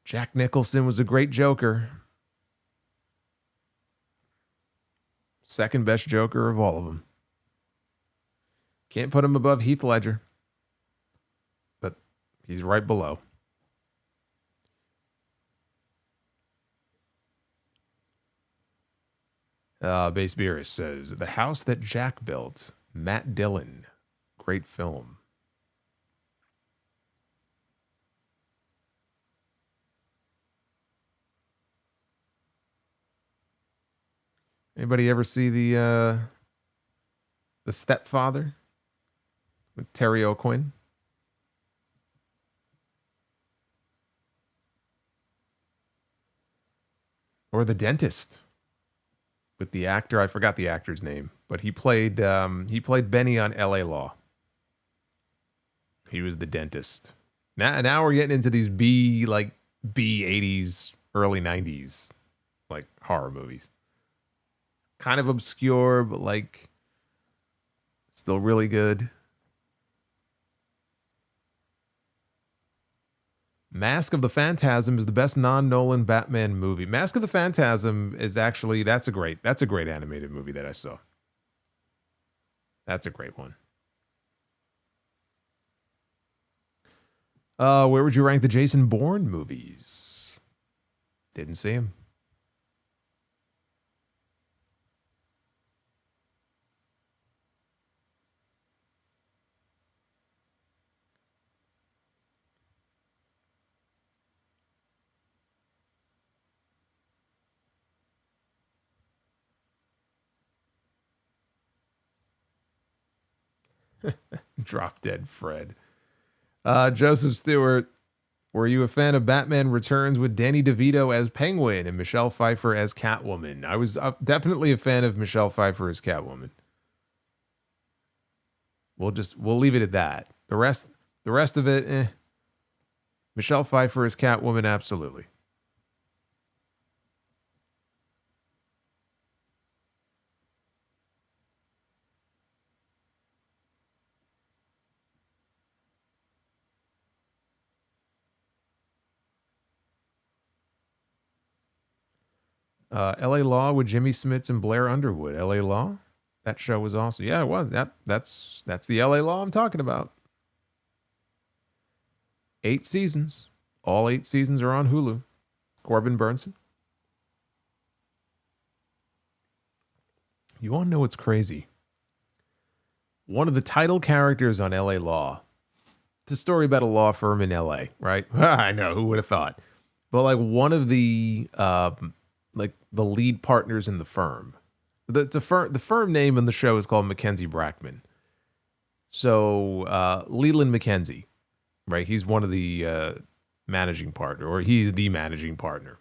[SPEAKER 1] Jack Nicholson was a great Joker. Second best Joker of all of them. Can't put him above Heath Ledger. But he's right below. Base Beerus says, The House That Jack Built, Matt Dillon. Great film. Anybody ever see the Stepfather with Terry O'Quinn? Or The Dentist with the actor, I forgot the actor's name, but he played Benny on LA Law. He was the dentist. Now we're getting into these B 80s, early 90s like horror movies. Kind of obscure, but like still really good. Mask of the Phantasm is the best non-Nolan Batman movie. Mask of the Phantasm is actually that's a great animated movie that I saw. That's a great one. Where would you rank the Jason Bourne movies? Didn't see him. Drop Dead Fred. Joseph Stewart, were you a fan of Batman Returns with Danny DeVito as Penguin and Michelle Pfeiffer as Catwoman? I was definitely a fan of Michelle Pfeiffer as Catwoman. We'll leave it at that. The rest of it, eh. Michelle Pfeiffer as Catwoman, absolutely. L.A. Law with Jimmy Smits and Blair Underwood. L.A. Law? That show was awesome. Yeah, it was. That's the L.A. Law I'm talking about. 8 seasons. All 8 seasons are on Hulu. Corbin Burnson. You want to know what's crazy? One of the title characters on L.A. Law. It's a story about a law firm in L.A., right? I know, who would have thought? But like one of the... like the lead partners in the firm. The firm name in the show is called Mackenzie Brackman. So Leland Mackenzie, right? He's one of the managing partner, or he's the managing partner.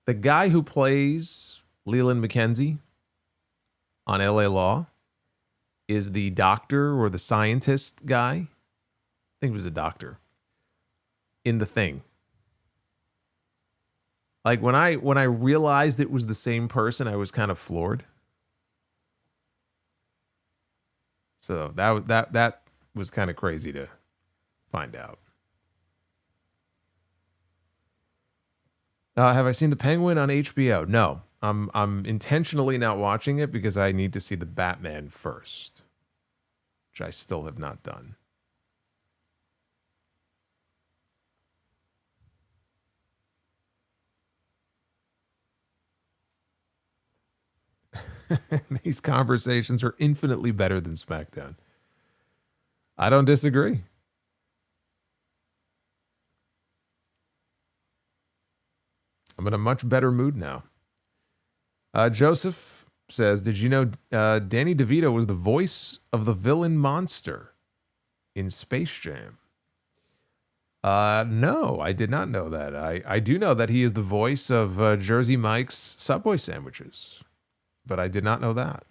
[SPEAKER 1] The guy who plays Leland Mackenzie on LA Law is the doctor or the scientist guy. I think it was a doctor in The Thing. Like when I realized it was the same person, I was kind of floored. So that was kind of crazy to find out. Have I seen The Penguin on HBO? No, I'm intentionally not watching it because I need to see the Batman first, which I still have not done. These conversations are infinitely better than SmackDown. I don't disagree. I'm in a much better mood now. Joseph says, did you know Danny DeVito was the voice of the villain Monster in Space Jam? No, I did not know that. I do know that he is the voice of Jersey Mike's Subway sandwiches. But I did not know that.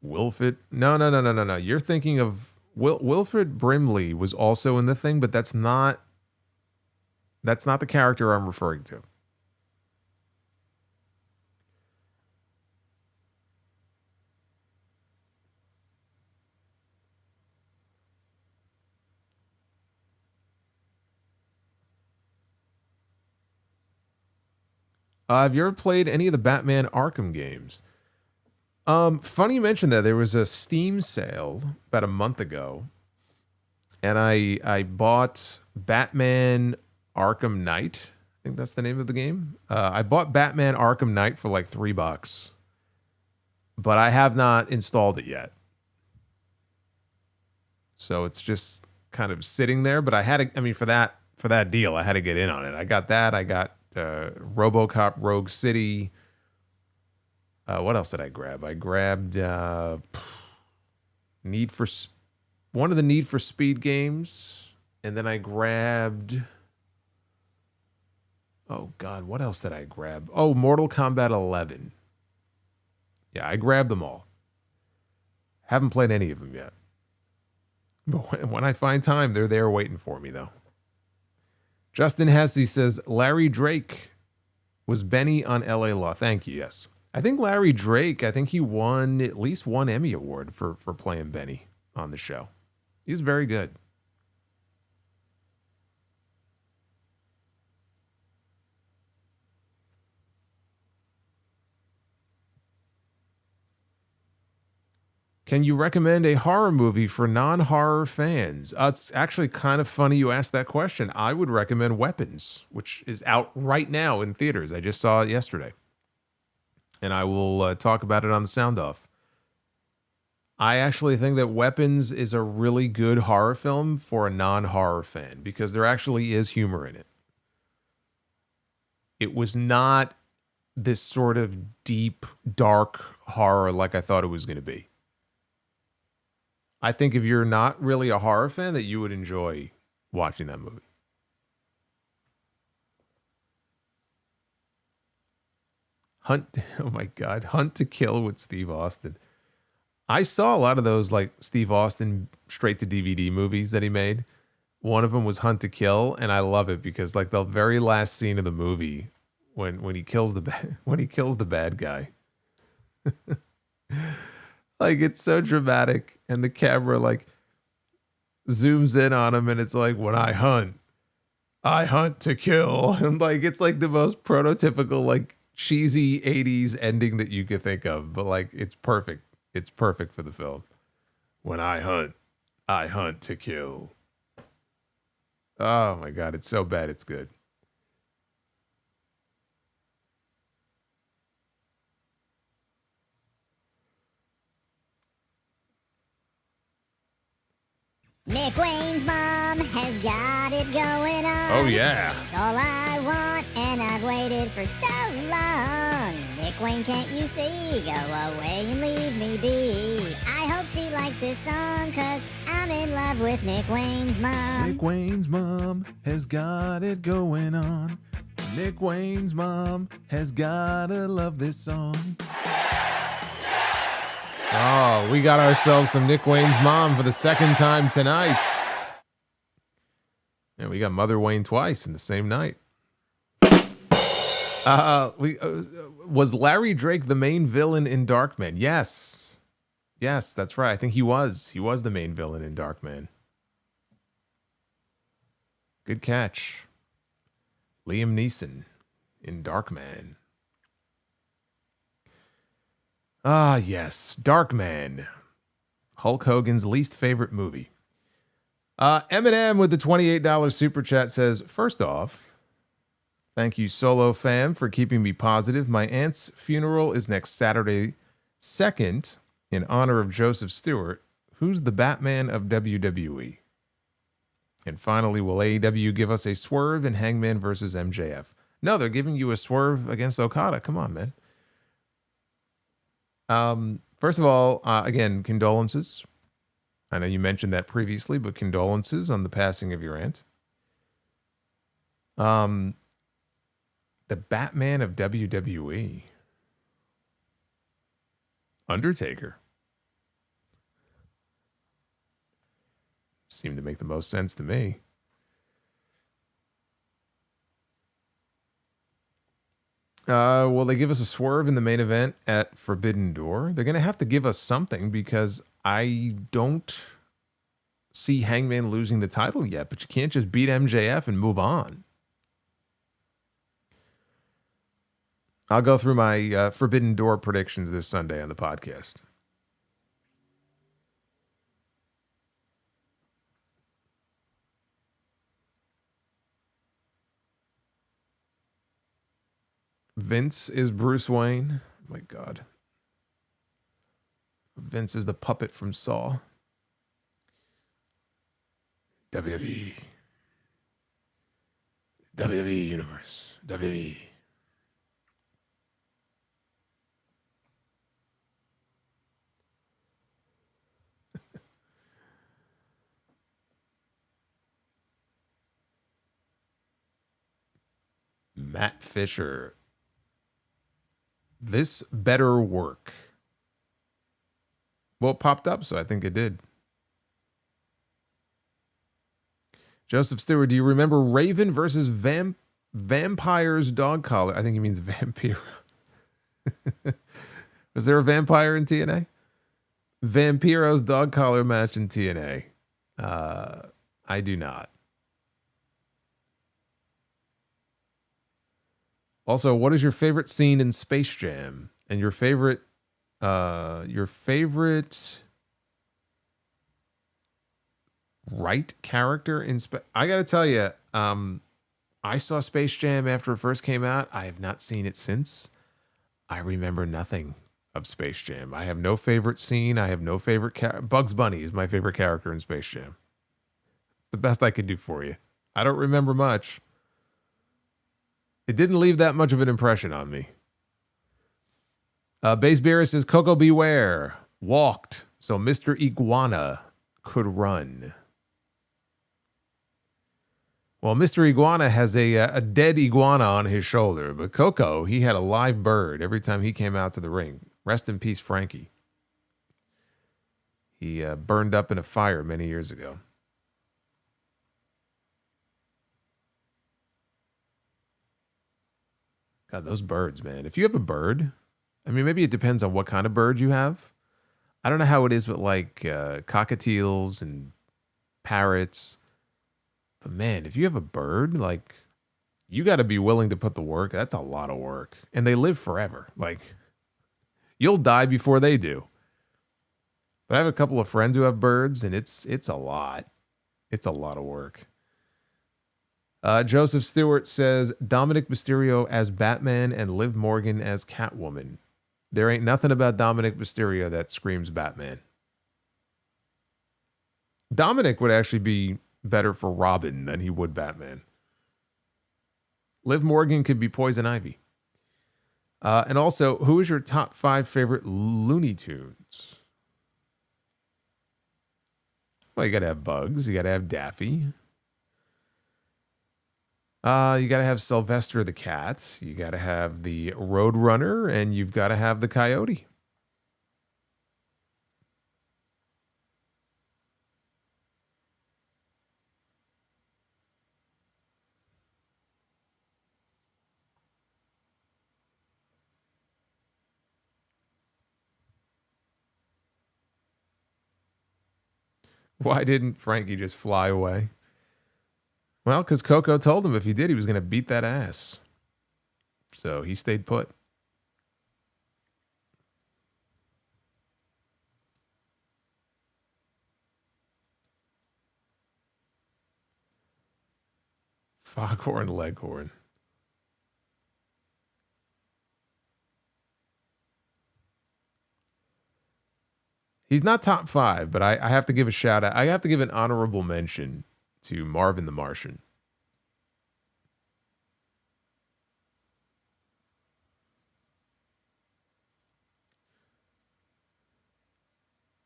[SPEAKER 1] Wilfred? No. You're thinking of Wilfred Brimley was also in The Thing, but that's not the character I'm referring to. Have you ever played any of the Batman Arkham games? Funny you mentioned that. There was a Steam sale about a month ago, and I bought Batman Arkham Knight. I think that's the name of the game. I bought Batman Arkham Knight for like $3, but I have not installed it yet. So it's just kind of sitting there. But I had to, I mean, for that deal, I had to get in on it. I got that. I got RoboCop Rogue City. What else did I grab? I grabbed one of the Need for Speed games, and then I grabbed, oh God, what else did I grab? Oh, Mortal Kombat 11. Yeah, I grabbed them all. Haven't played any of them yet. But when I find time, they're there waiting for me, though. Justin Hesse says, Larry Drake was Benny on LA Law. Thank you, yes. I think Larry Drake, he won at least one Emmy Award for playing Benny on the show. He's very good. Can you recommend a horror movie for non-horror fans? It's actually kind of funny you asked that question. I would recommend Weapons, which is out right now in theaters. I just saw it yesterday. And I will talk about it on the Sound Off. I actually think that Weapons is a really good horror film for a non-horror fan because there actually is humor in it. It was not this sort of deep, dark horror like I thought it was going to be. I think if you're not really a horror fan, that you would enjoy watching that movie. Oh my God, Hunt to Kill with Steve Austin. I saw a lot of those like Steve Austin straight to DVD movies that he made. One of them was Hunt to Kill, and I love it because like the very last scene of the movie when he kills the bad guy. Like it's so dramatic, and the camera like zooms in on him, and it's like, when I hunt to kill. And like it's like the most prototypical like cheesy 80s ending that you could think of, but like it's perfect. It's perfect for the film. When I hunt to kill. Oh my God, it's so bad it's good.
[SPEAKER 3] Nick Wayne's mom has got it going on.
[SPEAKER 1] Oh yeah.
[SPEAKER 3] She's all I want, and I've waited for so long. Nick Wayne, can't you see? Go away and leave me be. I hope she likes this song, cause I'm in love with Nick Wayne's mom.
[SPEAKER 1] Nick Wayne's mom has got it going on. Nick Wayne's mom has gotta love this song. Oh, we got ourselves some Nick Wayne's mom for the second time tonight. And we got Mother Wayne twice in the same night. Was Larry Drake the main villain in Darkman? Yes. Yes, that's right. I think he was. He was the main villain in Darkman. Good catch. Liam Neeson in Darkman. Ah, yes. Darkman. Hulk Hogan's least favorite movie. Eminem with the $28 super chat says, first off, thank you, Solo fam, for keeping me positive. My aunt's funeral is next Saturday. Second, in honor of Joseph Stewart, who's the Batman of WWE? And finally, will AEW give us a swerve in Hangman versus MJF? No, they're giving you a swerve against Okada. Come on, man. First of all, again, condolences. I know you mentioned that previously, but condolences on the passing of your aunt. The Batman of WWE. Undertaker. Seemed to make the most sense to me. Will they give us a swerve in the main event at Forbidden Door? They're going to have to give us something because I don't see Hangman losing the title yet, but you can't just beat MJF and move on. I'll go through my Forbidden Door predictions this Sunday on the podcast. Vince is Bruce Wayne. Oh my God. Vince is the puppet from Saw. WWE. WWE Universe. WWE. Matt Fisher. This better work. Well, it popped up, so I think it did. Joseph Stewart, do you remember Raven versus Vampire's dog collar? I think he means vampire. Was there a vampire in TNA? Vampiro's dog collar match in TNA. I do not. Also, what is your favorite scene in Space Jam? And your favorite right character in I gotta tell you, I saw Space Jam after it first came out. I have not seen it since. I remember nothing of Space Jam. I have no favorite scene. I have no favorite Bugs Bunny is my favorite character in Space Jam. It's the best I could do for you. I don't remember much. It didn't leave that much of an impression on me. Base Beer says, Coco Beware walked, so Mr. Iguana could run. Well, Mr. Iguana has a dead iguana on his shoulder, but Coco, he had a live bird every time he came out to the ring. Rest in peace, Frankie. He burned up in a fire many years ago. God, those birds, man. If you have a bird, I mean, maybe it depends on what kind of bird you have. I don't know how it is with like cockatiels and parrots. But man, if you have a bird, like, you got to be willing to put the work. That's a lot of work. And they live forever. Like, you'll die before they do. But I have a couple of friends who have birds, and it's a lot. It's a lot of work. Joseph Stewart says, Dominic Mysterio as Batman and Liv Morgan as Catwoman. There ain't nothing about Dominic Mysterio that screams Batman. Dominic would actually be better for Robin than he would Batman. Liv Morgan could be Poison Ivy. And also, who is your top 5 favorite Looney Tunes? Well, you got to have Bugs. You got to have Daffy. You got to have Sylvester the Cat. You got to have the Roadrunner. And you've got to have the Coyote. Why didn't Frankie just fly away? Well, because Coco told him if he did, he was going to beat that ass. So he stayed put. Foghorn Leghorn. He's not top 5, but I have to give a shout out. I have to give an honorable mention to Marvin the Martian.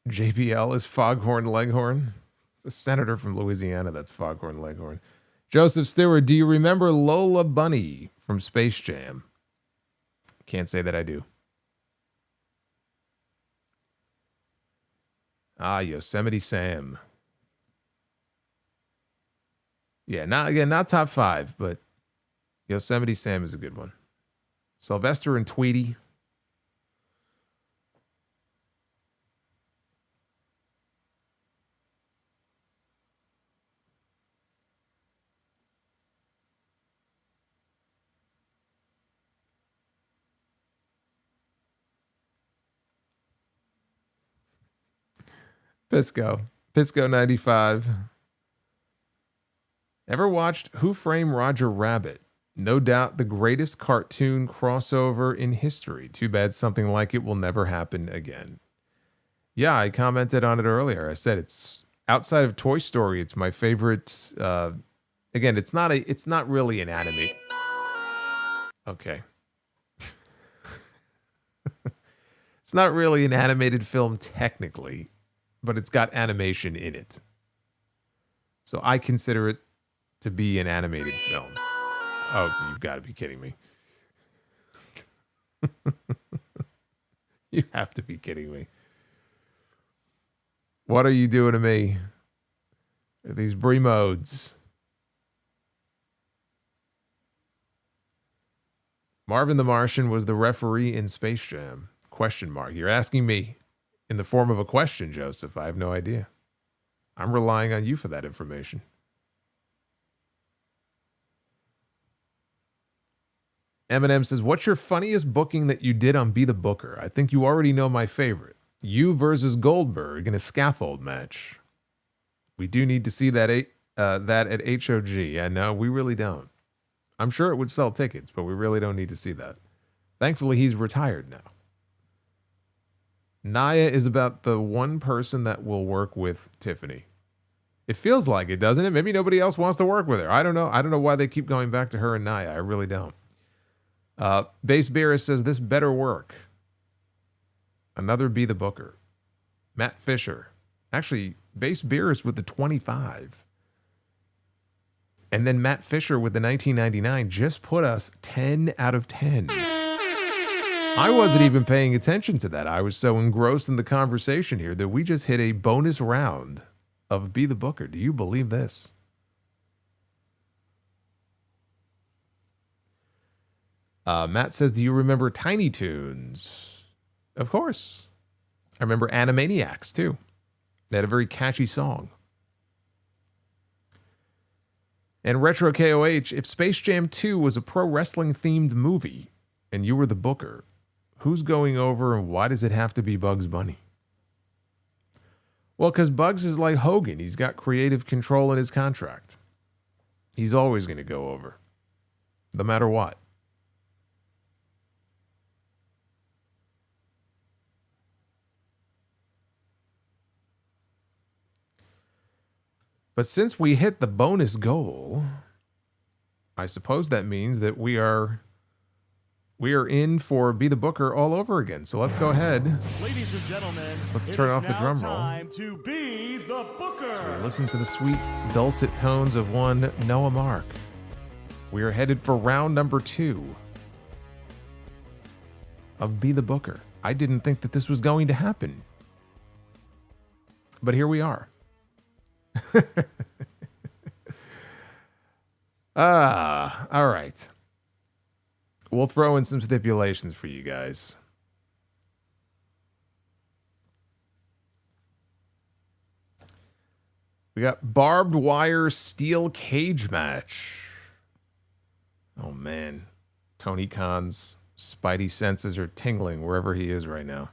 [SPEAKER 1] JBL is Foghorn Leghorn. It's a senator from Louisiana that's Foghorn Leghorn. Joseph Stewart, do you remember Lola Bunny from Space Jam? Can't say that I do. Yosemite Sam. Yeah, not top 5, but Yosemite Sam is a good one. Sylvester and Tweety. Pisco 95. Ever watched Who Framed Roger Rabbit? No doubt the greatest cartoon crossover in history. Too bad something like it will never happen again. Yeah, I commented on it earlier. I said it's outside of Toy Story, it's my favorite. Again, it's not really an anime. Okay. It's not really an animated film technically, but it's got animation in it. So I consider it to be an animated film. Oh, you've got to be kidding me. You have to be kidding me. What are you doing to me? These Brie modes. Marvin the Martian was the referee in Space Jam. ? You're asking me in the form of a question, Joseph. I have no idea. I'm relying on you for that information. Eminem says, what's your funniest booking that you did on Be the Booker? I think you already know my favorite. You versus Goldberg in a scaffold match. We do need to see that at HOG. Yeah, no, we really don't. I'm sure it would sell tickets, but we really don't need to see that. Thankfully, he's retired now. Nia is about the one person that will work with Tiffany. It feels like it, doesn't it? Maybe nobody else wants to work with her. I don't know. I don't know why they keep going back to her and Nia. I really don't. Base Beerus says, this better work. Another Be the Booker. Matt Fisher. Actually, Base Beerus with the 25. And then Matt Fisher with the 1999 just put us 10 out of 10. I wasn't even paying attention to that. I was so engrossed in the conversation here that we just hit a bonus round of Be the Booker. Do you believe this? Matt says, do you remember Tiny Toons? Of course. I remember Animaniacs, too. They had a very catchy song. And Retro KOH, if Space Jam 2 was a pro wrestling themed movie and you were the booker, who's going over and why does it have to be Bugs Bunny? Well, because Bugs is like Hogan. He's got creative control in his contract. He's always going to go over, no matter what. But since we hit the bonus goal, I suppose that means that we are in for Be the Booker all over again. So let's go ahead.
[SPEAKER 2] Ladies and gentlemen,
[SPEAKER 1] Let's turn off the drum roll.
[SPEAKER 2] Time to be the Booker.
[SPEAKER 1] So we listen to the sweet, dulcet tones of one Noah Mark. We are headed for round number 2 of Be the Booker. I didn't think that this was going to happen, but here we are. All right. We'll throw in some stipulations for you guys. We got barbed wire steel cage match. Oh man, Tony Khan's spidey senses are tingling wherever he is right now.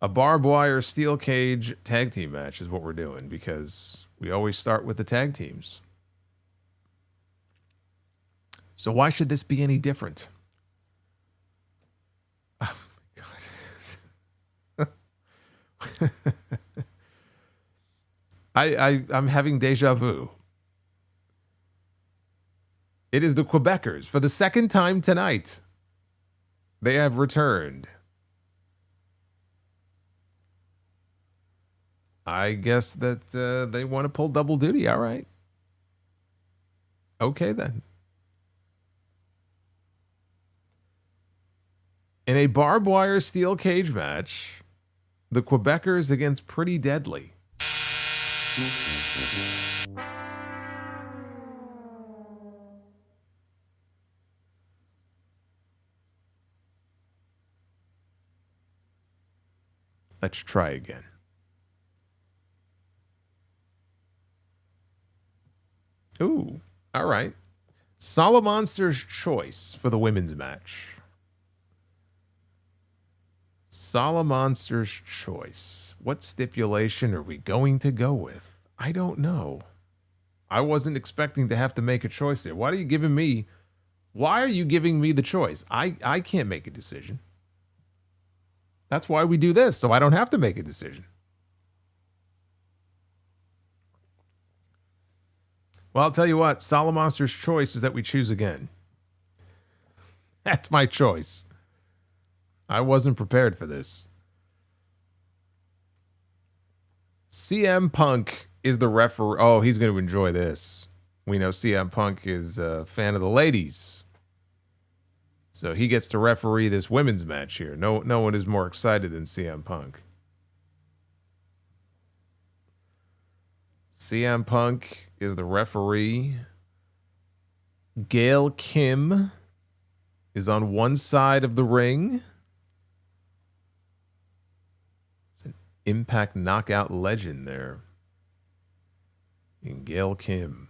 [SPEAKER 1] A barbed wire steel cage tag team match is what we're doing because we always start with the tag teams. So why should this be any different? Oh my God. I'm having deja vu. It is the Quebecers for the second time tonight. They have returned. I guess that they want to pull double duty. All right. Okay, then. In a barbed wire steel cage match, the Quebecers against Pretty Deadly. Let's try again. Ooh, all right. Solomonster's choice for the women's match. Solomonster's choice. What stipulation are we going to go with? I don't know. I wasn't expecting to have to make a choice there. Why are you giving me the choice? I can't make a decision. That's why we do this, so I don't have to make a decision. Well, I'll tell you what, Solomonster's choice is that we choose again. That's my choice. I wasn't prepared for this. CM Punk is the referee. Oh, he's going to enjoy this. We know CM Punk is a fan of the ladies. So he gets to referee this women's match here. No one is more excited than CM Punk. CM Punk is the referee. Gail Kim is on one side of the ring. It's an Impact Knockout legend there. And Gail Kim.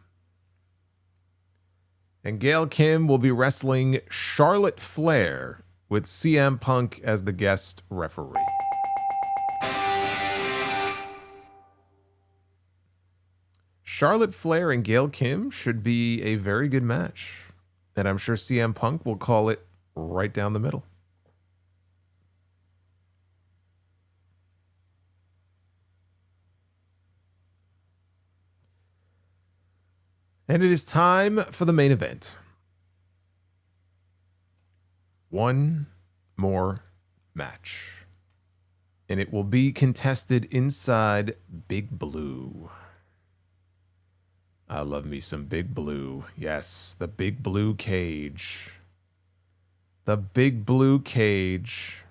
[SPEAKER 1] And Gail Kim will be wrestling Charlotte Flair with CM Punk as the guest referee. Charlotte Flair and Gail Kim should be a very good match. And I'm sure CM Punk will call it right down the middle. And it is time for the main event. One more match. And it will be contested inside Big Blue. I love me some Big Blue. Yes, the Big Blue cage. The Big Blue cage.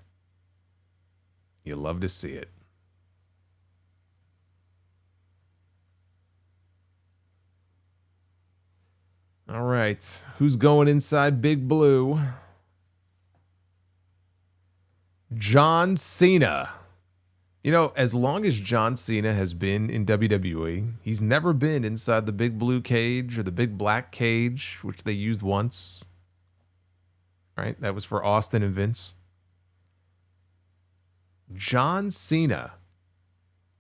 [SPEAKER 1] You love to see it. All right, who's going inside Big Blue? John Cena. You know, as long as John Cena has been in WWE, he's never been inside the Big Blue cage or the Big Black cage, which they used once. Right? That was for Austin and Vince. John Cena.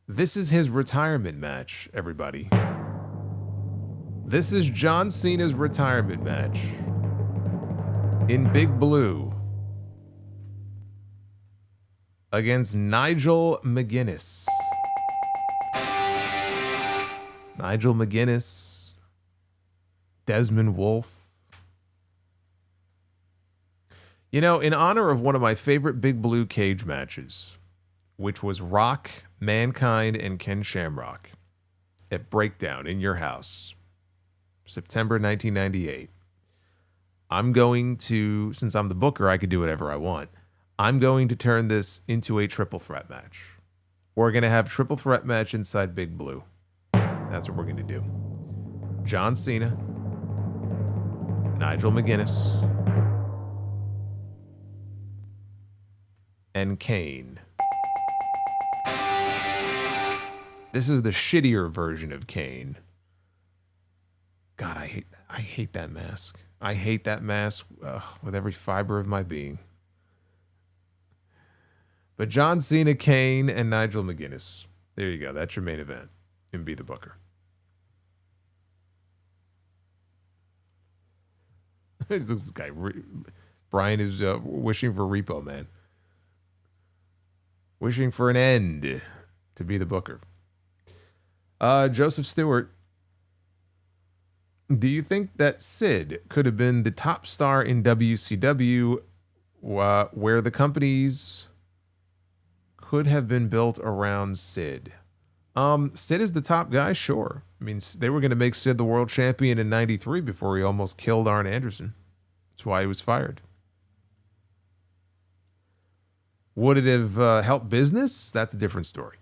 [SPEAKER 1] This is his retirement match, everybody. This is John Cena's retirement match in Big Blue against Nigel McGuinness. Nigel McGuinness, Desmond Wolfe. You know, in honor of one of my favorite Big Blue cage matches, which was Rock, Mankind, and Ken Shamrock at Breakdown in your house, September 1998. I'm going to, since I'm the booker, I could do whatever I want. I'm going to turn this into a triple threat match. We're going to have triple threat match inside Big Blue. That's what we're going to do. John Cena, Nigel McGuinness, and Kane. This is the shittier version of Kane. God, I hate that mask. I hate that mask with every fiber of my being. But John Cena, Kane, and Nigel McGuinness. There you go. That's your main event. And be the booker. This guy, Brian is wishing for Repo Man. Wishing for an end to be the booker. Joseph Stewart. Do you think that Sid could have been the top star in WCW where the companies could have been built around Sid? Sid is the top guy, sure. I mean, they were going to make Sid the world champion in 93 before he almost killed Arn Anderson. That's why he was fired. Would it have helped business? That's a different story.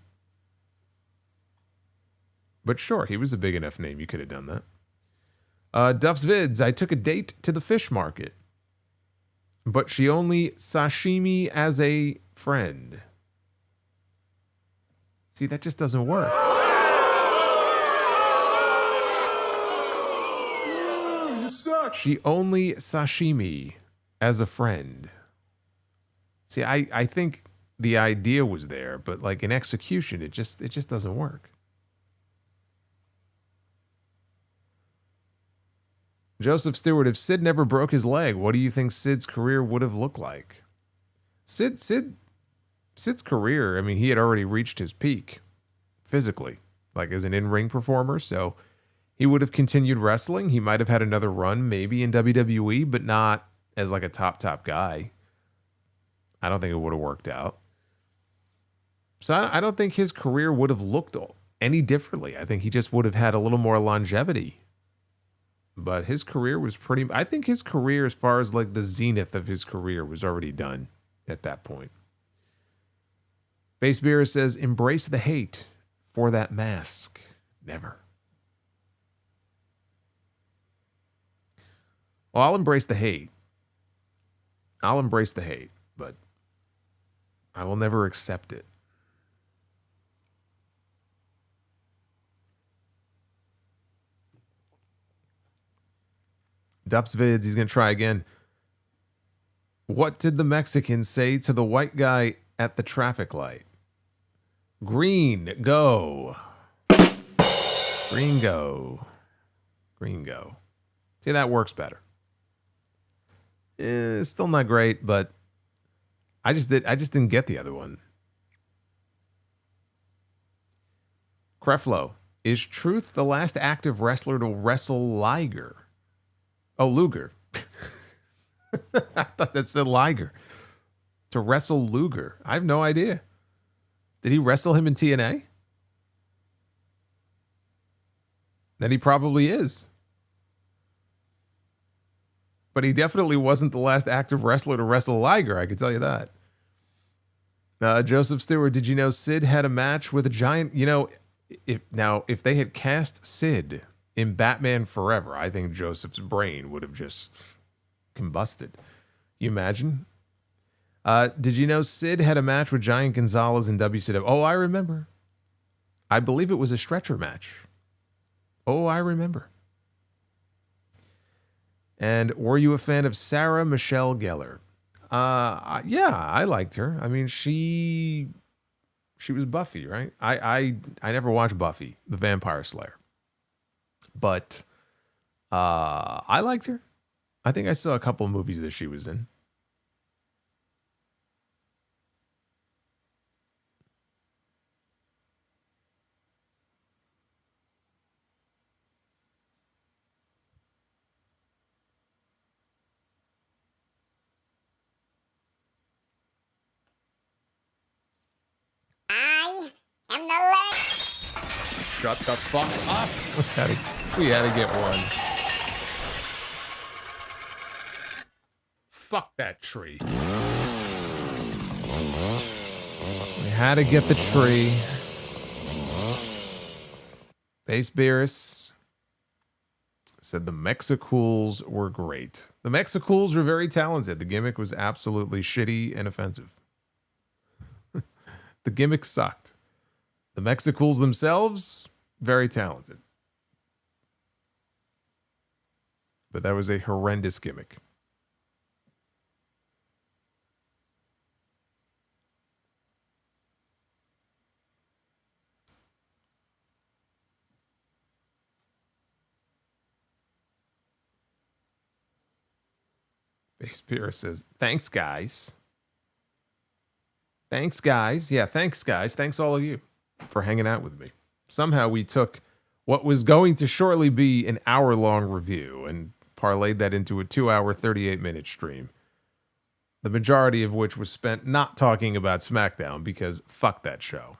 [SPEAKER 1] But sure, he was a big enough name. You could have done that. Duff's Vids, I took a date to the fish market, but she only sashimi as a friend. See, that just doesn't work.
[SPEAKER 5] You suck.
[SPEAKER 1] She only sashimi as a friend. See, I think the idea was there, but like in execution, it just doesn't work. Joseph Stewart, if Sid never broke his leg, what do you think Sid's career would have looked like? Sid's career, I mean, he had already reached his peak physically, like as an in-ring performer, so he would have continued wrestling. He might have had another run, maybe in WWE, but not as like a top guy. I don't think it would have worked out. So I don't think his career would have looked any differently. I think he just would have had a little more longevity. But his career was I think his career, as far as like the zenith of his career, was already done at that point. Base Beer says, embrace the hate for that mask. Never. Well, I'll embrace the hate. But I will never accept it. Dups Vids, he's going to try again. What did the Mexican say to the white guy at the traffic light? Green, go. Gringo. See, that works better. Still not great, but I just didn't get the other one. Creflo, is Truth the last active wrestler to wrestle Liger? Oh, Luger. I thought that said Liger. To wrestle Luger. I have no idea. Did he wrestle him in TNA? Then he probably is. But he definitely wasn't the last active wrestler to wrestle Liger, I can tell you that. Joseph Stewart, did you know Sid had a match with a giant? You know, if they had cast Sid in Batman Forever, I think Joseph's brain would have just combusted. You imagine? Did you know Sid had a match with Giant Gonzalez in WCW? Oh, I remember. I believe it was a stretcher match. Oh, I remember. And were you a fan of Sarah Michelle Gellar? Yeah, I liked her. I mean, she was Buffy, right? I never watched Buffy, the Vampire Slayer. But I liked her. I think I saw a couple of movies that she was in.
[SPEAKER 3] I am the last.
[SPEAKER 1] Shut the fuck up. We had to get one. Fuck that tree. We had to get the tree. Base Beerus said the Mexicools were great. The Mexicools were very talented. The gimmick was absolutely shitty and offensive. The gimmick sucked. The Mexicools themselves, very talented. But that was a horrendous gimmick. Base Beer says, thanks, guys. Thanks, guys. Yeah, thanks, guys. Thanks, all of you, for hanging out with me. Somehow we took what was going to shortly be an hour-long review and parlayed that into a 2-hour, 38-minute stream. The majority of which was spent not talking about SmackDown because fuck that show.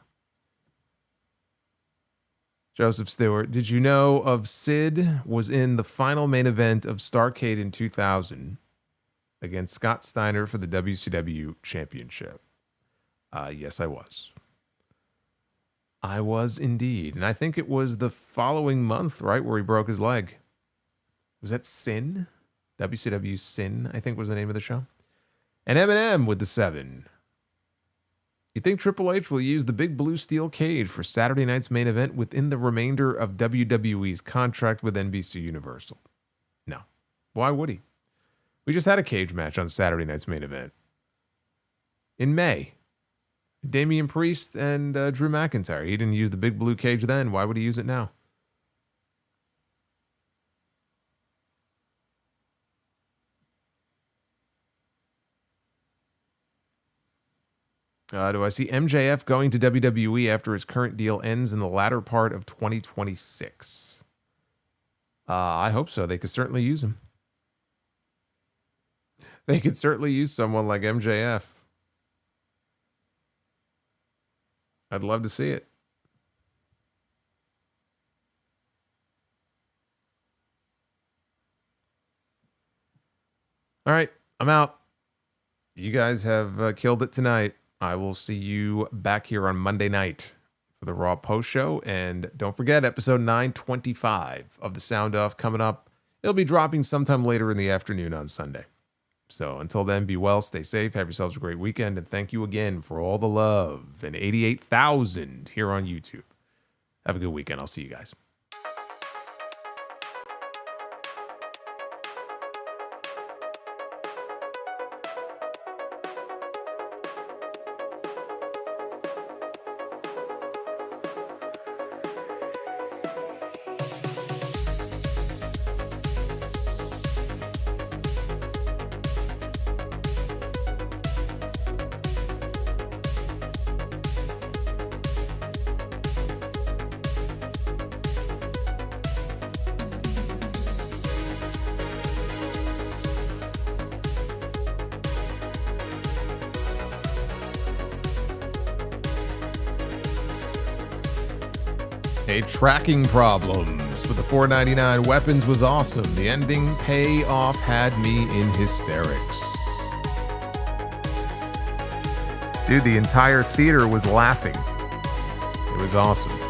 [SPEAKER 1] Joseph Stewart, did you know of Sid was in the final main event of Starrcade in 2000 against Scott Steiner for the WCW Championship? Yes, I was. I was indeed. And I think it was the following month, right, where he broke his leg. Was that Sin? WCW Sin, I think was the name of the show. And Eminem with the 7. You think Triple H will use the big blue steel cage for Saturday night's main event within the remainder of WWE's contract with NBC Universal? No. Why would he? We just had a cage match on Saturday night's main event. In May. Damian Priest and Drew McIntyre. He didn't use the big blue cage then. Why would he use it now? Do I see MJF going to WWE after his current deal ends in the latter part of 2026? I hope so. They could certainly use him. They could certainly use someone like MJF. I'd love to see it. All right, I'm out. You guys have killed it tonight. I will see you back here on Monday night for the Raw post show. And don't forget, episode 925 of The Sound Off coming up. It'll be dropping sometime later in the afternoon on Sunday. So until then, be well, stay safe, have yourselves a great weekend, and thank you again for all the love and 88,000 here on YouTube. Have a good weekend. I'll see you guys. A tracking problems with the $4.99 weapons was awesome. The ending payoff had me in hysterics. Dude, the entire theater was laughing. It was awesome.